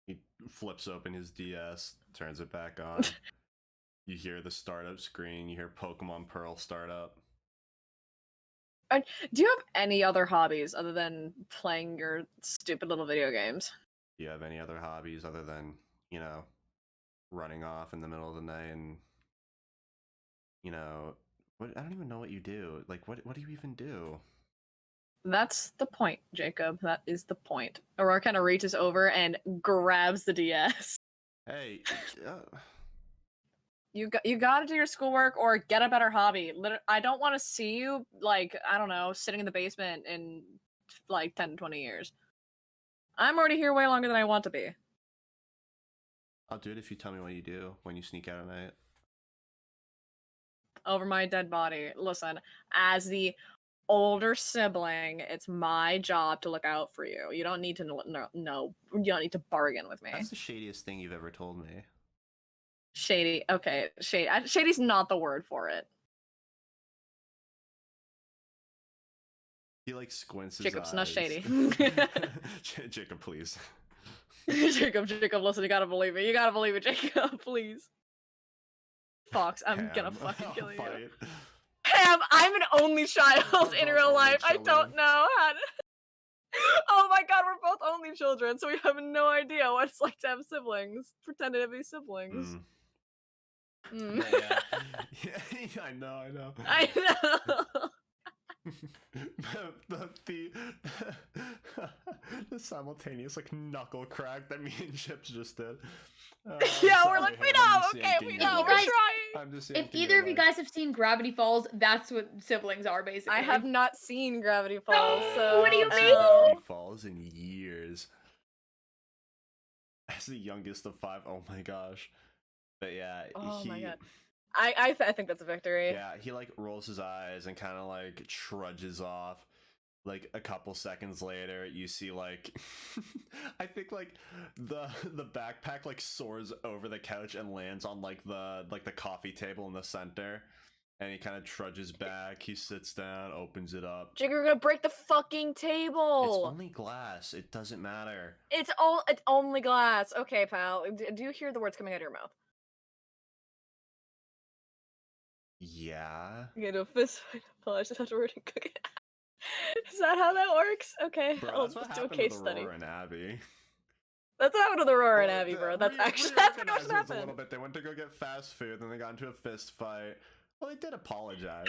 He flips open his DS, turns it back on. You hear the startup screen, you hear Pokemon Pearl start up. Do you have any other hobbies other than playing your stupid little video games? Do you have any other hobbies other than, running off in the middle of the night and, I don't even know what you do. Like, what do you even do? That's the point, Jacob. That is the point. Aurora kind of reaches over and grabs the DS. Hey, You got to do your schoolwork or get a better hobby. I don't want to see you, like, I don't know, sitting in the basement in, like, 10 to 20 years. I'm already here way longer than I want to be. I'll do it if you tell me what you do when you sneak out at night. Over my dead body. Listen, as the older sibling, it's my job to look out for you. You don't need to no, you don't need to bargain with me. That's the shadiest thing you've ever told me. Shady. Okay, shady's not the word for it. He like squints his Jacob's eyes. not shady. Jacob, please. Jacob, listen, you gotta believe it. You gotta believe it, Jacob, please. Fox, I'm gonna fucking kill you. Fight. Pam, I'm an only child in real life. I don't know how to... Oh my god, we're both only children, so we have no idea what it's like to have siblings. Pretending to be siblings. Yeah. Yeah, I know. I know. the simultaneous like knuckle crack that me and Chips just did. Yeah, sorry, we're like, we Hannah, I'm know, just okay, yanking we your know, You we're leg. guys- trying. I'm just If yanking either your of you leg. guys have seen Gravity Falls, that's what siblings are basically. I have not seen Gravity Falls, No, so what do you I haven't mean? seen no. Gravity Falls in years. As the youngest of 5, oh my gosh. But yeah, Oh he my god. I think that's a victory. yeah, he like rolls his eyes and kind of like trudges off. Like a couple seconds later, you see like I think like the backpack like soars over the couch and lands on like the coffee table in the center. And he kind of trudges back. He sits down, opens it up. Jigger, we're gonna break the fucking It's table. only glass. It doesn't matter. It's only glass. Okay, pal. Do you hear the words coming out of your mouth? Yeah. You get a fist fight apologize afterward and cook it. Is that how that works? Okay, Bro, I'll that's what just do a happened case with study. Aurora and Abby. That's what happened with Aurora and Well, Abby, the- bro. That's actually we that's pretty much organized what it a little happened. bit. They went to go get fast food, then they got into a fist fight. Well, they did apologize.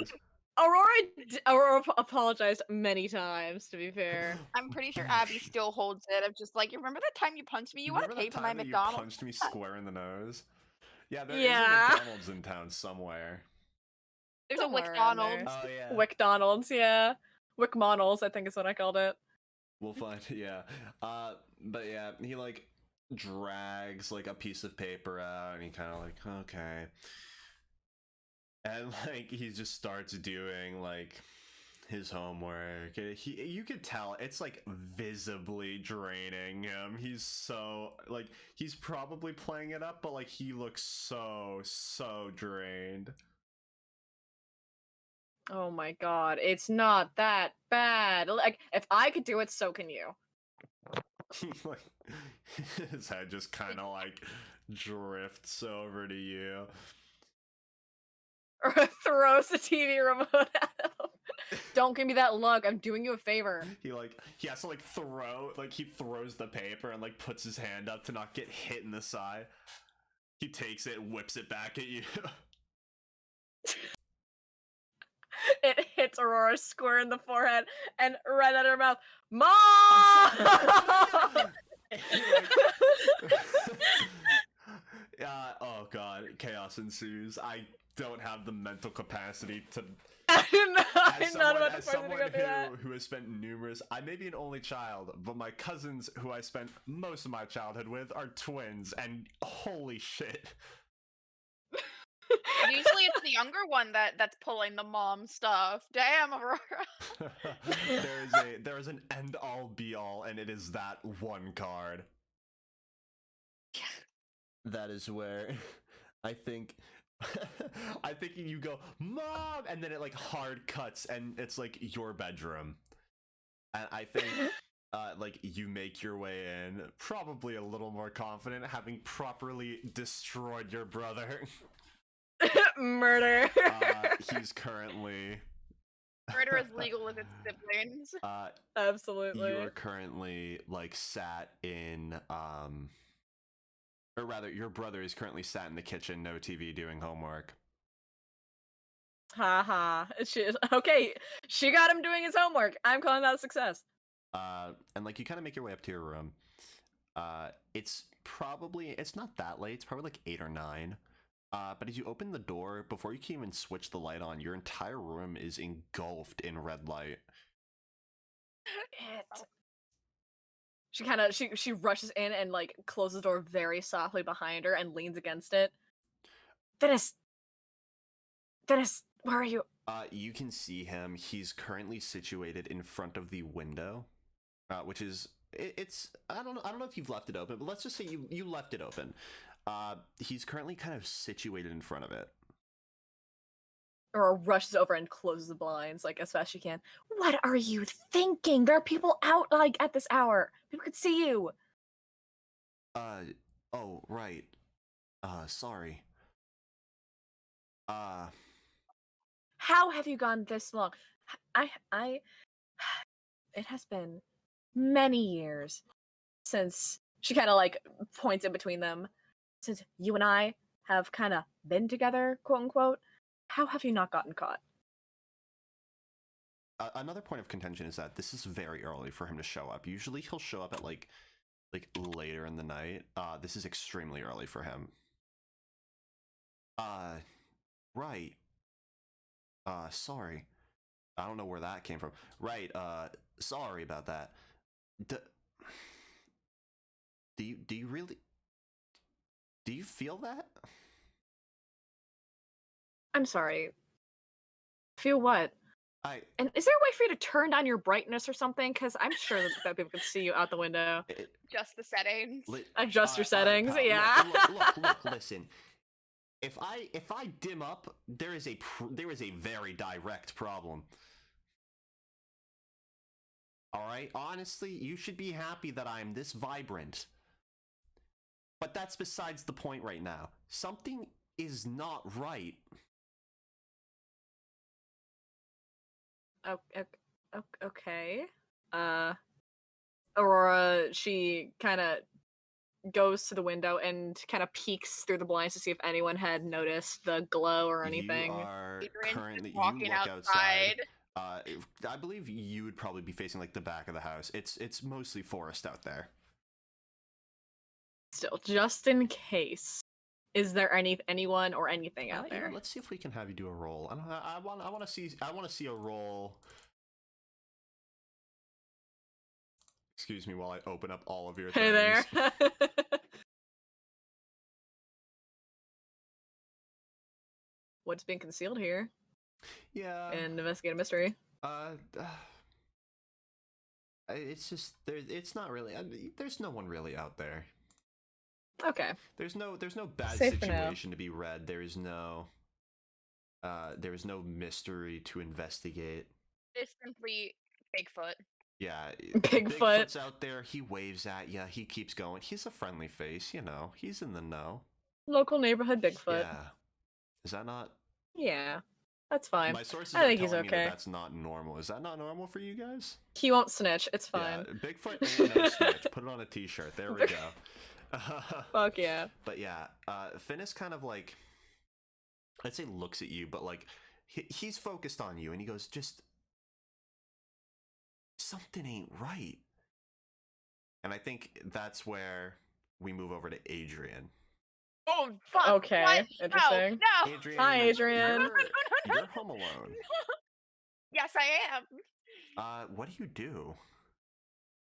Aurora apologized many times, to be fair. I'm pretty sure Abby still holds it. I'm just like, you remember that time you punched me? You want to Remember pay the for my time that you McDonald's? punched me square in the nose? Yeah, there is Yeah. a McDonald's in town somewhere. There's a Somewhere around there. McDonald's. Oh yeah. WickDonald's, yeah. WickMonald's, I think is what I called it. We'll find. Yeah. But yeah, he like drags like a piece of paper out, and he kind of like, okay. And like he just starts doing like his homework. You could tell it's like visibly draining him. He's so like he's probably playing it up, but like he looks so drained. Oh my god, it's not that bad. Like, if I could do it, so can you. He like his head just kind of like drifts over to you. Or throws the TV remote at him. Don't give me that look. I'm doing you a favor. He has to like he throws the paper and like puts his hand up to not get hit in the side. He takes it, whips it back at you. It hits Aurora square in the forehead and right out of her mouth. Mom! Oh god, chaos ensues. I don't have the mental capacity to. I'm not about to As force me to someone go through that. who has spent numerous, I may be an only child, but my cousins who I spent most of my childhood with are twins, and holy shit. Usually it's the younger one that's pulling the mom stuff. Damn, Aurora. there is an end all be all, and it is that one card. That is where I think you go, Mom, and then it like hard cuts and it's like your bedroom. And I think like you make your way in, probably a little more confident, having properly destroyed your brother. Murder. He's currently Murder is legal with its siblings. Absolutely. You are currently like sat in or rather your brother is currently sat in the kitchen, no TV, doing homework. Haha. Okay, she got him doing his homework. I'm calling that a success. And like you kind of make your way up to your room. It's not that late. It's probably like 8 or 9. But as you open the door, before you can even switch the light on, your entire room is engulfed in red light. She rushes in and like closes the door very softly behind her and leans against it. Dennis, where are you? You can see him. He's currently situated in front of the window, which is it's I don't know if you've left it open, but let's just say you left it open. He's currently kind of situated in front of it. Or rushes over and closes the blinds like as fast as she can. What are you thinking? There are people out like at this hour. People could see you. Oh right. Sorry. How have you gone this long? It has been many years since she kind of like points in between them. Since you and I have kind of been together, quote unquote. How have you not gotten caught? another point of contention is that this is very early for him to show up. Usually he'll show up at like later in the night. This is extremely early for him. Right. Sorry. I don't know where that came from. Right. Sorry about that. Do you really? Do you feel that? I'm sorry. Feel what? And is there a way for you to turn down your brightness or something? Because I'm sure that people can see you out the window. Just the settings. Adjust your settings. Pal, yeah. Look. Listen. If I dim up, there is a very direct problem. All right. Honestly, you should be happy that I'm this vibrant. But that's besides the point right now. Something is not right. Okay. Aurora, she kind of goes to the window and kind of peeks through the blinds to see if anyone had noticed the glow or anything. You are currently walking you look outside. I believe you would probably be facing like the back of the house. It's mostly forest out there. Still, just in case, is there anyone or anything out there? Let's see if we can have you do a roll. I want to see a roll. Excuse me while I open up all of your things. Hey there. What's being concealed here? Yeah. And investigate a mystery. It's just it's not really. There's no one really out there. Okay. There's no bad Safe situation to be read. There is no mystery to investigate. It's simply Bigfoot. Yeah, Bigfoot's out there. He waves at you. He keeps going. He's a friendly face, you know. He's in the know. Local neighborhood Bigfoot. Yeah. Is that not? Yeah, that's fine. My sources I think are he's telling okay. me that's not normal. Is that not normal for you guys? He won't snitch. It's fine. Yeah, Bigfoot ain't no snitch. Put it on a t-shirt. There we go. Fuck yeah. But yeah, Finnis kind of like, I'd say looks at you, but like he's focused on you, and he goes, just something ain't right. And I think that's where we move over to Adrian. Oh fuck! Okay, what? interesting. No. Adrian, Hi, Adrian. You're home alone. Yes, I am. What do?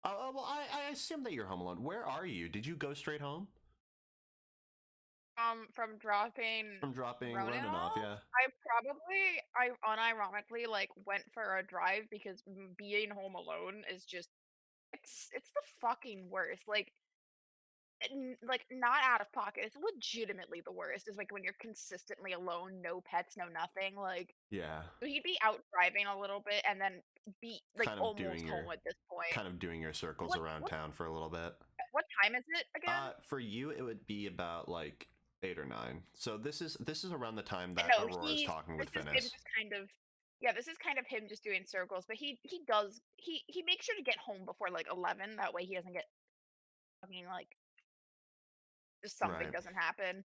Well, I assume that you're home alone. Where are you? Did you go straight home? From dropping Ronan off, yeah. I unironically like went for a drive because being home alone is just it's the fucking worst. Like not out of pocket. It's legitimately the worst. Is like when you're consistently alone, no pets, no nothing. Like Yeah. so he'd be out driving a little bit and then be like kind of almost home at this point. Kind of doing your circles around town for a little bit. What time is it again? For you, it would be about like 8 or 9. So this is around the time that Aurora's talking with Finnis. This is kind of him just doing circles, but he makes sure to get home before like 11. That way he doesn't get. I mean, like, just something doesn't happen.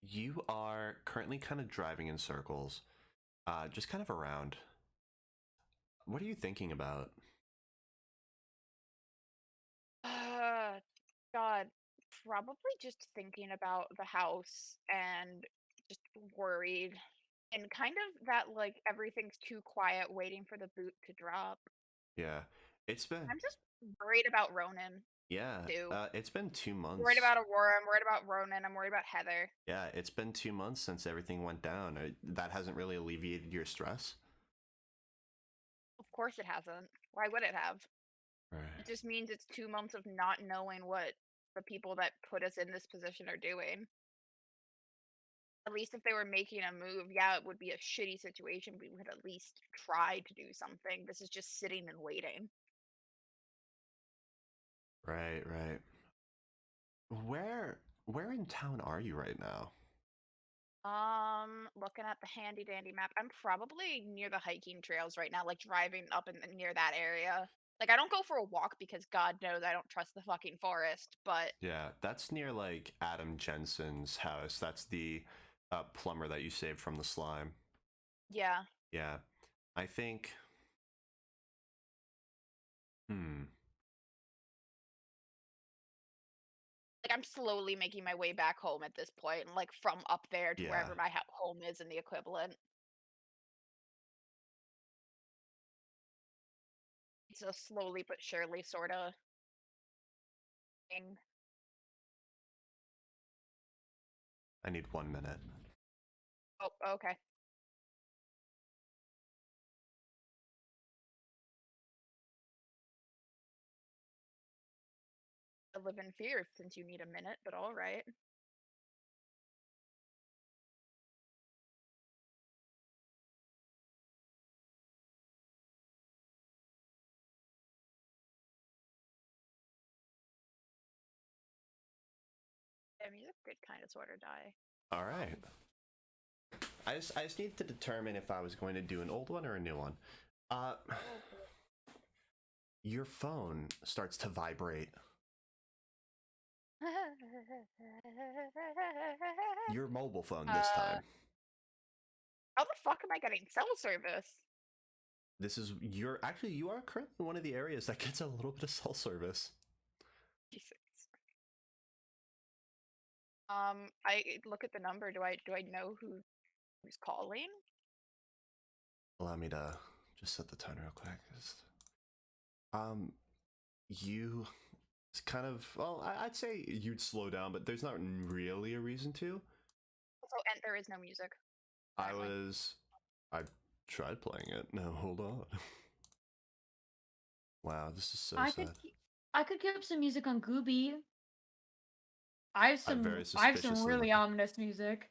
You are currently kind of driving in circles, just kind of around. What are you thinking about? God, probably just thinking about the house and just worried and kind of that like everything's too quiet waiting for the boot to drop. Yeah, I'm just worried about Ronan. Yeah, it's been 2 months. I'm worried about Aurora, I'm worried about Ronan, I'm worried about Heather. Yeah, it's been 2 months since everything went down. That hasn't really alleviated your stress? Of course it hasn't. Why would it have? Right. It just means it's 2 months of not knowing what the people that put us in this position are doing. At least if they were making a move, yeah, it would be a shitty situation. We would at least try to do something. This is just sitting and waiting. Right. Where in town are you right now? Looking at the handy dandy map, I'm probably near the hiking trails right now, like driving up in near that area. Like I don't go for a walk because God knows I don't trust the fucking forest, but yeah, that's near like Adam Jensen's house. That's the plumber that you saved from the slime. Yeah. Yeah. I think Like, I'm slowly making my way back home at this point, and like from up there to Yeah. wherever my home is in the equivalent. It's a slowly but surely sort of thing. I need 1 minute. Oh, okay. I live in fear since you need a minute, but all right. Yeah, music did kind of sort of die. All right. I just need to determine if I was going to do an old one or a new one. Your phone starts to vibrate. Your mobile phone this time. How the fuck am I getting cell service? This is you are currently in one of the areas that gets a little bit of cell service. Jesus. I look at the number. Do I know who's calling? Allow me to just set the tone real quick. You kind of, well, I'd say you'd slow down, but there's not really a reason to. Also, and there is no music. I tried playing it. No, hold on. Wow, this is so sad. I could keep some music on Gooby. I have some really ominous music.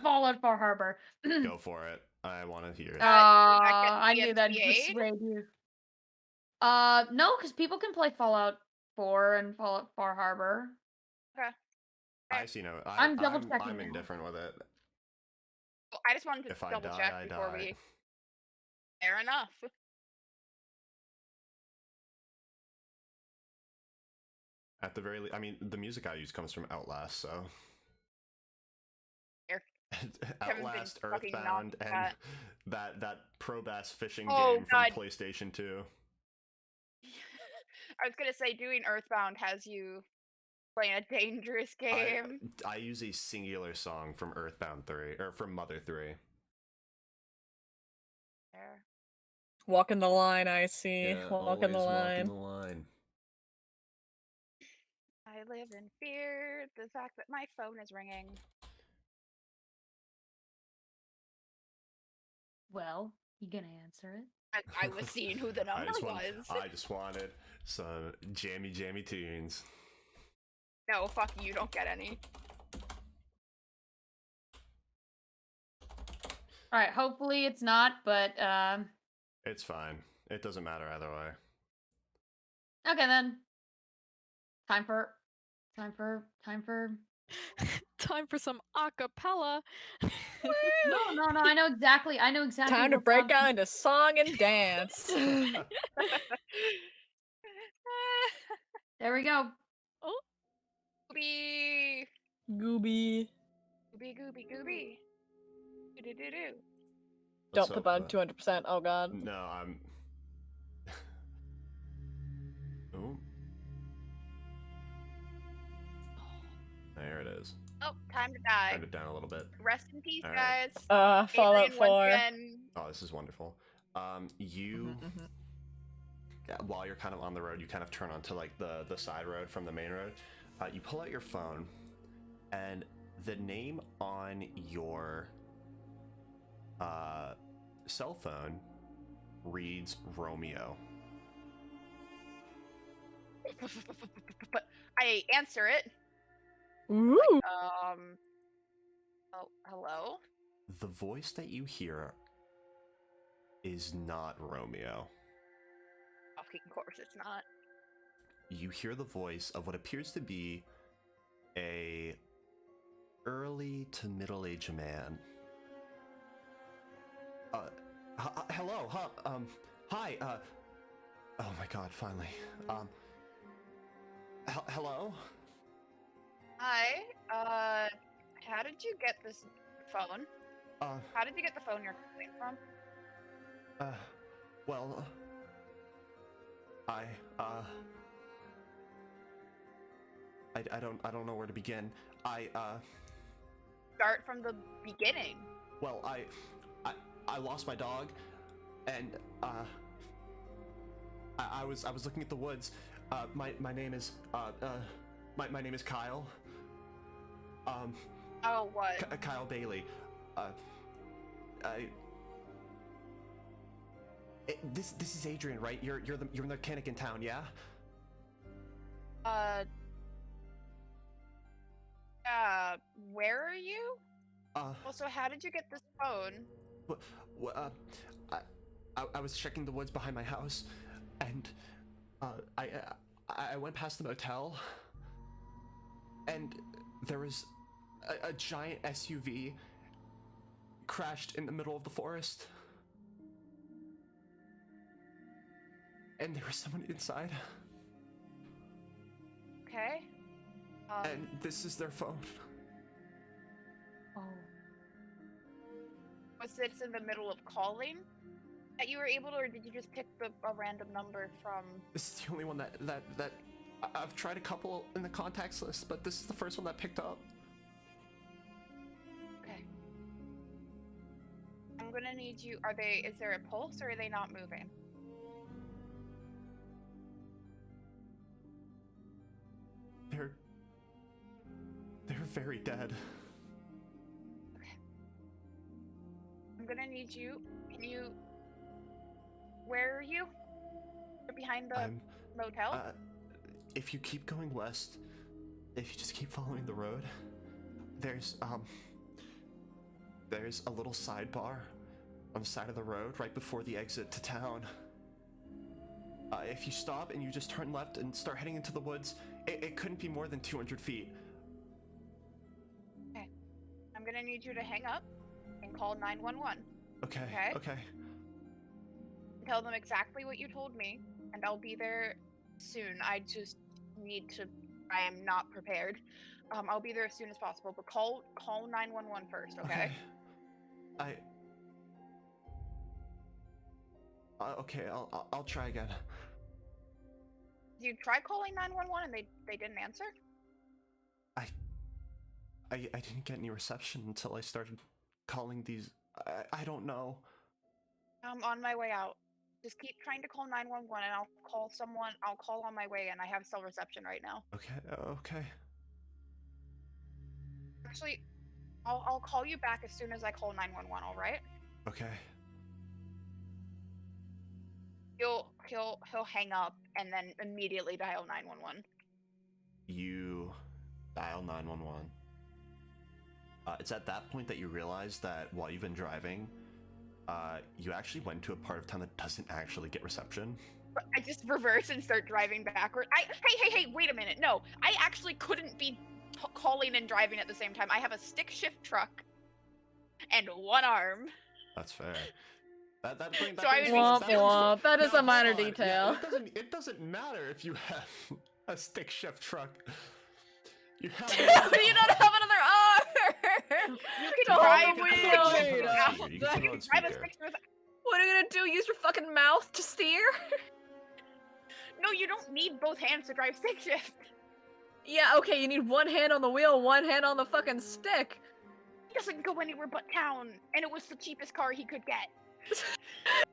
Fallout Far Harbor. Go for it. I want to hear it. I knew that persuade you. No, because people can play Fallout 4 and Fallout Far Harbor. Okay. I see no. I'm double checking. I'm indifferent with it. Well, I just wanted to double check before we. Fair enough. At the very least, I mean, the music I use comes from Outlast, so. Outlast, Earthbound, and that Pro Bass fishing game from PlayStation 2. I was gonna say, doing Earthbound has you playing a dangerous game. I use a singular song from Earthbound 3, or from Mother 3. There. Walking the line, I see. Yeah, walking the line. Walking the line. I live in fear. The fact that my phone is ringing. Well, you gonna answer it? I was seeing who the number was. I just wanted some jammy tunes. No, fuck you, don't get any. Alright, hopefully it's not, but It's fine. It doesn't matter either way. Okay then. Time for Time for some acapella. No, I know exactly. Time to break out into song and dance. There we go. Oh. Gooby. Gooby. Gooby, gooby, gooby. Do-do-do-do. Don't the bug 200%. Oh god. No, I'm. Oh. There it is. Oh, time to die. Turned it down a little bit. Rest in peace, All guys. right. Fallout 4. Oh, this is wonderful. You, while you're kind of on the road, you kind of turn onto like the side road from the main road. You pull out your phone, and the name on your cell phone reads Romeo. I answer it. Ooh. Oh, hello? The voice that you hear is not Romeo. Of course it's not. You hear the voice of what appears to be a early to middle-aged man. Hello, hi, oh my god, finally. Hello? Hi, how did you get this phone? How did you get the phone you're calling from? Well, I don't know where to begin. Start from the beginning. Well, I lost my dog, and I was looking at the woods. My name is my name is Kyle. Oh, what? Kyle Bailey. This is Adrian, right? You're the mechanic in town, yeah? Where are you? Also, how did you get this phone? I was checking the woods behind my house, and I went past the motel, and there was a giant SUV crashed in the middle of the forest. And there was someone inside. Okay. And this is their phone. Oh. Was this in the middle of calling that you were able to, or did you just pick a random number from? This is the only one that I've tried a couple in the contacts list, but this is the first one that picked up. Okay. I'm gonna need you. Is there a pulse, or are they not moving? They're very dead. Okay. I'm gonna need you. Where are you? You're behind the motel? If you keep going west, if you just keep following the road, there's a little sidebar on the side of the road right before the exit to town. If you stop and you just turn left and start heading into the woods, it couldn't be more than 200 feet. Okay. I'm gonna need you to hang up and call 911. Okay. Tell them exactly what you told me, and I'll be there soon. I just need to. I am not prepared. I'll be there as soon as possible, but call 911 first, okay? Okay, I'll try again. You tried calling 911 and they didn't answer? I didn't get any reception until I started calling these. I don't know. I'm on my way out. Just keep trying to call 911 and I'll call someone. I'll call on my way, and I have cell reception right now. Okay. Actually, I'll call you back as soon as I call 911, all right? Okay. He'll hang up and then immediately dial 911. You dial 911. It's at that point that you realize that while you've been driving, you actually went to a part of town that doesn't actually get reception. I just reverse and start driving backward. Hey, wait a minute. No, I actually couldn't be calling and driving at the same time. I have a stick shift truck and one arm. That's fair. That is a minor detail. Yeah, it doesn't matter if you have a stick shift truck. You have you don't have another arm. You can drive a stick You can drive a stick shift. What are you gonna do? Use your fucking mouth to steer? No, you don't need both hands to drive stick shift. Yeah, okay, you need one hand on the wheel, one hand on the fucking stick. He doesn't go anywhere but town, and it was the cheapest car he could get.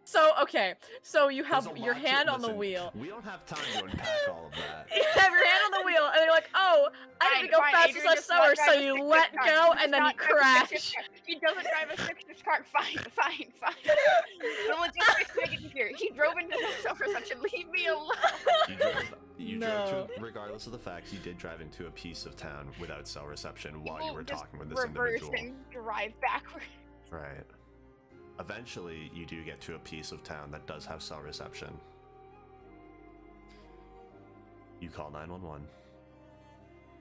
So, okay, so you have your hand on the wheel. We don't have time to unpack all of that. You have your hand on the wheel, and you're like, oh, I need to go fast as I soar, so you let go, and then you crash. He doesn't drive a stick-shift car. Fine. The logistics make it easier. He drove into the self-reception. Leave me alone. You drove to, regardless of the fact, you did drive into a piece of town without cell reception while you were talking with this individual. Reverse and drive backwards. Right. Eventually, you do get to a piece of town that does have cell reception. You call 911.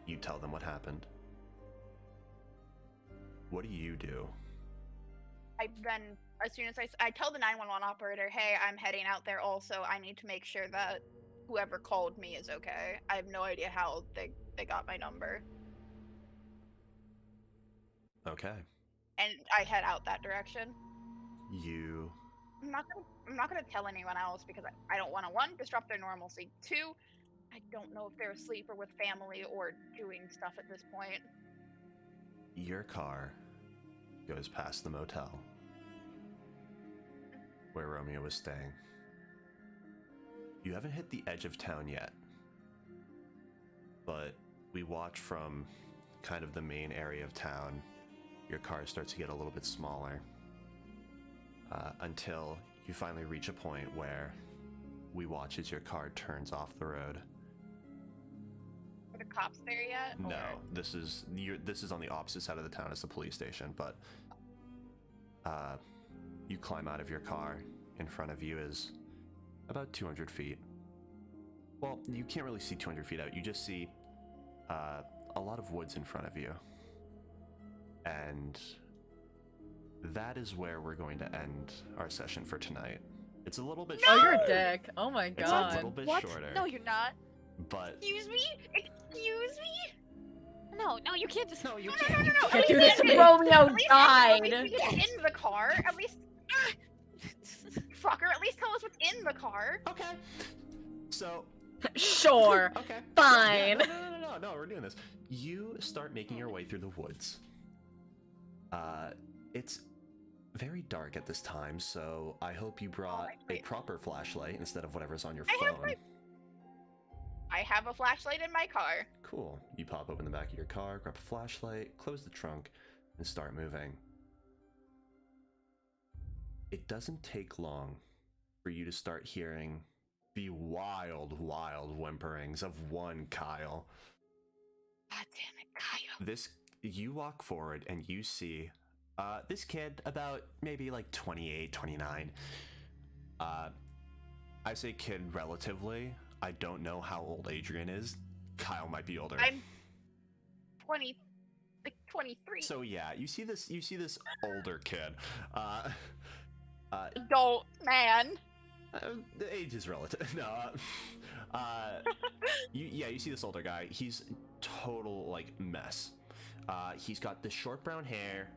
You tell them what happened. What do you do? As soon as I tell the 911 operator, hey, I'm heading out there also. I need to make sure that whoever called me is okay. I have no idea how they got my number. Okay. And I head out that direction. You I'm not gonna tell anyone else because I don't want to, one, disrupt their normalcy. Two, I don't know if they're asleep or with family or doing stuff at this point. Your car goes past the motel where Romeo was staying. You haven't hit the edge of town yet, but we watch from kind of the main area of town. Your car starts to get a little bit smaller until you finally reach a point where we watch as your car turns off the road. Are the cops there yet? No, or- this is on the opposite side of the town as the police station, but you climb out of your car. In front of you is about 200 feet. Well, you can't really see 200 feet out. You just see a lot of woods in front of you. And that is where we're going to end our session for tonight. It's a little bit Oh, shorter. you're a dick. Oh my It's a god. little bit What? shorter. No, you're not. But Excuse me? Excuse me? No, you can't just. no, you No, can't. no, no, no, no. Can't At do least this to we me. get- Romeo at least died. we get in the car. At least, fucker. At least tell us what's in the car. Okay. So Sure. okay. Fine. Yeah, no, we're doing this. You start making your way through the woods. It's very dark at this time, so I hope you brought a proper flashlight instead of whatever's on your phone. I have a flashlight in my car. Cool. You pop open the back of your car, grab a flashlight, close the trunk, and start moving. It doesn't take long for you to start hearing the wild whimperings of one Kyle. God damn it, Kyle. You walk forward and you see this kid about maybe like 28, 29. I say kid relatively. I don't know how old Adrian is. Kyle might be older. I'm 23. So yeah, you see this older kid. Adult man. The age is relative. No. You see this older guy. He's total like mess. He's got this short brown hair,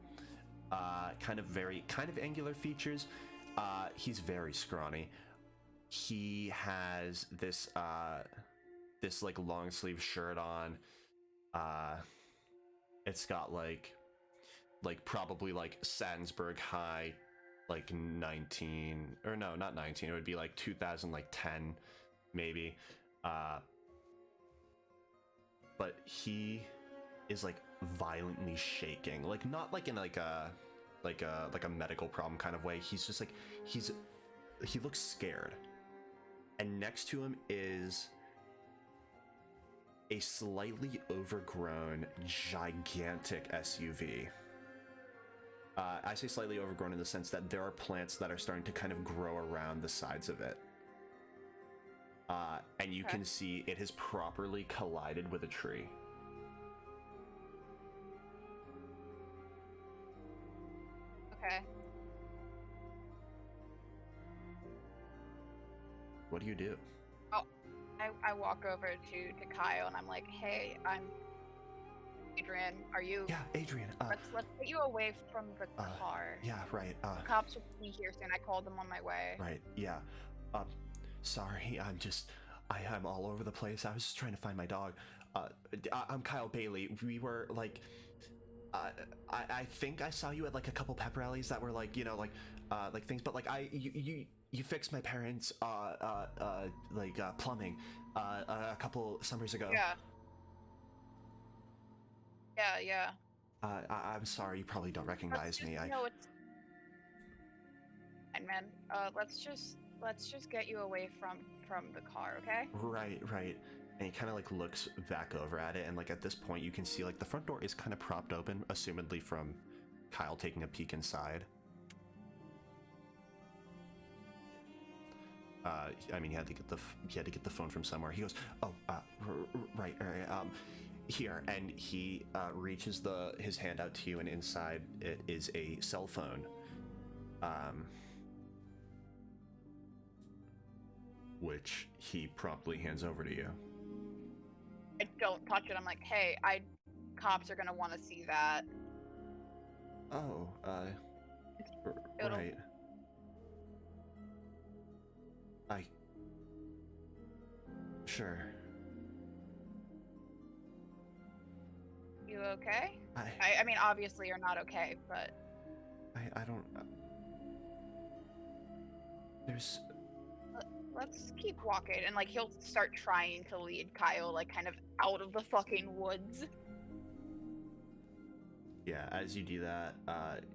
kind of angular features. He's very scrawny. He has this like long sleeve shirt on. It's got like probably like Sadensberg high, like 19, or no, not 19. It would be like 2010, maybe. But he is like violently shaking, like not like in like a medical problem kind of way. He's just like he looks scared. And next to him is a slightly overgrown, gigantic SUV. I say slightly overgrown in the sense that there are plants that are starting to kind of grow around the sides of it. And you can see it has properly collided with a tree. Okay. What do you do? I walk over to Kyle and I'm like, hey, I'm Adrian. Are you? Yeah, Adrian. Let's get you away from the car. Yeah, right. The cops will be here soon. I called them on my way. Right. Yeah. Sorry. I'm all over the place. I was just trying to find my dog. I'm Kyle Bailey. We were like, I think I saw you at like a couple pep rallies that were like, you know, like things, but like you fixed my parents' plumbing a couple summers ago. Yeah. Yeah. I'm sorry, you probably don't recognize me. No, it's fine, man. Let's just get you away from the car, okay? Right. And he kind of like looks back over at it, and like at this point you can see like the front door is kind of propped open, assumedly from Kyle taking a peek inside. I mean, he had to get the phone from somewhere. He goes, right, here, and he reaches his hand out to you, and inside it is a cell phone. Which he promptly hands over to you. I don't touch it. I'm like, hey, cops are gonna want to see that. Oh, It'll- right. Sure. You okay? I mean, obviously you're not okay, but... I don't... There's... Let's keep walking, and, like, he'll start trying to lead Kyle, like, kind of out of the fucking woods. Yeah, as you do that,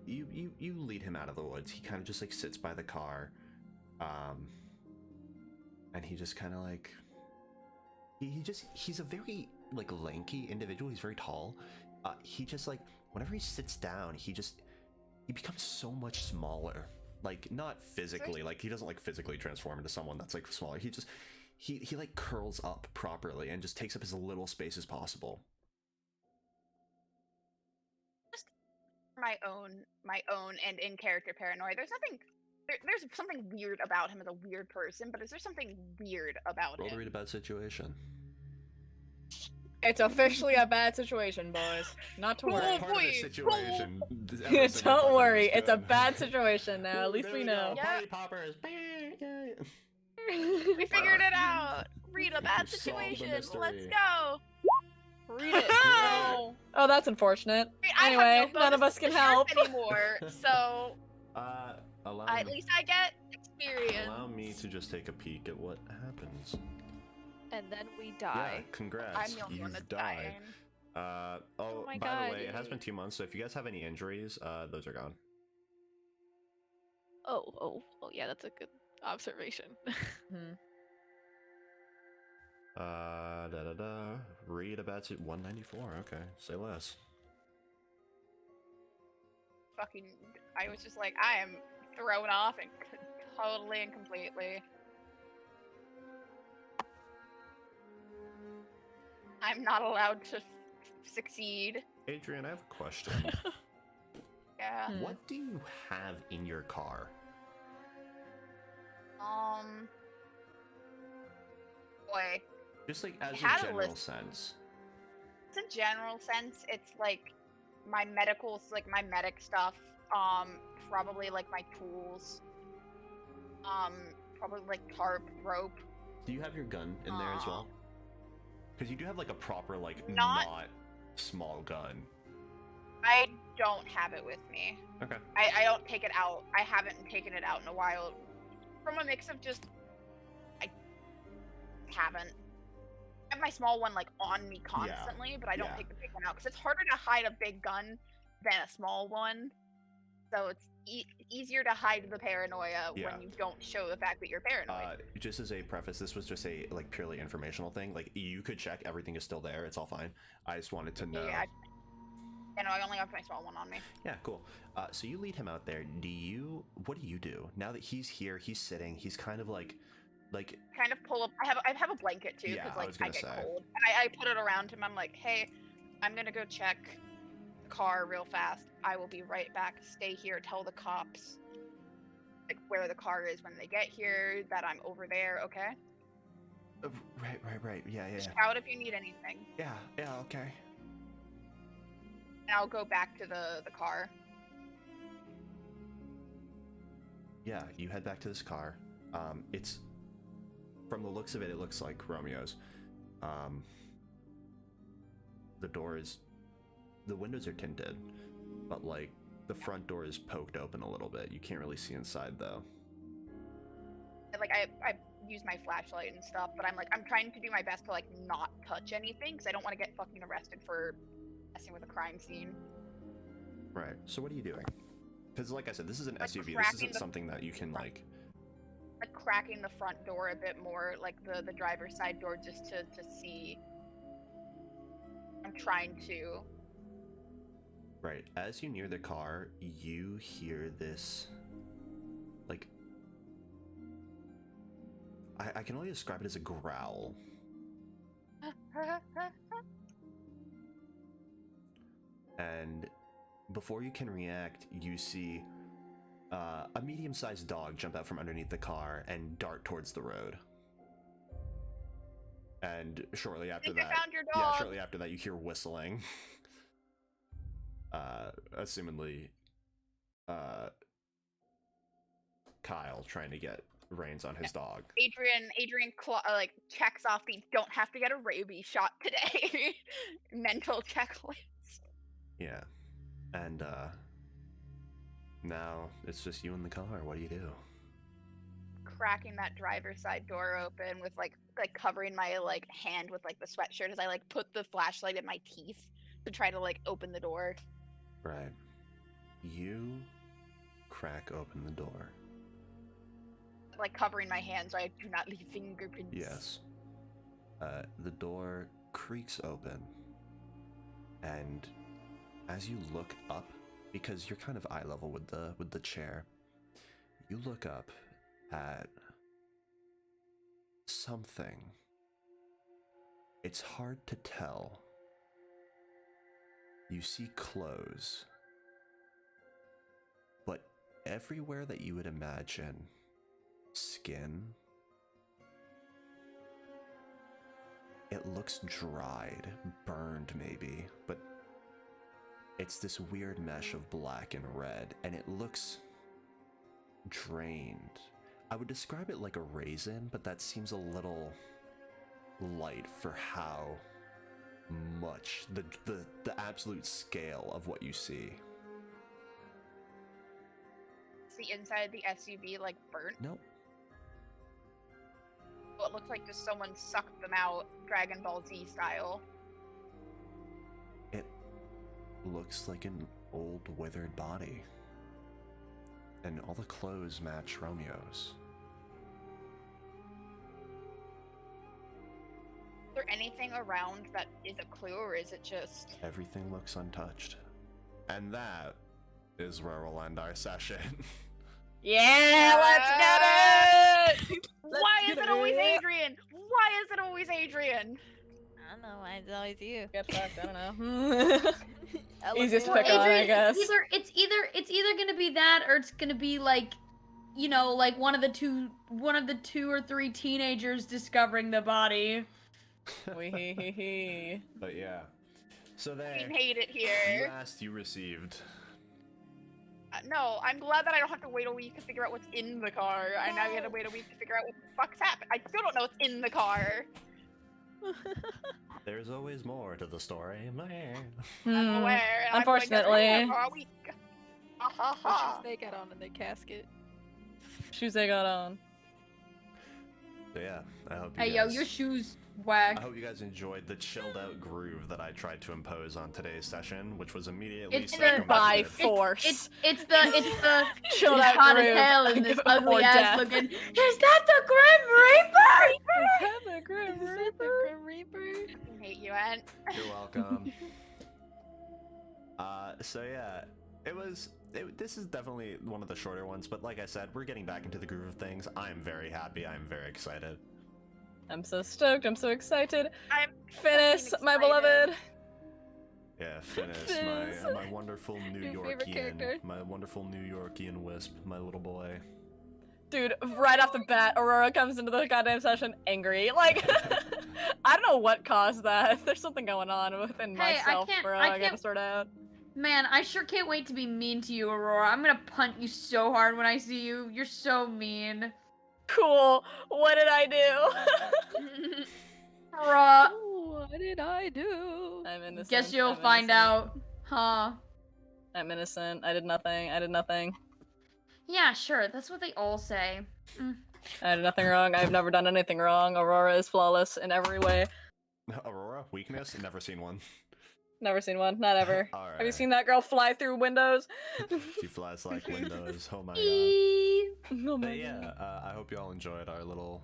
you lead him out of the woods. He kind of just, like, sits by the car, and he just kind of, like... He's a very, like, lanky individual. He's very tall. He just, like, whenever he sits down, he becomes so much smaller. Like, not physically, like, he doesn't, like, physically transform into someone that's, like, smaller. He like, curls up properly and just takes up as little space as possible. Just my own and in-character paranoia. There's something weird about him as a weird person, but is there something weird about Roll to him? read a bad situation. It's officially a bad situation, boys. Not to worry. Part of the situation. Don't worry, it's a bad situation now. At least we know. Yeah. Party poppers. We figured it out. Read a bad You solved the situation. mystery. Let's go. Read it. Oh, that's unfortunate. I have Anyway, no none of bonus us can to sheriff help. anymore. So at At least I get experience. Allow me to just take a peek at what happens. And then we Yeah, die. congrats. I'm the only one You've that's died. dying. Oh my by God. the way, it has been 2 months, so if you guys have any injuries, those are gone. Oh, yeah, that's a good observation. Hmm. Read about it. 194. Okay, say less. Fucking, I was just like, I am thrown off and totally and completely. I'm not allowed to succeed. Adrian, I have a question. Yeah. Hmm. What do you have in your car? Boy. Just like as had a a general list. sense. It's a general sense. It's like my medicals, like my medic stuff. Probably like my tools. Probably like tarp, rope. Do you have your gun in there as well? Because you do have like a proper like Not- not small gun. I don't have it with me. Okay. I don't take it out. I haven't taken it out in a while. From a mix of just, I haven't. I have my small one like on me constantly, but I don't yeah. take the big one out because it's harder to hide a big gun than a small one. So it's easier to hide the paranoia Yeah. when you don't show the fact that you're paranoid. Just as a preface, this was just a like purely informational thing. Like you could check, everything is still there. It's all fine. I just wanted to know. Yeah, I only have my small one on me. Yeah, cool. So you lead him out there. What do you do now that he's here? He's sitting. He's kind of like. Kind of pull up. I have a blanket too Yeah, because I like was I gonna get say. cold, and I put it around him. I'm like, hey, I'm gonna go check the car real fast. I will be right back. Stay here. Tell the cops like where the car is when they get here. That I'm over there. Okay. Right. Yeah. Just shout if you need anything. Yeah. Okay. And I'll go back to the car. Yeah, you head back to this car. It's from the looks of it, it looks like Romeo's. The windows are tinted, but like the front door is poked open a little bit. You can't really see inside though. Like I use my flashlight and stuff, but I'm trying to do my best to like not touch anything because I don't want to get fucking arrested for messing with a crime scene. Right. So what are you doing? Because like I said, this is an Like SUV. This cracking isn't the something that you can like. Like cracking the front door a bit more, like the driver's side door, just to see. I'm trying to. Right. As you near the car, you hear this, like, I can only describe it as a growl. And before you can react, you see a medium-sized dog jump out from underneath the car and dart towards the road. And shortly after I think that, I found your dog. shortly after that, you hear whistling. Assumedly, Kyle trying to get reins on his dog. Adrian like checks off the don't have to get a rabies shot today mental checklist. Yeah. And now it's just you in the car. What do you do? Cracking that driver's side door open with like covering my like hand with like the sweatshirt as I like put the flashlight in my teeth to try to like open the door. Right. You crack open the door. Like covering my hand so I do not leave fingerprints. Yes. The door creaks open, and as you look up, because you're kind of eye level with the chair, you look up at something. It's hard to tell. You see clothes, but everywhere that you would imagine skin, it looks dried, burned maybe, but it's this weird mesh of black and red, and it looks drained. I would describe it like a raisin, but that seems a little light for how much the absolute scale of what you see. Is the inside of the SUV like burnt? Nope. Well, it looks like just someone sucked them out, Dragon Ball Z style. It looks like an old withered body. And all the clothes match Romeo's. Is there anything around that is a clue, or is it just... Everything looks untouched. And that is where we'll end our session. Yeah, let's get it! Why is it always Adrian? Why is it always Adrian? I don't know why it's always you. Get fucked, I don't know. Easiest to Well, pick on, I Adrian, guess. It's either gonna be that, or it's gonna be like, you know, like one of the two or three teenagers discovering the body. Wee-hee-hee-hee. But yeah. So there. I hate it You here. asked, you received. No, I'm glad that I don't have to wait a week to figure out what's in the car. I now gotta wait a week to figure out what the fuck's happened. I still don't know what's in the car. There's always more to the story. I'm aware. And Unfortunately. I'm going to for a week. Ha ha What ha. shoes they got on in the casket? Shoes they got on. So yeah, I hope you Hey, guys... yo, your shoes whack. I hope you guys enjoyed the chilled out groove that I tried to impose on today's session, which was immediately It's the- circumvented. By force. It's the Chilled out hot as groove. hell in this Or ugly ass death. looking. Is that the Grim Reaper? the Grim Is that the Grim Reaper? I hate you, Aunt. You're welcome. So yeah, this is definitely one of the shorter ones, but like I said, we're getting back into the groove of things. I am very happy. I am very excited. I'm so stoked. I'm so excited. I'm Finis, fucking my excited. beloved. Yeah, Finis, Fizz. my wonderful New Your favorite character. Yorkian, my wonderful New Yorkian wisp, my little boy. Dude, right off the bat, Aurora comes into the goddamn session angry. Like, I don't know what caused that. There's something going on within Hey, myself, bro. I gotta can't- sort out. Man, I sure can't wait to be mean to you, Aurora. I'm gonna punt you so hard when I see you. You're so mean. Cool. What did I do? Bruh. What did I do? I'm innocent. Guess you'll I'm find innocent. out. Huh. I'm innocent. I did nothing. I did nothing. Yeah, sure. That's what they all say. I did nothing wrong. I've never done anything wrong. Aurora is flawless in every way. Aurora, weakness? Never seen one. Never seen one. Not ever. All right. Have you seen that girl fly through windows? She flies like windows. Oh my god. Eee. Oh my But yeah, God. I hope you all enjoyed our little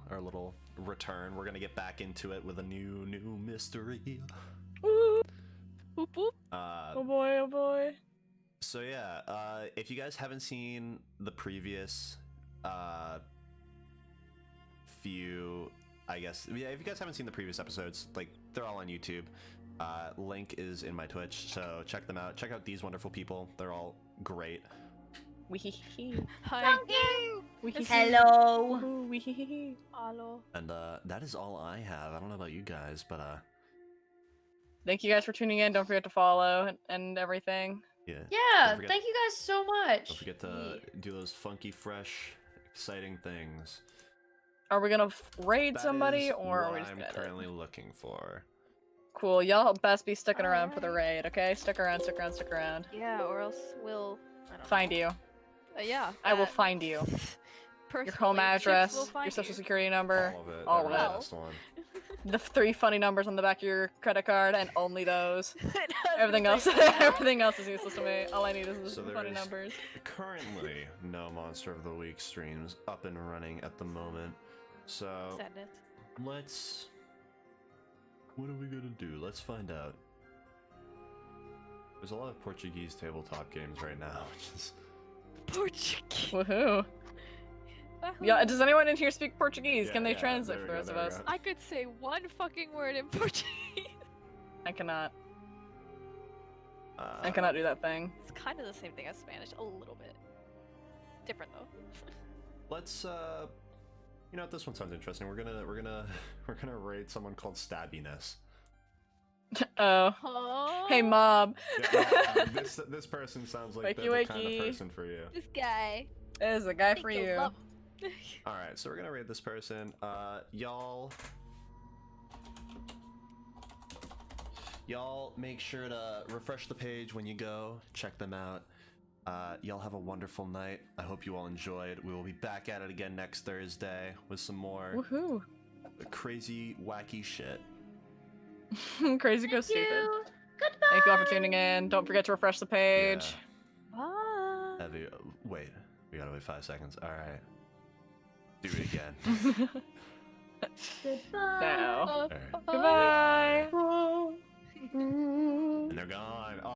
return. We're gonna get back into it with a new mystery. Woo. Boop boop. Oh boy, oh boy. So yeah, if you guys haven't seen the previous few, I guess, yeah, if you guys haven't seen the previous episodes, like, they're all on YouTube. Link is in my Twitch, so check them out. Check out these wonderful people. They're all great. Weehee. Hi. Weehee. Hello. Ooh, weehee. Hello. And that is all I have. I don't know about you guys, but Thank you guys for tuning in. Don't forget to follow and everything. yeah. Yeah, Don't forget- thank you guys so Don't much. forget to do those funky, fresh, exciting things. Are we gonna raid That somebody, is or are what we just I'm gonna currently looking for. Cool, y'all best be sticking around for the Alright. raid, okay? Stick around, stick around, stick around. Yeah, or else we'll I don't Find know. you. Yeah. I will that find you. Your Personally, home chicks will address, your find social you. security number, All of it. all every of it. Well. last one. The 3 funny numbers on the back of your credit card, and only those. I was gonna Everything else, say, well. everything else is useless to me. All I need is So the there funny is numbers. currently no Monster of the Week streams up and running at the moment. So Sadness. let's. What are we gonna do? Let's find out. There's a lot of Portuguese tabletop games right now, which is. Portuguese. Woohoo! Yeah, does anyone in here speak Portuguese? Yeah, Can they yeah, translate there for we the go, rest of there us? we I could say one fucking word in Portuguese. I cannot. I Uh, cannot do that thing. It's kind of the same thing as Spanish, a little bit. Different though. Let's you know what, this one sounds interesting. We're gonna raid someone called Stabbiness. Oh. Huh? Hey, Mom. Yeah, this person sounds like Wakey, they're the kind of wakey. person for you. This guy. There's a guy Think for you'll you. love- Alright, so we're gonna raid this person. Y'all make sure to refresh the page when you go. Check them out. Y'all have a wonderful night. I hope you all enjoyed. We will be back at it again next Thursday with some more Woohoo. crazy, wacky shit. Crazy go stupid. You. Goodbye. Thank you all for tuning in. Don't forget to refresh the page. Bye. Heavy. Wait, we gotta wait 5 seconds. Alright. Do it again. Goodbye. Now. Alright. Goodbye. And they're gone.